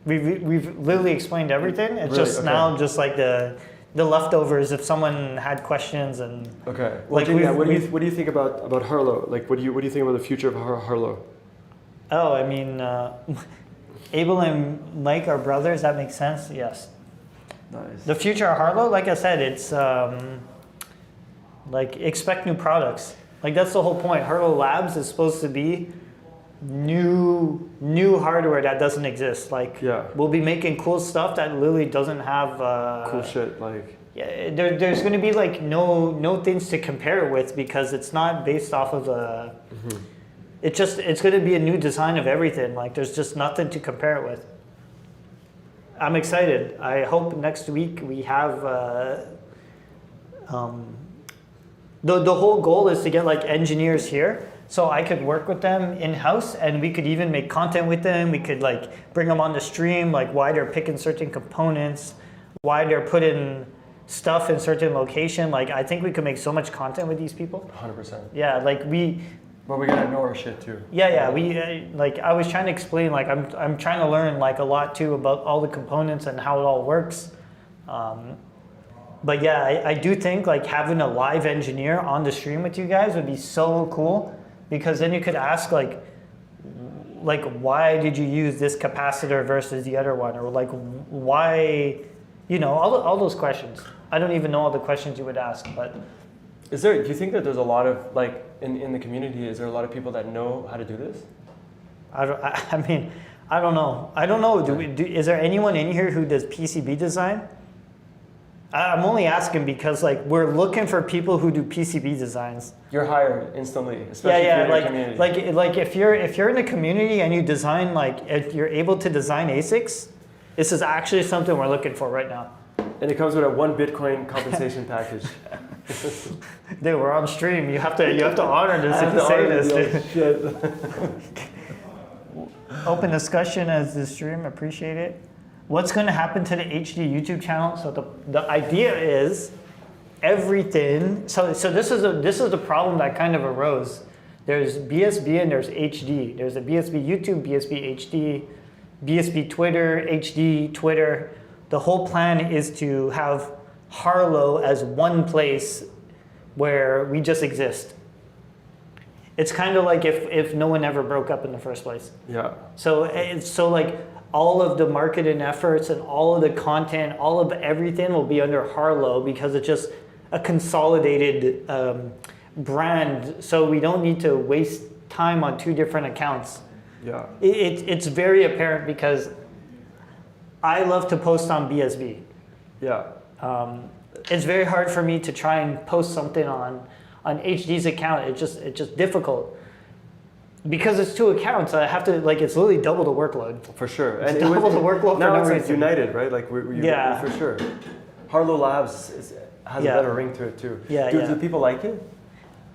we've literally explained everything. It's really? just Okay. now just like the leftovers if someone had questions and okay. Well, like what do you think about Harlow? Like, what do you think about the future of Harlow? Oh, I mean, Abel and Mike are brothers. That makes sense. Yes. Nice. The future of Harlow, like I said, it's like expect new products. Like that's the whole point. Harlow Labs is supposed to be new hardware that doesn't exist. Like we'll be making cool stuff that literally doesn't have cool shit. Like there's going to be like no things to compare it with because it's not based off of a. Mm-hmm. It's going to be a new design of everything. Like there's just nothing to compare it with. I'm excited. I hope next week we have. The whole goal is to get like engineers here so I could work with them in-house and we could even make content with them. We could like bring them on the stream, like why they're picking certain components, why they're putting stuff in certain location. Like I think we could make so much content with these people. 100%. Yeah, like But we gotta know our shit too. Yeah. We like I was trying to explain like I'm trying to learn like a lot too about all the components and how it all works. But yeah, I do think like having a live engineer on the stream with you guys would be so cool because then you could ask like why did you use this capacitor versus the other one, or like why, all those questions. I don't even know all the questions you would ask, but Do you think that there's a lot of, like, in the community, is there a lot of people that know how to do this? I mean, I don't know. I don't know. Is there anyone in here who does PCB design? I'm only asking because like we're looking for people who do PCB designs. You're hired instantly, especially if you're in the community. Like if you're in the community and you design if you're able to design ASICs, this is actually something we're looking for right now. And it comes with a 1 Bitcoin compensation package. Dude, we're on stream. You have to honor this if you say this. Dude. Open discussion as the stream. Appreciate it. What's going to happen to the HD YouTube channel? So the idea is everything. So this is the problem that kind of arose. There's BSB and there's HD. There's a BSB YouTube, BSB HD, BSB Twitter, HD Twitter. The whole plan is to have Harlow as one place where we just exist. It's kind of like if no one ever broke up in the first place. Yeah. So like all of the marketing efforts and all of the content, all of everything will be under Harlow because it's just a consolidated brand. So we don't need to waste time on 2 different accounts. Yeah. It's very apparent because I love to post on BSB. Yeah. It's very hard for me to try and post something on HD's account. It's just difficult. Because it's 2 accounts, I have to it's literally double the workload. For sure. And double the workload now for no it's reason. united, right? Like Yeah. for sure. Harlow Labs has a better ring to it too. Yeah, Do people like it?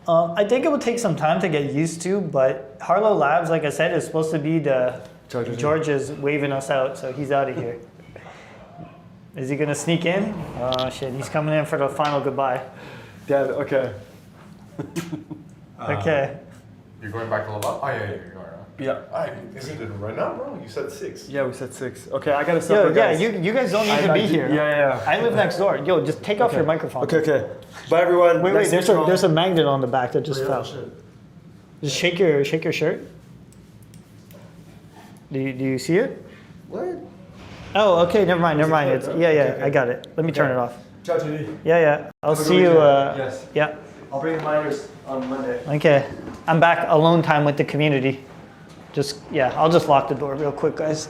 I think it will take some time to get used to, but Harlow Labs, like I said, is supposed to be George is waving us out, so he's out of here. Is he gonna sneak in? Oh shit, he's coming in for the final goodbye. Damn it, okay. Okay. You're going back to level up? Oh, yeah, you're going around. Yeah. Is it right now, bro? You said 6. Yeah, we said 6. Okay, I gotta Yo, stop. yeah, you guys don't need to be here. Yeah. I live next door. Yo, just take off your microphone. Okay. Bye, everyone. Wait, there's a magnet on the back that just fell. Just shake your shirt. Do you see it? What? Oh, okay, never mind. It's Okay. I got it. Let me turn it off. Ciao, JD. Yeah. I'll Have a see good you. weekend. Yes. Yeah. I'll bring the miners on Monday. Okay. I'm back alone time with the community. I'll just lock the door real quick, guys.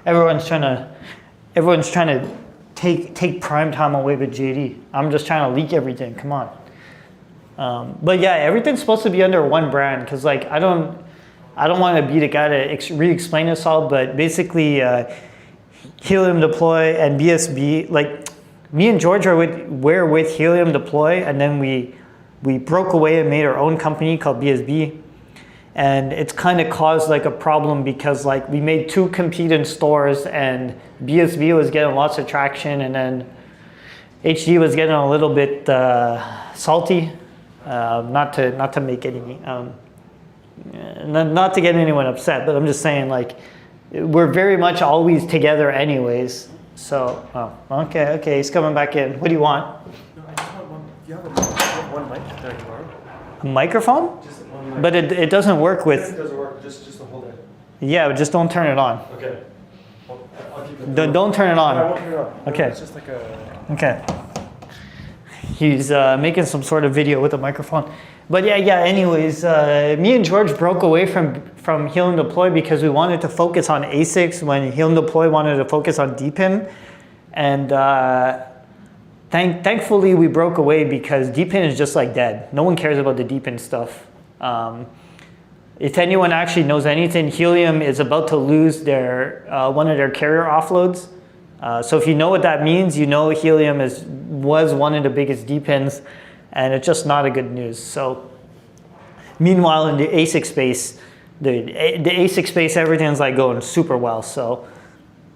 Everyone's trying to take prime time away with JD. I'm just trying to leak everything. Come on. But yeah, everything's supposed to be under one brand because I don't want to be the guy to re-explain this all, but basically Helium Deploy and BSB, me and George we're with Helium Deploy, and then we broke away and made our own company called BSB. And it's kind of caused a problem because we made 2 competing stores and BSB was getting lots of traction and then HD was getting a little bit salty. Not to make any, not to get anyone upset, but I'm just saying we're very much always together anyways. So, okay, he's coming back in. What do you want? No, I just want one. You have one mic there tomorrow? A microphone? Just one mic. But it doesn't work with. It doesn't work. Just to hold it. Yeah, just don't turn it on. Okay. I'll keep it. Don't turn it on. I won't turn it on. Okay. It's just like a. Okay. He's making some sort of video with a microphone. But yeah. Anyways, me and George broke away from Helium Deploy because we wanted to focus on ASICs when Helium Deploy wanted to focus on DPIN. And thankfully we broke away because DPIN is just dead. No one cares about the DPIN stuff. If anyone actually knows anything, Helium is about to lose their one of their carrier offloads. So if you know what that means, you know Helium was one of the biggest DPINs, and it's just not a good news. So meanwhile, in the ASIC space, the ASIC space, everything's going super well. So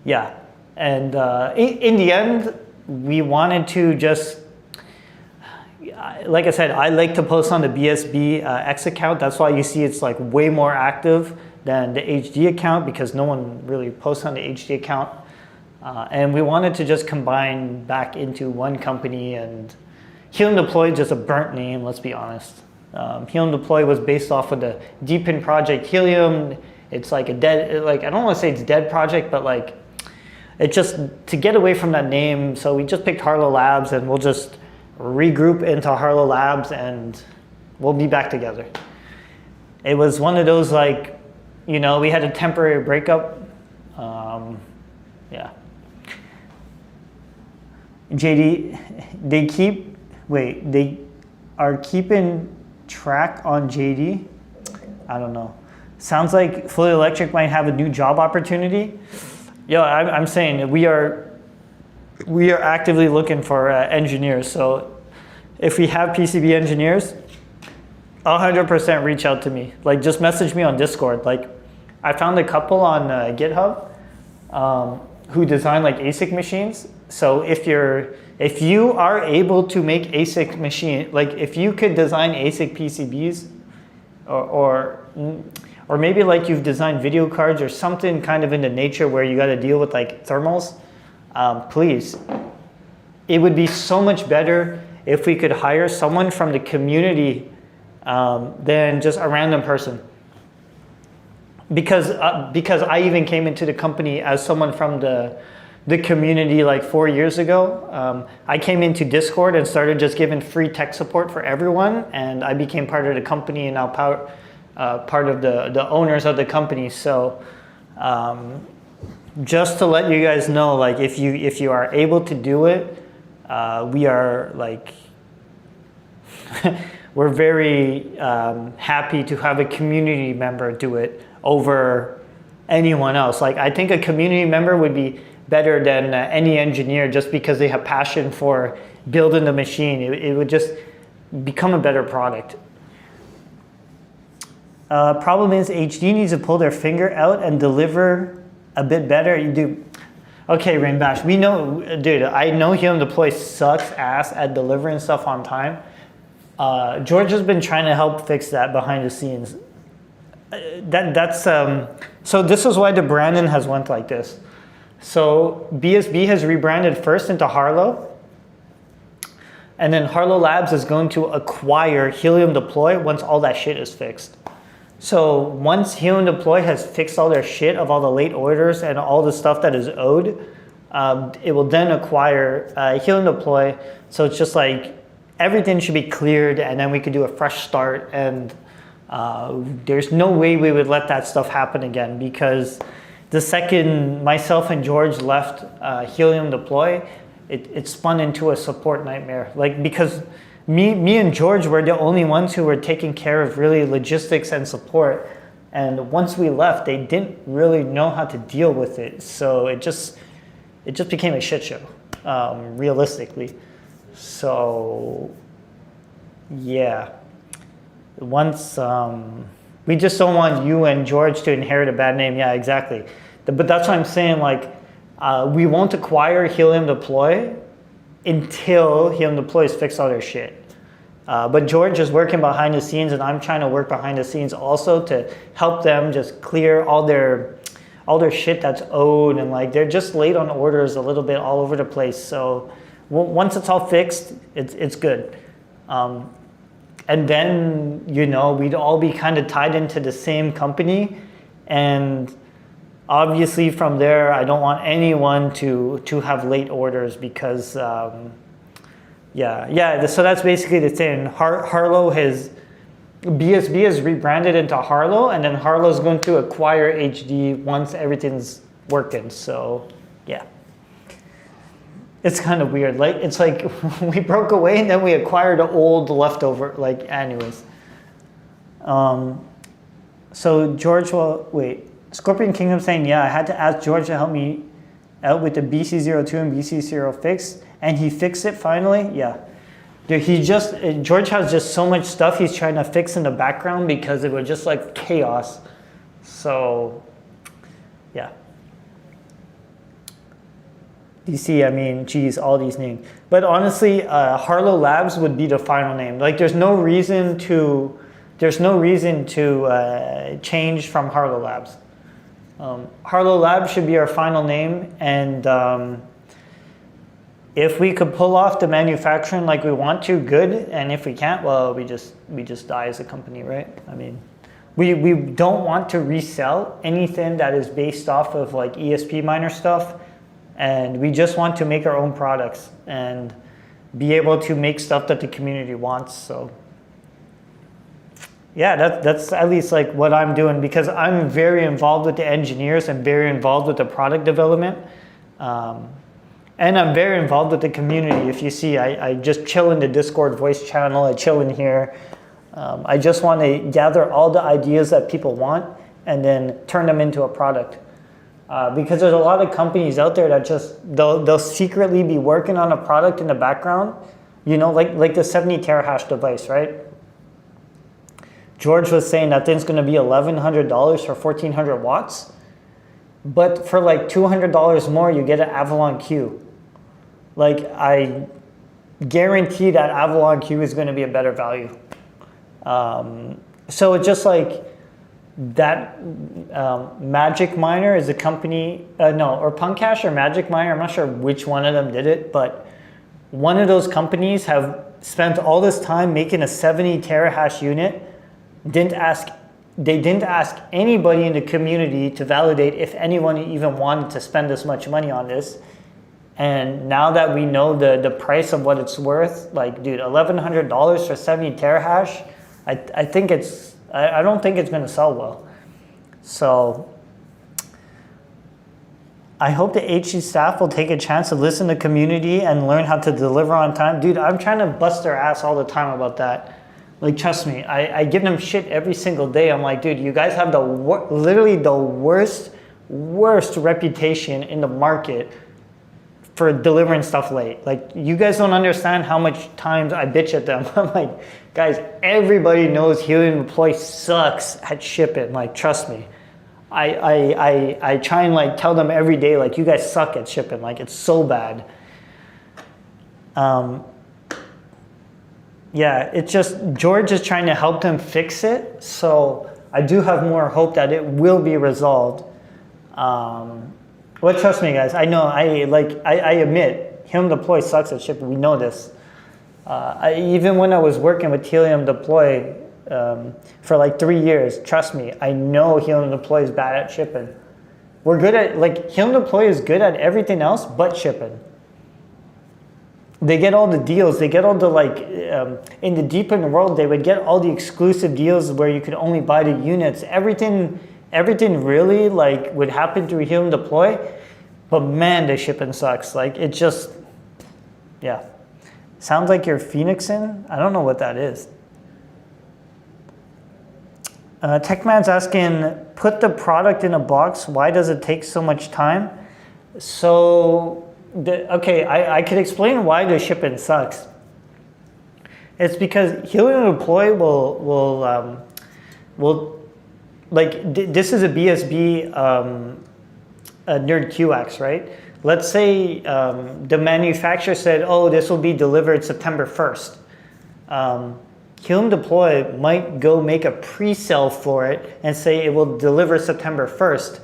yeah, and in the end, we wanted to just, like I said, I like to post on the BSB X account. That's why you see it's way more active than the HD account because no one really posts on the HD account. And we wanted to just combine back into one company, and Helium Deploy is just a burnt name, let's be honest. Helium Deploy was based off of the DPIN project Helium. It's a dead, I don't want to say it's dead project, but It's just to get away from that name, so we just picked Harlow Labs, and we'll just regroup into Harlow Labs, and we'll be back together. It was one of those, like, you know, we had a temporary breakup. Yeah. JD, they are keeping track on JD? I don't know. Sounds like Fully Electric might have a new job opportunity. Yeah, I'm saying that we are actively looking for engineers. So if we have PCB engineers, 100% reach out to me. Like, just message me on Discord. Like, I found a couple on GitHub who design like ASIC machines. So if you are able to make ASIC machine, like if you could design ASIC PCBs, or maybe like you've designed video cards or something kind of in the nature where you got to deal with like thermals, please. It would be so much better if we could hire someone from the community than just a random person. Because I even came into the company as someone from the community like 4 years ago. I came into Discord and started just giving free tech support for everyone, and I became part of the company and now part of the owners of the company. So just to let you guys know, like if you are able to do it, we are like we're very happy to have a community member do it over anyone else. Like, I think a community member would be better than any engineer, just because they have passion for building the machine. It would just become a better product. Problem is HD needs to pull their finger out and deliver a bit better. You do. Okay, Rainbash, we know, dude, I know Helium Deploy sucks ass at delivering stuff on time. George has been trying to help fix that behind the scenes. So this is why the branding has went like this. So BSB has rebranded first into Harlow, and then Harlow Labs is going to acquire Helium Deploy once all that shit is fixed. So once Helium Deploy has fixed all their shit of all the late orders and all the stuff that is owed, it will then acquire Helium Deploy. So it's just like everything should be cleared, and then we could do a fresh start. And there's no way we would let that stuff happen again, because the second myself and George left Helium Deploy, it spun into a support nightmare. Like, because me and George were the only ones who were taking care of really logistics and support. And once we left, they didn't really know how to deal with it. So it just became a shit show, realistically. So yeah, once we just don't want you and George to inherit a bad name. Yeah, exactly. But that's what I'm saying. Like, we won't acquire Helium Deploy until Helium Deploy has fixed all their shit. But George is working behind the scenes, and I'm trying to work behind the scenes also to help them just clear all their shit that's owed, and like they're just late on orders a little bit all over the place. So once it's all fixed, it's good. And then, you know, we'd all be kind of tied into the same company, and obviously from there, I don't want anyone to have late orders, because yeah. So that's basically the thing. Harlow BSB has rebranded into Harlow, and then Harlow's going to acquire HD once everything's working. So yeah, it's kind of weird. Like, it's like we broke away and then we acquired the old leftover. Like, anyways. So George, Scorpion Kingdom saying, yeah, I had to ask George to help me out with the BC02 and BC0 fix, and he fixed it finally. Yeah. Dude, George has just so much stuff he's trying to fix in the background, because it was just like chaos. So yeah. DC, I mean, geez, all these names. But honestly, Harlow Labs would be the final name. Like, there's no reason to change from Harlow Labs. Harlow Labs should be our final name, and if we could pull off the manufacturing like we want to, good. And if we can't, well, we just die as a company, right? I mean, we don't want to resell anything that is based off of like ESP miner stuff and we just want to make our own products and be able to make stuff that the community wants. So yeah, that's at least like what I'm doing, because I'm very involved with the engineers and very involved with the product development. And I'm very involved with the community. If you see, I just chill in the Discord voice channel, I chill in here. I just want to gather all the ideas that people want and then turn them into a product. Because there's a lot of companies out there that just, they'll secretly be working on a product in the background, you know, like the 70 terahash device, right? George was saying that thing's gonna be $1,100 for 1,400 watts, but for like $200 more, you get an Avalon Q. Like, I guarantee that Avalon Q is gonna be a better value. So it's just like that. Magic Miner is a company, or Punkash or Magic Miner, I'm not sure which one of them did it, but one of those companies have spent all this time making a 70 terahash unit. They didn't ask anybody in the community to validate if anyone even wanted to spend this much money on this. And now that we know the price of what it's worth, like, dude, $1,100 for 70 terahash, I don't think it's gonna sell well. So I hope the HC staff will take a chance to listen to community and learn how to deliver on time. Dude, I'm trying to bust their ass all the time about that. Like, trust me, I give them shit every single day. I'm like, dude, you guys have literally the worst reputation in the market for delivering stuff late. Like, you guys don't understand how much times I bitch at them. I'm like, guys, everybody knows Helium Deploy sucks at shipping. Like, trust me. I try and like tell them every day, like, you guys suck at shipping. Like, it's so bad. Yeah, it's just, George is trying to help them fix it. So I do have more hope that it will be resolved. Well, trust me, guys. I know. I admit, Helium Deploy sucks at shipping. We know this. Even when I was working with Helium Deploy for like 3 years, trust me, I know Helium Deploy is bad at shipping. We're good at, like, Helium Deploy is good at everything else but shipping. They get all the deals. They get all the, like, in the deep in the world, they would get all the exclusive deals where you could only buy the units. Everything really, like, would happen through Helium Deploy, but man, the shipping sucks. Like, it just, yeah. Sounds like you're phoenixing. I don't know what that is. Techman's asking, put the product in a box. Why does it take so much time? So, okay, I could explain why the shipping sucks. It's because Helium Deploy will like, this is a BSB a Nerd QX, right? Let's say the manufacturer said, oh, this will be delivered September 1st. Helium Deploy might go make a pre-sale for it and say it will deliver September 1st.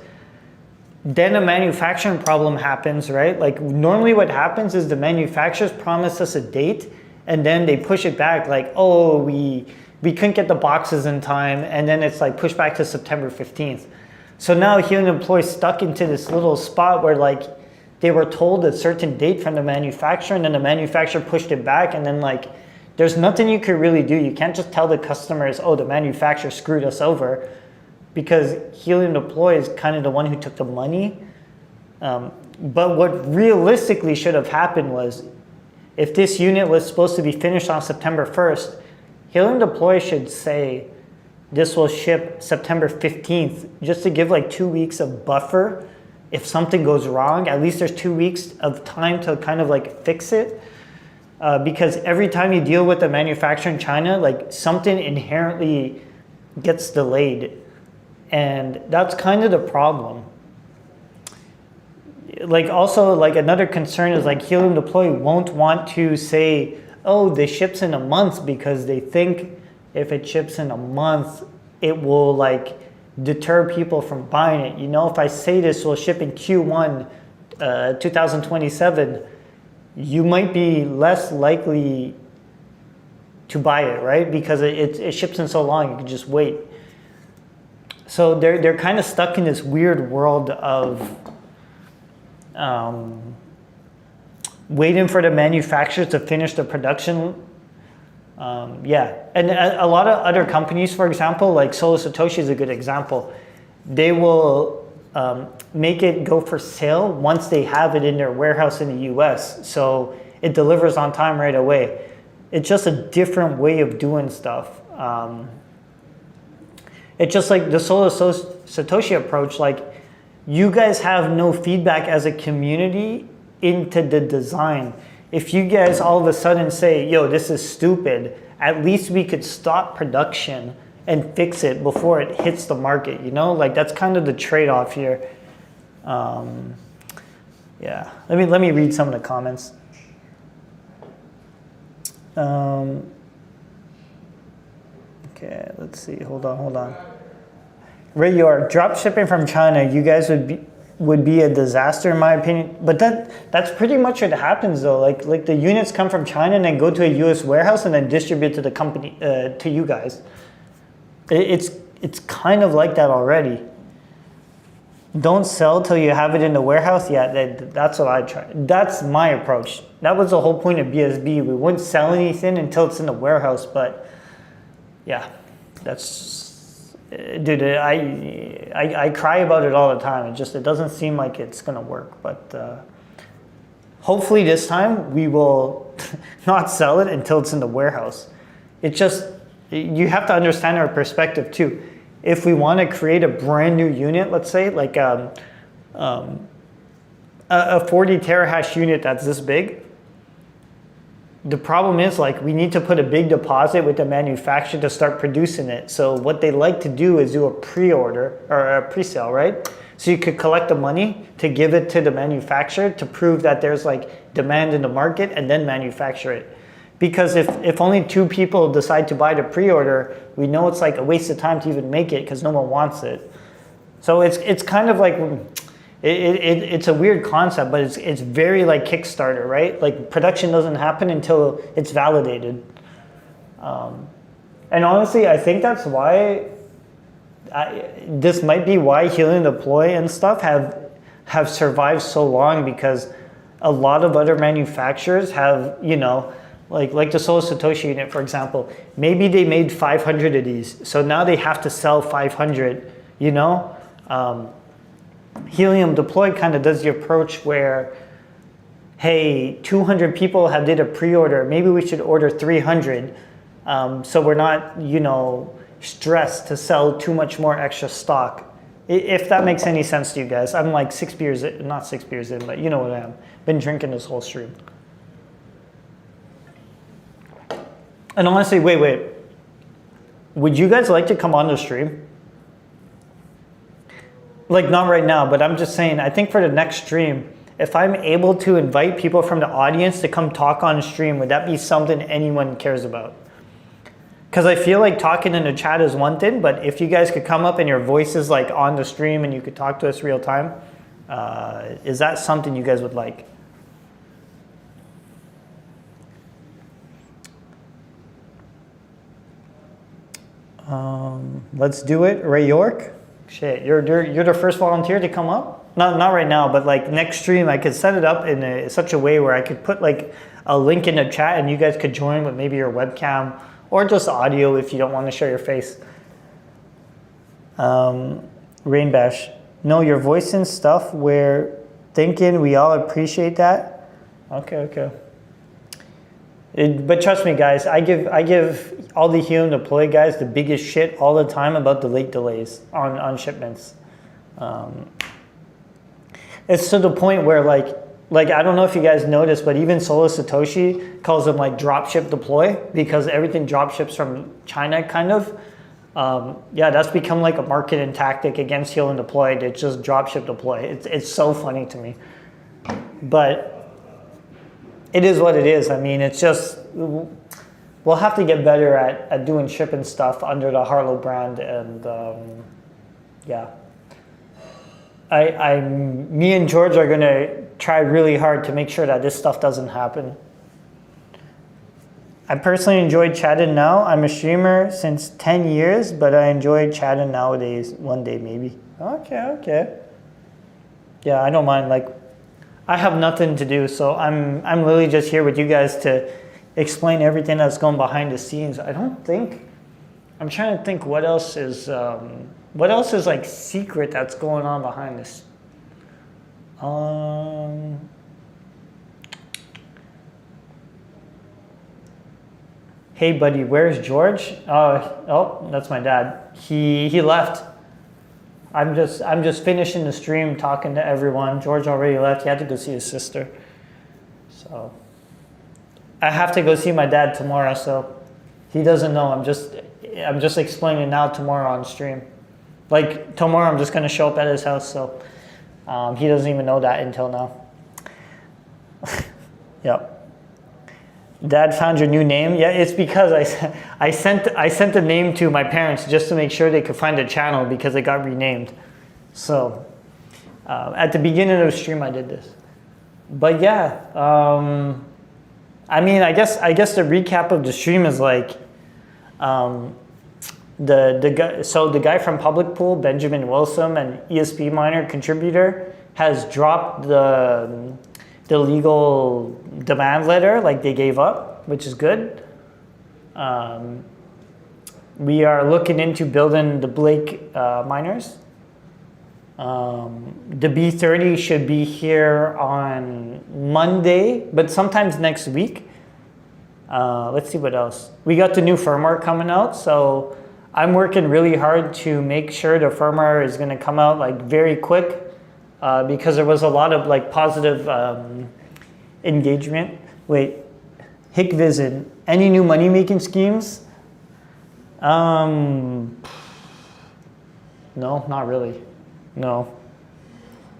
Then a manufacturing problem happens, right? Like, normally what happens is the manufacturers promise us a date and then they push it back, like, oh, we couldn't get the boxes in time, and then it's like pushed back to September 15th. So now Helium Deploy is stuck into this little spot where, like, they were told a certain date from the manufacturer and then the manufacturer pushed it back, and then, like, there's nothing you could really do. You can't just tell the customers, oh, the manufacturer screwed us over, because Helium Deploy is kind of the one who took the money. But what realistically should have happened was, if this unit was supposed to be finished on September 1st, Helium Deploy should say this will ship September 15th, just to give like 2 weeks of buffer. If something goes wrong, at least there's 2 weeks of time to kind of like fix it. Because every time you deal with the manufacturer in China, like, something inherently gets delayed. And that's kind of the problem. Like, also, like, another concern is, like, Helium Deploy won't want to say, oh, this ships in a month, because they think if it ships in a month, it will, like, deter people from buying it. You know, if I say this will ship in Q1 2027, you might be less likely to buy it, right? Because it ships in so long, you can just wait. So they're kind of stuck in this weird world of waiting for the manufacturers to finish the production. Yeah, and a lot of other companies, for example, like Solo Satoshi is a good example. They will make it go for sale once they have it in their warehouse in the US. So it delivers on time right away. It's just a different way of doing stuff. It's just like the Solo Satoshi approach, like you guys have no feedback as a community into the design. If you guys all of a sudden say, yo, this is stupid, at least we could stop production and fix it before it hits the market, you know? Like that's kind of the trade-off here. Yeah, let me read some of the comments. Okay, let's see, hold on. Ray York, drop shipping from China, you guys would be a disaster in my opinion. But that's pretty much what happens though. Like the units come from China and then go to a US warehouse and then distribute to the company, to you guys. It's kind of like that already. Don't sell till you have it in the warehouse. Yeah, that's what I try. That's my approach. That was the whole point of BSB. We wouldn't sell anything until it's in the warehouse. But yeah, that's, dude, I cry about it all the time. It doesn't seem like it's gonna work. But hopefully this time we will not sell it until it's in the warehouse. You have to understand our perspective too. If we want to create a brand new unit, let's say like a 40 terahash unit that's this big, the problem is like we need to put a big deposit with the manufacturer to start producing it. So what they like to do is do a pre-order or a pre-sale, right? So you could collect the money to give it to the manufacturer to prove that there's like demand in the market and then manufacture it. Because if only 2 people decide to buy the pre-order, we know it's like a waste of time to even make it because no one wants it. So it's kind of like, it's a weird concept, but it's very like Kickstarter, right? Like production doesn't happen until it's validated. And honestly, I think that's why, this might be why Helium Deploy and stuff have survived so long, because a lot of other manufacturers have, you know, like the Solo Satoshi unit, for example, maybe they made 500 of these. So now they have to sell 500, you know? Helium Deploy kind of does the approach where, hey, 200 people have did a pre-order. Maybe we should order 300. So we're not, you know, stressed to sell too much more extra stock. If that makes any sense to you guys. I'm like 6 beers, not 6 beers in, but you know what I am. Been drinking this whole stream. And honestly, wait. Would you guys like to come on the stream? Like not right now, but I'm just saying, I think for the next stream, if I'm able to invite people from the audience to come talk on stream, would that be something anyone cares about? Because I feel like talking in the chat is one thing, but if you guys could come up and your voice is like on the stream and you could talk to us real time, is that something you guys would like? Let's do it. Ray York. Shit, you're the first volunteer to come up? Not right now, but like next stream, I could set it up in such a way where I could put like a link in the chat and you guys could join with maybe your webcam or just audio if you don't want to show your face. Rainbash. No, your voice and stuff, we're thinking we all appreciate that. Okay. But trust me, guys, I give all the Helium Deploy guys the biggest shit all the time about the late delays on shipments. It's to the point where like I don't know if you guys noticed, but even Solo Satoshi calls them like dropship deploy because everything drop ships from China kind of. Yeah, that's become like a marketing tactic against Helium Deploy. It's just dropship deploy. It's so funny to me. But it is what it is. I mean, it's just, we'll have to get better at doing shipping stuff under the Harlow brand. And yeah, me and George are gonna try really hard to make sure that this stuff doesn't happen. I personally enjoy chatting now. I'm a streamer since 10 years, but I enjoy chatting nowadays, one day maybe. Okay. Yeah, I don't mind. Like, I have nothing to do, so I'm literally just here with you guys to explain everything that's going behind the scenes. I'm trying to think what else is like secret that's going on behind this. Hey buddy, where's George? Oh, that's my dad. He left. I'm just finishing the stream, talking to everyone. George already left. He had to go see his sister. So I have to go see my dad tomorrow. So he doesn't know. I'm just explaining now tomorrow on stream. Like tomorrow, I'm just gonna show up at his house. So he doesn't even know that until now. Yep. Dad found your new name. Yeah, it's because I sent the name to my parents just to make sure they could find the channel because it got renamed. So at the beginning of the stream, I did this. But yeah, I mean, I guess the recap of the stream is like the guy from Public Pool, Benjamin Wilson, an ESP miner contributor, has dropped the legal demand letter, like they gave up, which is good. We are looking into building the Blake miners. The B30 should be here on Monday, but sometimes next week. Let's see what else. We got the new firmware coming out, so I'm working really hard to make sure the firmware is going to come out like very quick. Because there was a lot of like positive engagement. Wait, Hikvision, any new money making schemes? No, not really. No.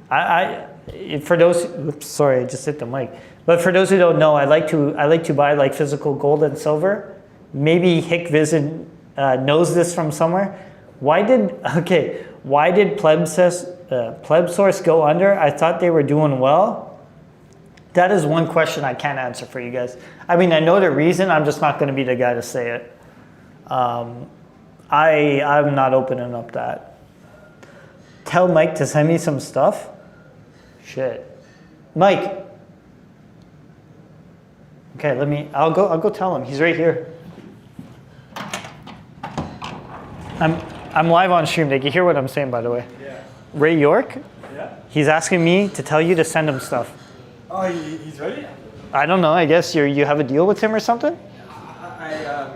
For those, oops, sorry, I just hit the mic. But for those who don't know, I like to buy like physical gold and silver. Maybe Hikvision knows this from somewhere. Why did PlebSource go under? I thought they were doing well. That is one question I can't answer for you guys. I mean, I know the reason, I'm just not going to be the guy to say it. I'm not opening up that. Tell Mike to send me some stuff. Shit. Mike. Okay, I'll go tell him. He's right here. I'm live on stream. They can hear what I'm saying, by the way. Yeah. Ray York? Yeah? He's asking me to tell you to send him stuff. Oh, he's ready? I don't know. I guess you have a deal with him or something? I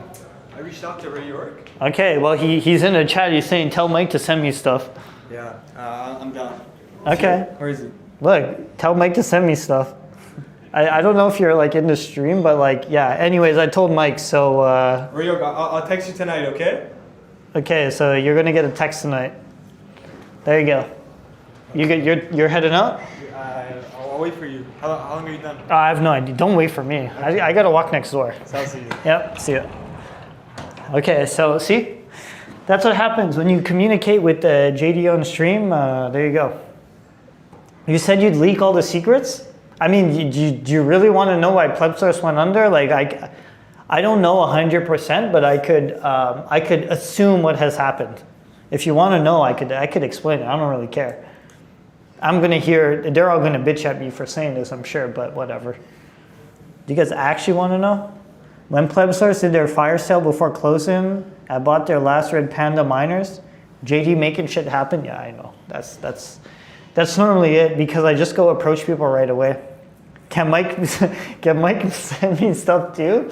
reached out to Ray York. Okay, well, he's in the chat. He's saying, tell Mike to send me stuff. Yeah, I'm done. Okay. Where is he? Look, tell Mike to send me stuff. I don't know if you're like in the stream, but like, yeah. Anyways, I told Mike, so. Ray York, I'll text you tonight, okay? Okay, so you're going to get a text tonight. There you go. You're heading out? I'll wait for you. How long are you done? I have no idea. Don't wait for me. I got to walk next door. So I'll see you. Yep, see ya. Okay, so see? That's what happens when you communicate with JD on stream. There you go. You said you'd leak all the secrets? I mean, do you really want to know why PlebSource went under? Like, I don't know 100%, but I could assume what has happened. If you want to know, I could explain it. I don't really care. They're all gonna bitch at me for saying this, I'm sure, but whatever. Do you guys actually want to know? When PlebSource did their fire sale before closing, I bought their last Red Panda miners. JD making shit happen? Yeah, I know. That's normally it because I just go approach people right away. Can Mike send me stuff too?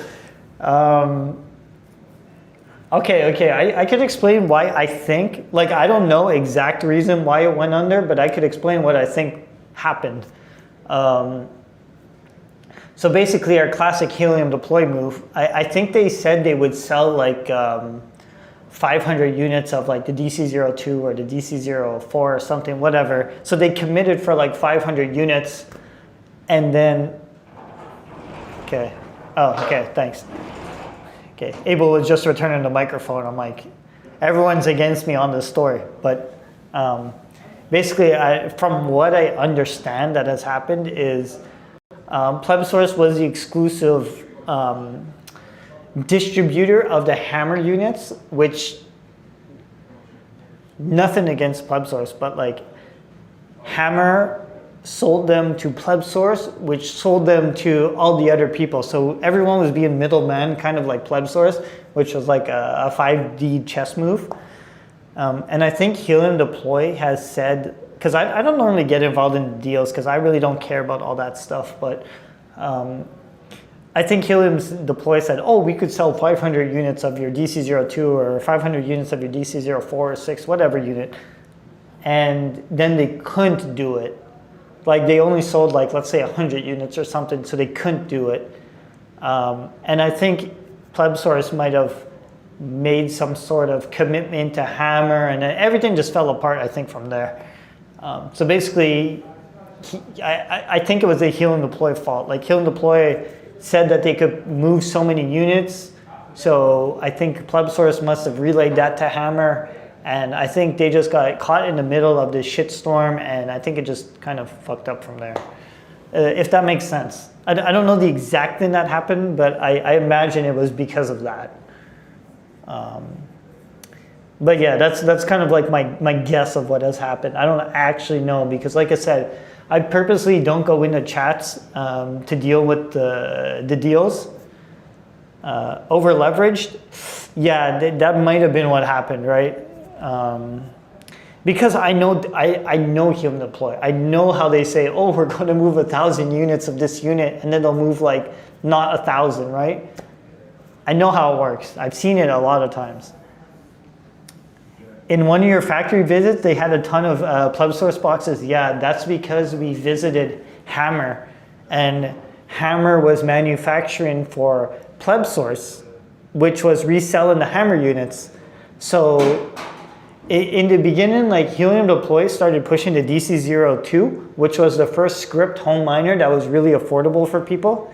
Okay. I could explain why I think, like I don't know exact reason why it went under, but I could explain what I think happened. So basically our classic helium deploy move, I think they said they would sell like 500 units of like the DC-02 or the DC-04 or something, whatever. So they committed for like 500 units and then, okay. Oh, okay, thanks. Okay, Abel was just returning the microphone. I'm like, everyone's against me on this story. But basically, from what I understand that has happened is PlebSource was the exclusive distributor of the Hammer units, which, nothing against PlebSource, but like Hammer sold them to Pleb Source, which sold them to all the other people. So everyone was being middleman, kind of like Pleb Source, which was like a 5D chess move. And I think Helium Deploy has said, because I don't normally get involved in deals because I really don't care about all that stuff, but I think Helium Deploy said, oh, we could sell 500 units of your DC02 or 500 units of your DC04 or 6, whatever unit. And then they couldn't do it. Like they only sold like, let's say 100 units or something, so they couldn't do it. And I think Pleb Source might have made some sort of commitment to Hammer, and then everything just fell apart, I think, from there. So basically, I think it was a Helium Deploy fault. Like Helium Deploy said that they could move so many units, so I think Pleb Source must have relayed that to Hammer, and I think they just got caught in the middle of this shitstorm, and I think it just kind of fucked up from there. If that makes sense. I don't know the exact thing that happened, but I imagine it was because of that. But yeah, that's kind of like my guess of what has happened. I don't actually know because, like I said, I purposely don't go into chats to deal with the deals. Over leveraged, yeah, that might have been what happened, right? Because I know Helium Deploy. I know how they say, oh, we're going to move 1,000 units of this unit, and then they'll move like not 1,000, right? I know how it works. I've seen it a lot of times. In one of your factory visits, they had a ton of Pleb Source boxes. Yeah, that's because we visited Hammer, and Hammer was manufacturing for Pleb Source, which was reselling the Hammer units. So in the beginning, like Helium Deploy started pushing the DC02, which was the first script home miner that was really affordable for people.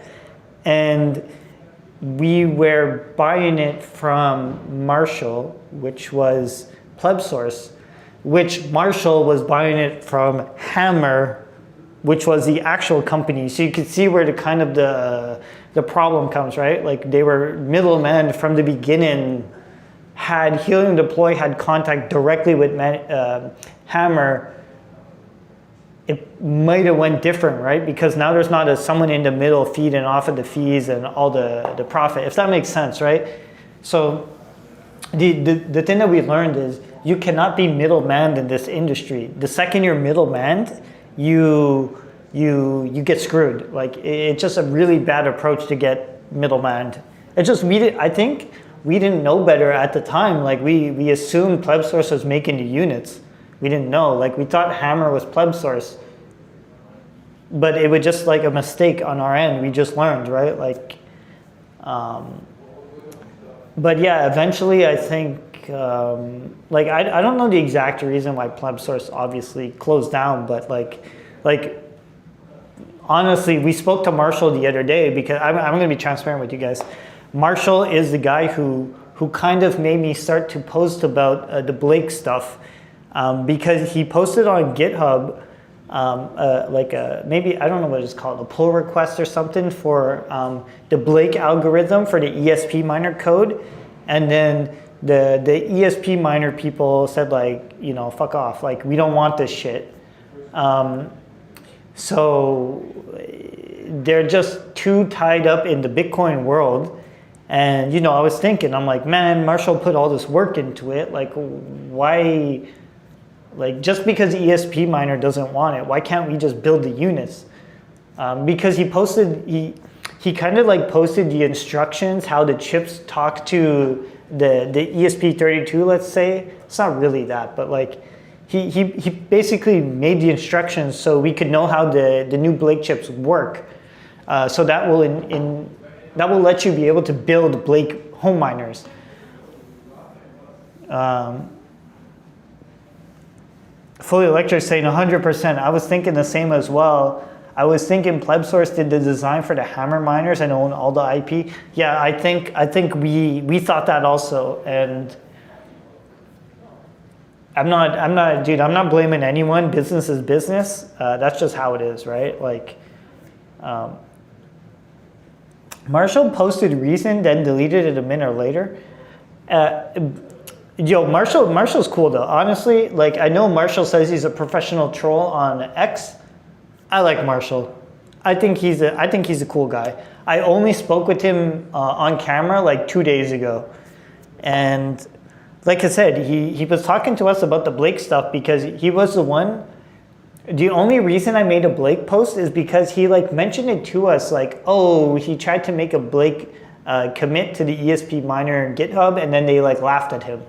And we were buying it from Marshall, which was Pleb Source, which Marshall was buying it from Hammer, which was the actual company. So you could see where the kind of the problem comes, right? Like they were middlemen from the beginning. Had Helium Deploy had contact directly with Hammer, it might have went different, right? Because now there's not someone in the middle feeding off of the fees and all the profit, if that makes sense, right? So the thing that we learned is you cannot be middleman in this industry. The second you're middleman, you get screwed. Like it's just a really bad approach to get middleman. It just I think we didn't know better at the time. Like we assumed Pleb Source was making the units. We didn't know. Like we thought Hammer was Pleb Source, but it was just like a mistake on our end. We just learned, right? Like, but yeah, eventually I think like I don't know the exact reason why Pleb Source obviously closed down, but like honestly, we spoke to Marshall the other day because I'm going to be transparent with you guys. Marshall is the guy who kind of made me start to post about the Blake stuff because he posted on GitHub maybe, I don't know what it's called, a pull request or something for the Blake algorithm for the ESP miner code. And then the ESP miner people said like, you know, fuck off, like we don't want this shit. So they're just too tied up in the Bitcoin world. And, you know, I was thinking, I'm like, man, Marshall put all this work into it. Like, why, like, just because ESP miner doesn't want it, why can't we just build the units? Because he kind of like posted the instructions, how the chips talk to the ESP32, let's say. It's not really that, but like, he basically made the instructions so we could know how the new Blake chips work. So that will that will let you be able to build Blake home miners. Fully Electric saying 100%. I was thinking the same as well. I was thinking Pleb Source did the design for the Hammer miners and own all the IP. Yeah, I think we thought that also. And I'm not blaming anyone. Business is business. That's just how it is, right? Like, Marshall posted reason, then deleted it a minute later. Marshall's cool though. Honestly, like I know Marshall says he's a professional troll on X. I like Marshall. I think he's a cool guy. I only spoke with him on camera like 2 days ago, and like I said, he was talking to us about the Blake stuff because he was the one. The only reason I made a Blake post is because he like mentioned it to us, like, oh, he tried to make a Blake commit to the ESP miner GitHub, and then they like laughed at him.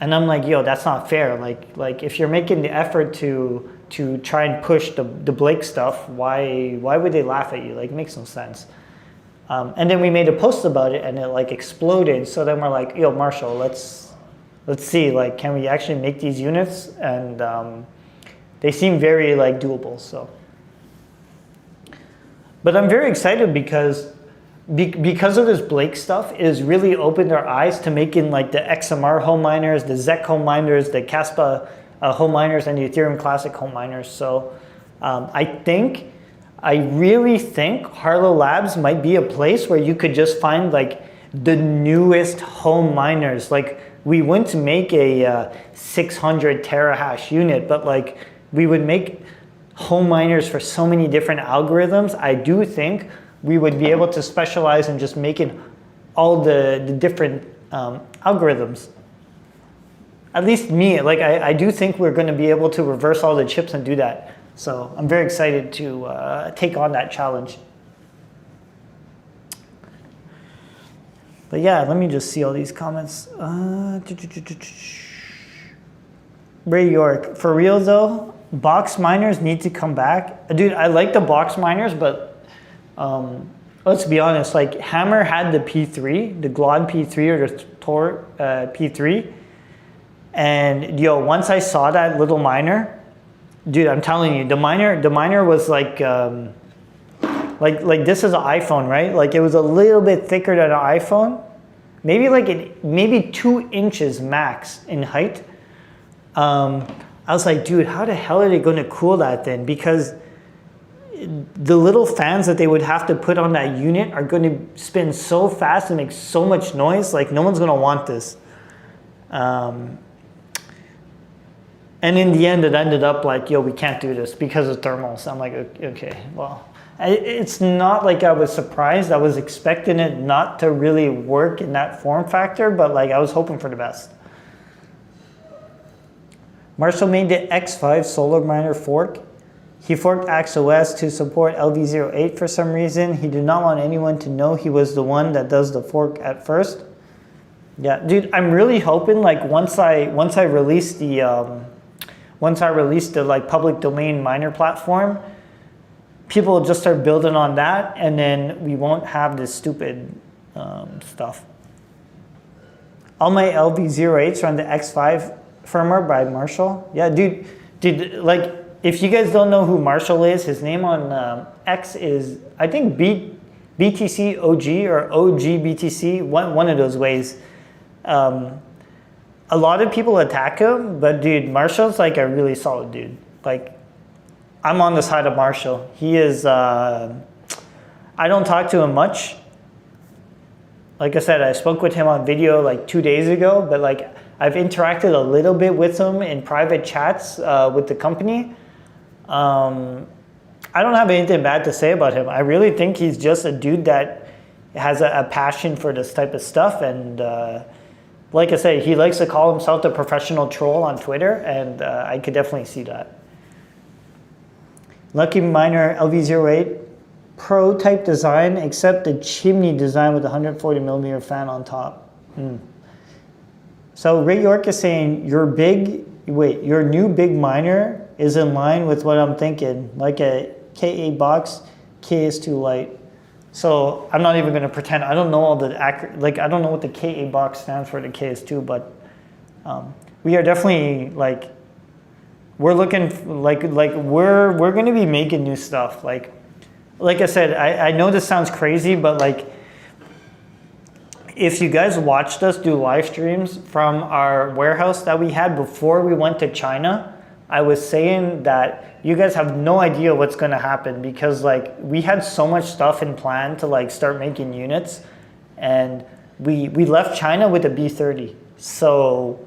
And I'm like, yo, that's not fair. Like if you're making the effort to try and push the Blake stuff, why would they laugh at you? Like, it makes no sense. And then we made a post about it, and it like exploded. So then we're like, yo, Marshall, let's see, like, can we actually make these units? And they seem very like doable. So, but I'm very excited because of this Blake stuff, it has really opened our eyes to making like the XMR home miners, the ZEC home miners, the Caspa home miners, and the Ethereum Classic home miners. So I really think Harlow Labs might be a place where you could just find like the newest home miners. Like, we wouldn't make a 600 terahash unit, but like we would make home miners for so many different algorithms. I do think we would be able to specialize in just making all the different algorithms. At least me, like I do think we're going to be able to reverse all the chips and do that. So I'm very excited to take on that challenge. But yeah, let me just see all these comments. Ray York, for real though, box miners need to come back. Dude, I like the box miners, but let's be honest, like Hammer had the P3, the Glon P3 or the Tor P3. And yo, once I saw that little miner, dude, I'm telling you, the miner was like this is an iPhone, right? Like, it was a little bit thicker than an iPhone, maybe 2 inches max in height. I was like, dude, how the hell are they going to cool that then? Because the little fans that they would have to put on that unit are going to spin so fast and make so much noise. Like, no one's going to want this. And in the end, it ended up like, yo, we can't do this because of thermals. I'm like, okay, well, it's not like I was surprised. I was expecting it not to really work in that form factor, but like I was hoping for the best. Marshall made the X5 solar miner fork. He forked AXOS to support LV08 for some reason. He did not want anyone to know he was the one that does the fork at first. Yeah, dude, I'm really hoping like once I release the like public domain miner platform, people will just start building on that, and then we won't have this stupid stuff. All my LV08s are on the X5 firmware by Marshall. Yeah, dude, like, if you guys don't know who Marshall is, his name on X is, I think, BTC OG or OG BTC, one of those ways. A lot of people attack him, but dude, Marshall's like a really solid dude. Like, I'm on the side of Marshall. He is, I don't talk to him much. Like I said, I spoke with him on video like 2 days ago, but like I've interacted a little bit with him in private chats with the company. I don't have anything bad to say about him. I really think he's just a dude that has a passion for this type of stuff, and like I say, he likes to call himself the professional troll on Twitter, and I could definitely see that. Lucky Miner LV08 Pro type design, except the chimney design with a 140 millimeter fan on top. So Ray York is saying your new big miner is in line with what I'm thinking, like a KA box, KS2 Lite. So I'm not even going to pretend. I don't know all the I don't know what the KA box stands for, the KS2, but we are definitely like, we're looking like we're going to be making new stuff. Like I said, I know this sounds crazy, but like, if you guys watched us do live streams from our warehouse that we had before we went to China, I was saying that you guys have no idea what's going to happen, because like we had so much stuff in plan to like start making units, and we left China with a B30. So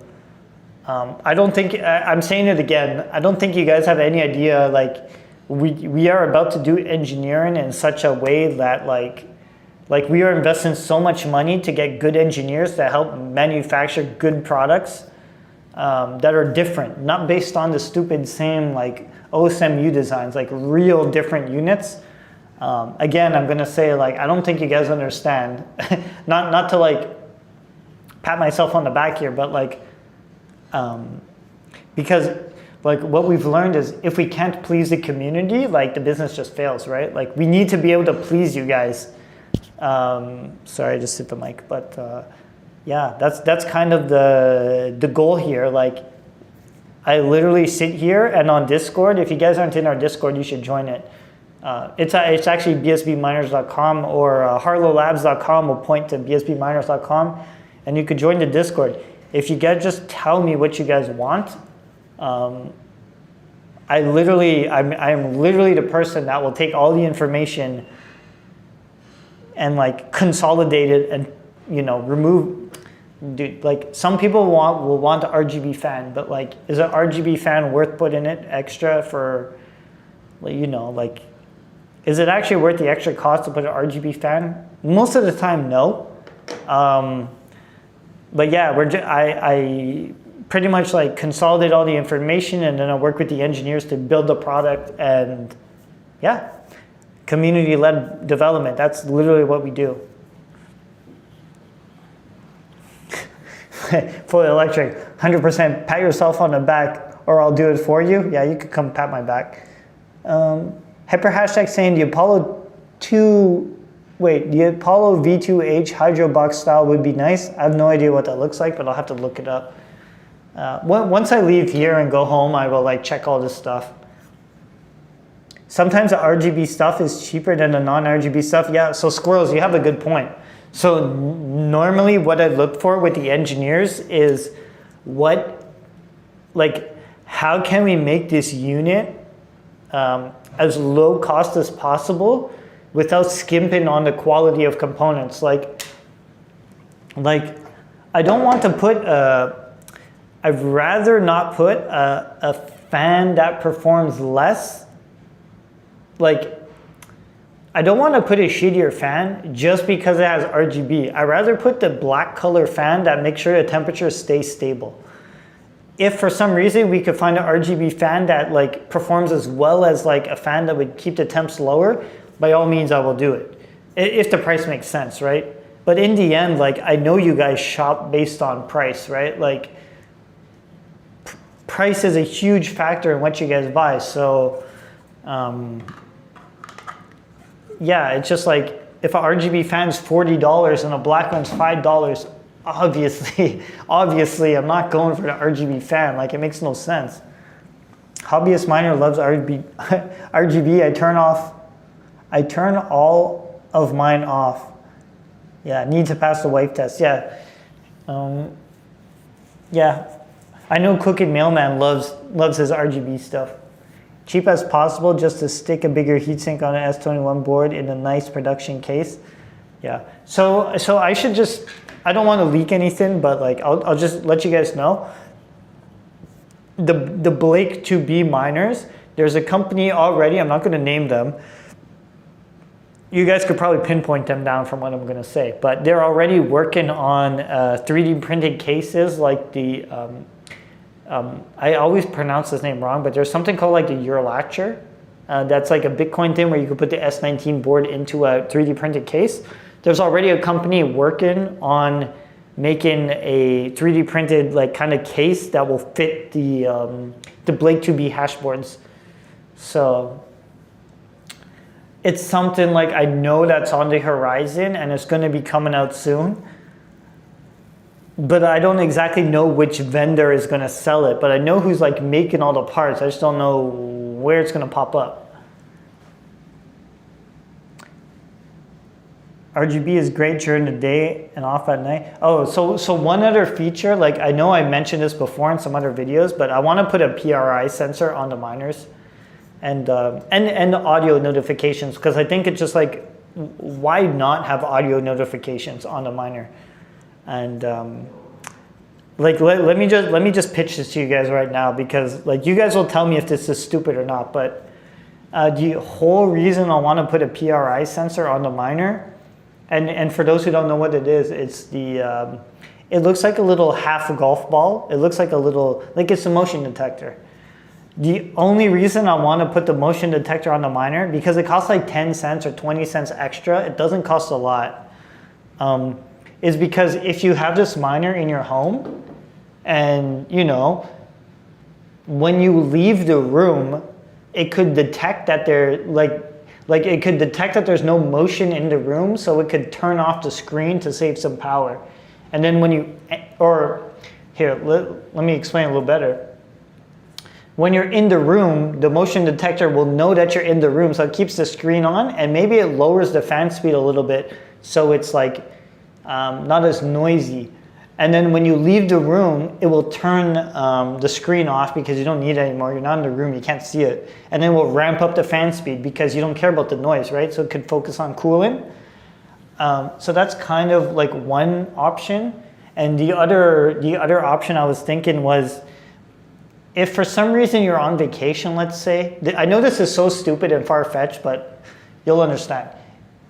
I don't think, I'm saying it again, I don't think you guys have any idea like we are about to do engineering in such a way that like we are investing so much money to get good engineers that help manufacture good products that are different, not based on the stupid same like OSMU designs, like real different units. Again, I'm gonna say like I don't think you guys understand. not to like pat myself on the back here, but like because like what we've learned is if we can't please the community, like the business just fails, right? Like we need to be able to please you guys. Sorry, I just hit the mic, but yeah, that's kind of the goal here. Like I literally sit here and on Discord, if you guys aren't in our Discord, you should join it. It's actually bsbminers.com or harlowlabs.com will point to bsbminers.com and you could join the Discord. If you guys just tell me what you guys want, I'm literally the person that will take all the information and like consolidate it and remove. Dude, like some people will want an RGB fan, but like is an RGB fan worth putting it extra for, like is it actually worth the extra cost to put an RGB fan? Most of the time, no. But yeah, I pretty much like consolidate all the information and then I work with the engineers to build the product and yeah, community-led development. That's literally what we do. Fully electric, 100%. Pat yourself on the back or I'll do it for you. Yeah, you could come pat my back. Hyper hashtag saying the Apollo V2H hydro box style would be nice. I have no idea what that looks like, but I'll have to look it up. Once I leave here and go home, I will like check all this stuff. Sometimes the RGB stuff is cheaper than the non-RGB stuff. Yeah, so Squirrels, you have a good point. So normally what I look for with the engineers is how can we make this unit as low cost as possible without skimping on the quality of components. Like I don't want to put I'd rather not put a fan that performs less. Like I don't want to put a shittier fan just because it has RGB. I'd rather put the black color fan that makes sure the temperature stays stable. If for some reason we could find an RGB fan that like performs as well as like a fan that would keep the temps lower, by all means I will do it. If the price makes sense, right? But in the end, like I know you guys shop based on price, right? Like price is a huge factor in what you guys buy. So yeah, it's just like if an RGB fan's $40 and a black one's $5, obviously I'm not going for the RGB fan. Like it makes no sense. Hobbyist miner loves RGB. I turn all of mine off. Yeah, need to pass the wife test. Yeah. Yeah. I know Crooked Mailman loves his RGB stuff. Cheap as possible just to stick a bigger heatsink on an S21 board in a nice production case. Yeah. So I should just, I don't want to leak anything, but like I'll just let you guys know. The Blake 2B miners, there's a company already, I'm not going to name them. You guys could probably pinpoint them down from what I'm going to say, but they're already working on 3D printed cases like the, I always pronounce his name wrong, but there's something called like the Eurolatcher. That's like a Bitcoin thing where you could put the S19 board into a 3D printed case. There's already a company working on making a 3D printed like kind of case that will fit the Blake 2B hash boards. So it's something like I know that's on the horizon and it's going to be coming out soon. But I don't exactly know which vendor is going to sell it. But I know who's like making all the parts. I just don't know where it's going to pop up. RGB is great during the day and off at night. Oh, so one other feature, like I know I mentioned this before in some other videos, but I want to put a PRI sensor on the miners and audio notifications, because I think it's just like, why not have audio notifications on the miner? And like let me just pitch this to you guys right now, because like you guys will tell me if this is stupid or not, but The whole reason I want to put a PRI sensor on the miner, and for those who don't know what it is, it's the, it looks like a little half golf ball. It looks like a little, like it's a motion detector. The only reason I want to put the motion detector on the miner, because it costs like 10 cents or 20 cents extra, it doesn't cost a lot, is because if you have this miner in your home, and you know, when you leave the room, it could detect that it could detect that there's no motion in the room, so it could turn off the screen to save some power. And then when you, or here, let me explain a little better. When you're in the room, the motion detector will know that you're in the room, so it keeps the screen on, and maybe it lowers the fan speed a little bit, so it's like not as noisy. And then when you leave the room, it will turn the screen off because you don't need it anymore. You're not in the room, you can't see it. And then we'll ramp up the fan speed because you don't care about the noise, right? So it could focus on cooling. So that's kind of like one option. And the other option I was thinking was, if for some reason you're on vacation, let's say, I know this is so stupid and far-fetched, but you'll understand.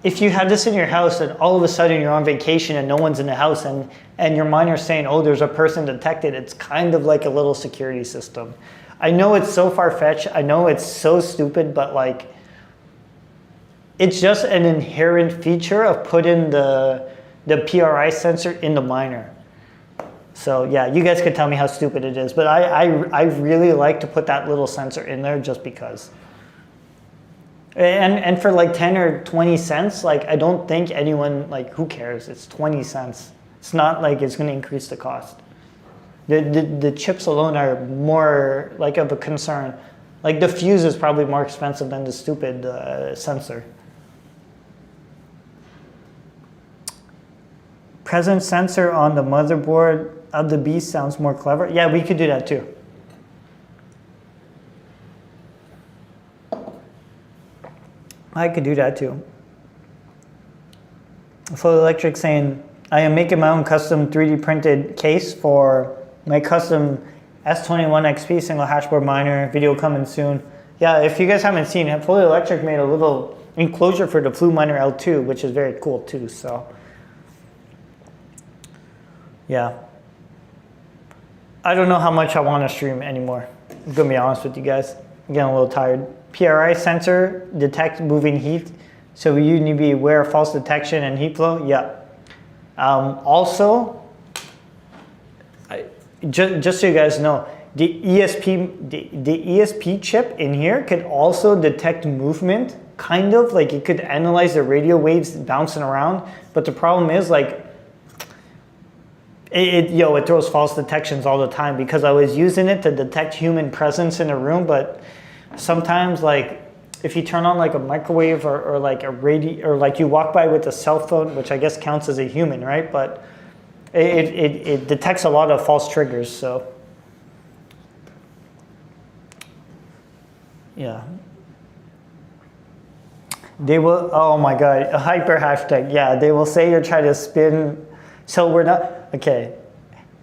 If you have this in your house and all of a sudden you're on vacation and no one's in the house and your miner's saying, oh, there's a person detected, it's kind of like a little security system. I know it's so far-fetched, I know it's so stupid, but like, it's just an inherent feature of putting the PRI sensor in the miner. So yeah, you guys could tell me how stupid it is, but I really like to put that little sensor in there just because. And for like 10 or 20 cents, like I don't think anyone, like who cares? It's 20 cents. It's not like it's gonna increase the cost. The chips alone are more like of a concern. Like the fuse is probably more expensive than the stupid sensor. Presence sensor on the motherboard of the beast sounds more clever. Yeah, we could do that too. I could do that too. Full Electric saying, I am making my own custom 3D printed case for my custom S21 XP single hashboard miner. Video coming soon. Yeah, if you guys haven't seen it, Full Electric made a little enclosure for the Flu Miner L2, which is very cool too. So, yeah. I don't know how much I want to stream anymore. I'm gonna be honest with you guys. I'm getting a little tired. PRI sensor detect moving heat, so you need to be aware of false detection and heat flow. Yeah. Also, just so you guys know, the ESP chip in here could also detect movement, kind of like it could analyze the radio waves bouncing around. But the problem is like, it throws false detections all the time because I was using it to detect human presence in a room, but sometimes like if you turn on like a microwave or like a radio, or like you walk by with a cell phone, which I guess counts as a human, right? But it detects a lot of false triggers, so yeah. They will, oh my God, a hyper hashtag. Yeah, they will say you're trying to spin. So we're not, okay.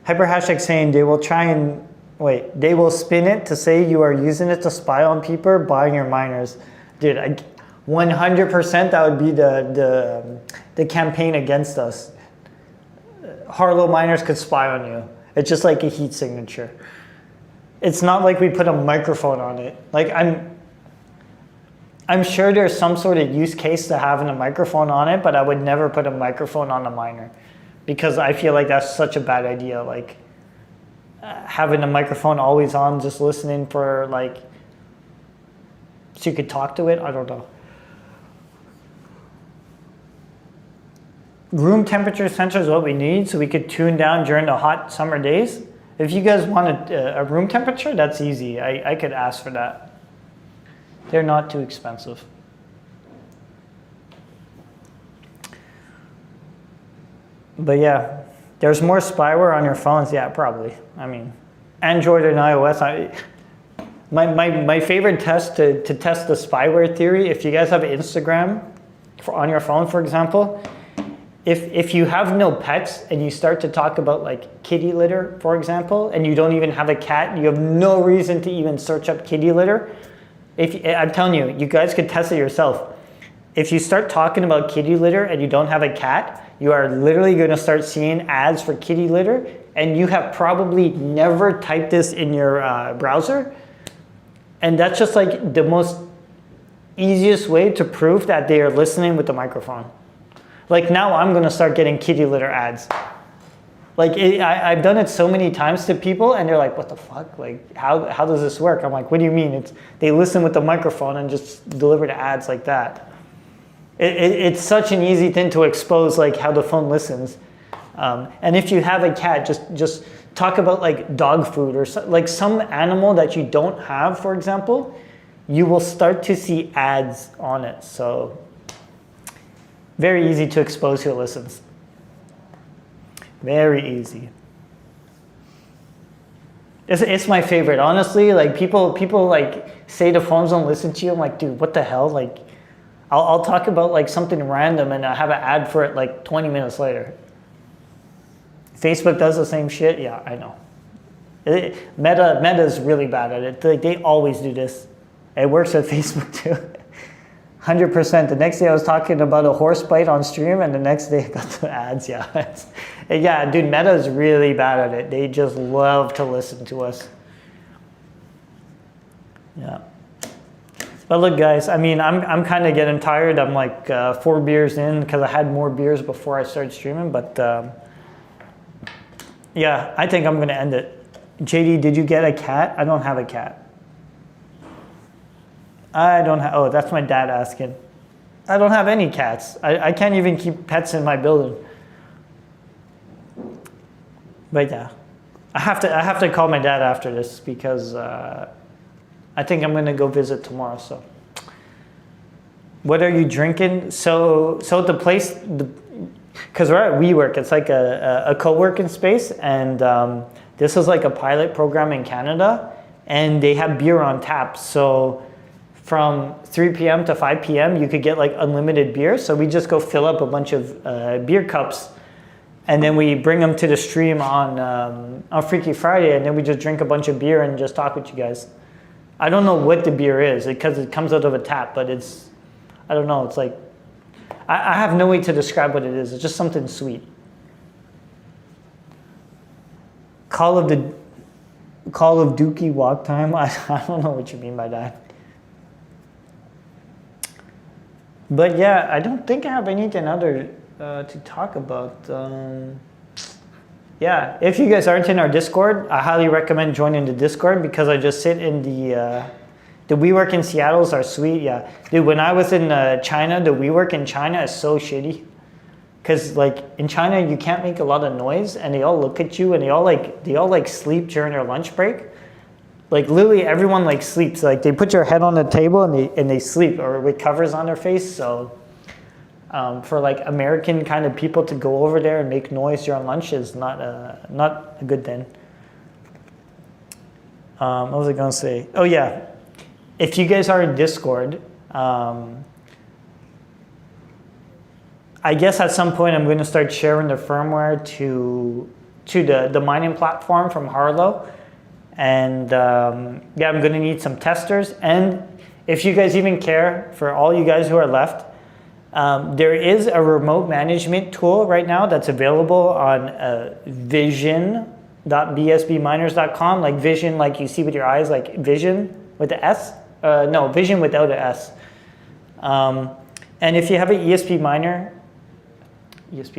Hyper hashtag saying they will try and, wait, they will spin it to say you are using it to spy on people buying your miners. Dude, 100% that would be the campaign against us. Harlow miners could spy on you. It's just like a heat signature. It's not like we put a microphone on it. Like I'm sure there's some sort of use case to having a microphone on it, but I would never put a microphone on a miner because I feel like that's such a bad idea. Like having a microphone always on, just listening for like, so you could talk to it. I don't know. Room temperature sensor is what we need so we could tune down during the hot summer days. If you guys wanted a room temperature, that's easy. I could ask for that. They're not too expensive. But yeah, there's more spyware on your phones. Yeah, probably. I mean, Android and iOS. My favorite test to test the spyware theory, if you guys have Instagram on your phone, for example, if you have no pets and you start to talk about like kitty litter, for example, and you don't even have a cat, you have no reason to even search up kitty litter, I'm telling you, you guys could test it yourself. If you start talking about kitty litter and you don't have a cat, you are literally going to start seeing ads for kitty litter, and you have probably never typed this in your browser. And that's just like the most easiest way to prove that they are listening with the microphone. Like now I'm going to start getting kitty litter ads. Like I've done it so many times to people and they're like, what the fuck? Like how does this work? I'm like, what do you mean? They listen with the microphone and just deliver the ads like that. It's such an easy thing to expose, like how the phone listens. And if you have a cat, just talk about like dog food or like some animal that you don't have, for example, you will start to see ads on it. So very easy to expose who listens. Very easy. It's my favorite, honestly. Like people like say the phones don't listen to you. I'm like, dude, what the hell? Like, I'll talk about like something random and I have an ad for it like 20 minutes later. Facebook does the same shit. Yeah, I know. Meta is really bad at it. They always do this. It works at Facebook too. 100%. The next day I was talking about a horse bite on stream, and the next day I got the ads. Yeah, yeah, dude. Meta is really bad at it. They just love to listen to us. Yeah. But look, guys. I mean, I'm kind of getting tired. I'm like 4 beers in because I had more beers before I started streaming. But yeah, I think I'm gonna end it. JD, did you get a cat? I don't have a cat. I don't have, oh, that's my dad asking. I don't have any cats. I can't even keep pets in my building. But yeah, I have to call my dad after this because I think I'm gonna go visit tomorrow. So, what are you drinking? So the place, because we're at WeWork, it's like a co-working space, and this is like a pilot program in Canada, and they have beer on tap. So from 3 p.m. to 5 p.m. you could get like unlimited beer. So we just go fill up a bunch of beer cups, and then we bring them to the stream on Freaky Friday, and then we just drink a bunch of beer and just talk with you guys. I don't know what the beer is because it comes out of a tap, but it's, I don't know, it's like, I have no way to describe what it is. It's just something sweet. Call of Dookie walk time. I don't know what you mean by that. But yeah, I don't think I have anything other to talk about. Yeah, if you guys aren't in our Discord, I highly recommend joining the Discord because I just sit in the WeWork in Seattle's are sweet. Yeah, dude, when I was in China, the WeWork in China is so shitty. Cause like in China, you can't make a lot of noise, and they all look at you, and they all like sleep during their lunch break. Like literally everyone like sleeps. Like they put your head on the table and they sleep, or with covers on their face. So for like American kind of people to go over there and make noise during lunch is not a good thing. What was I gonna say? Oh yeah, if you guys are in Discord, I guess at some point I'm going to start sharing the firmware to the mining platform from Harlow. And yeah, I'm going to need some testers. And if you guys even care, for all you guys who are left, there is a remote management tool right now that's available on vision.bsbminers.com. Like vision, like you see with your eyes, like vision with the S. No, vision without an S. And if you have an ESP miner, if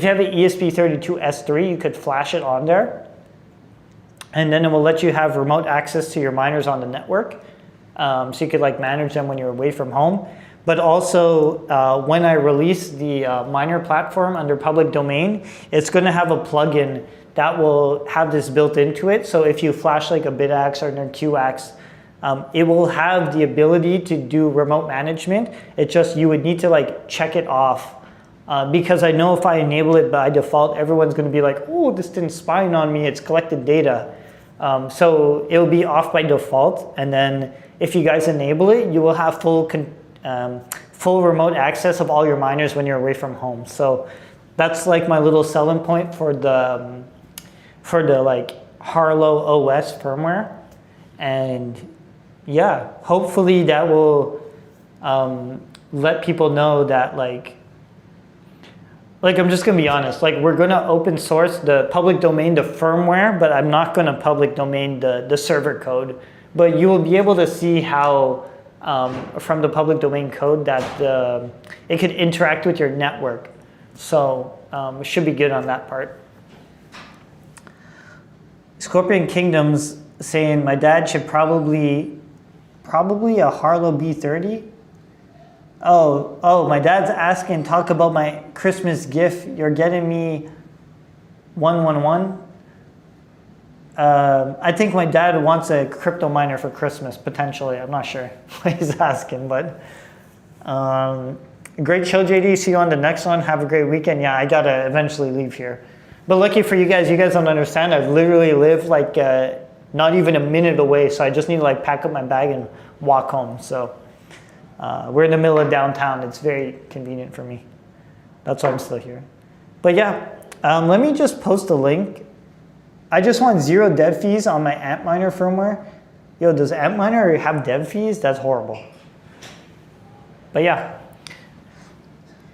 you have an ESP32S3, you could flash it on there. And then it will let you have remote access to your miners on the network. So you could like manage them when you're away from home. But also when I release the miner platform under public domain, it's going to have a plugin that will have this built into it. So if you flash like a BitAxe or an QAxe, it will have the ability to do remote management. It's just you would need to like check it off. Because I know if I enable it by default, everyone's going to be like, oh, this thing's spying on me. It's collected data. So it'll be off by default. And then if you guys enable it, you will have full remote access of all your miners when you're away from home. So that's like my little selling point for the like Harlow OS firmware. And yeah, hopefully that will let people know that like I'm just gonna be honest, like we're gonna open source the public domain, the firmware, but I'm not gonna public domain the server code. But you will be able to see how from the public domain code that it could interact with your network. So it should be good on that part. Scorpion Kingdom's saying my dad should probably a Harlow B30. Oh, my dad's asking, talk about my Christmas gift. You're getting me 111. I think my dad wants a crypto miner for Christmas, potentially. I'm not sure what he's asking, but great show, JD. See you on the next one. Have a great weekend. Yeah, I gotta eventually leave here. But lucky for you guys don't understand. I literally live like not even a minute away, so I just need to like pack up my bag and walk home. So we're in the middle of downtown. It's very convenient for me. That's why I'm still here. But yeah, let me just post a link. I just want 0 dev fees on my Antminer firmware. Yo, does Antminer have dev fees? That's horrible. But yeah.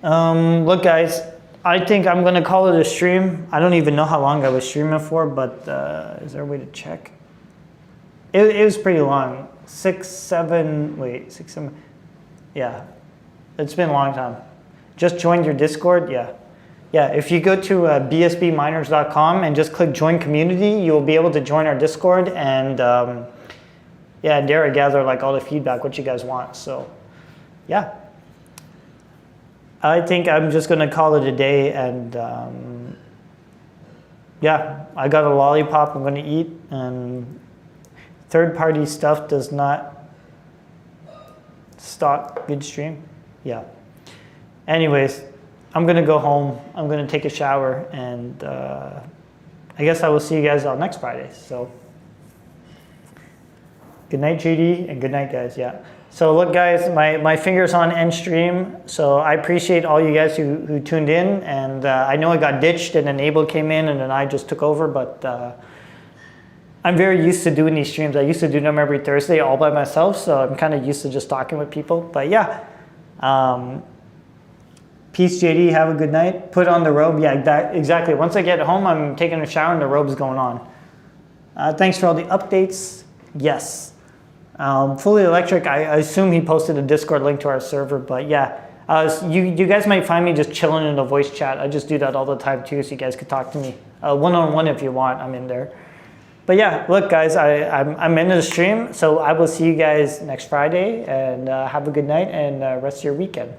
Look guys, I think I'm gonna call it a stream. I don't even know how long I was streaming for, but is there a way to check? It was pretty long. 6, 7, yeah. It's been a long time. Just joined your Discord, yeah. Yeah, if you go to bsbminers.com and just click join community, you'll be able to join our Discord and yeah, there I gather like all the feedback, what you guys want. So yeah, I think I'm just gonna call it a day and yeah, I got a lollipop I'm gonna eat and third-party stuff does not stock good stream. Yeah. Anyways, I'm gonna go home. I'm gonna take a shower, and I guess I will see you guys on next Friday. So, good night, JD, and good night, guys. Yeah. So look, guys, my finger's on end stream. So I appreciate all you guys who tuned in, and I know I got ditched, and then Abel came in, and then I just took over. But I'm very used to doing these streams. I used to do them every Thursday all by myself, so I'm kind of used to just talking with people. But yeah. Peace, JD. Have a good night. Put on the robe. Yeah, exactly. Once I get home, I'm taking a shower and the robe's going on. Thanks for all the updates. Yes. Fully Electric, I assume he posted a Discord link to our server, but yeah. You guys might find me just chilling in the voice chat. I just do that all the time too, so you guys could talk to me. One-on-one if you want, I'm in there. But yeah, look guys, I'm into the stream, so I will see you guys next Friday, and have a good night and rest of your weekend.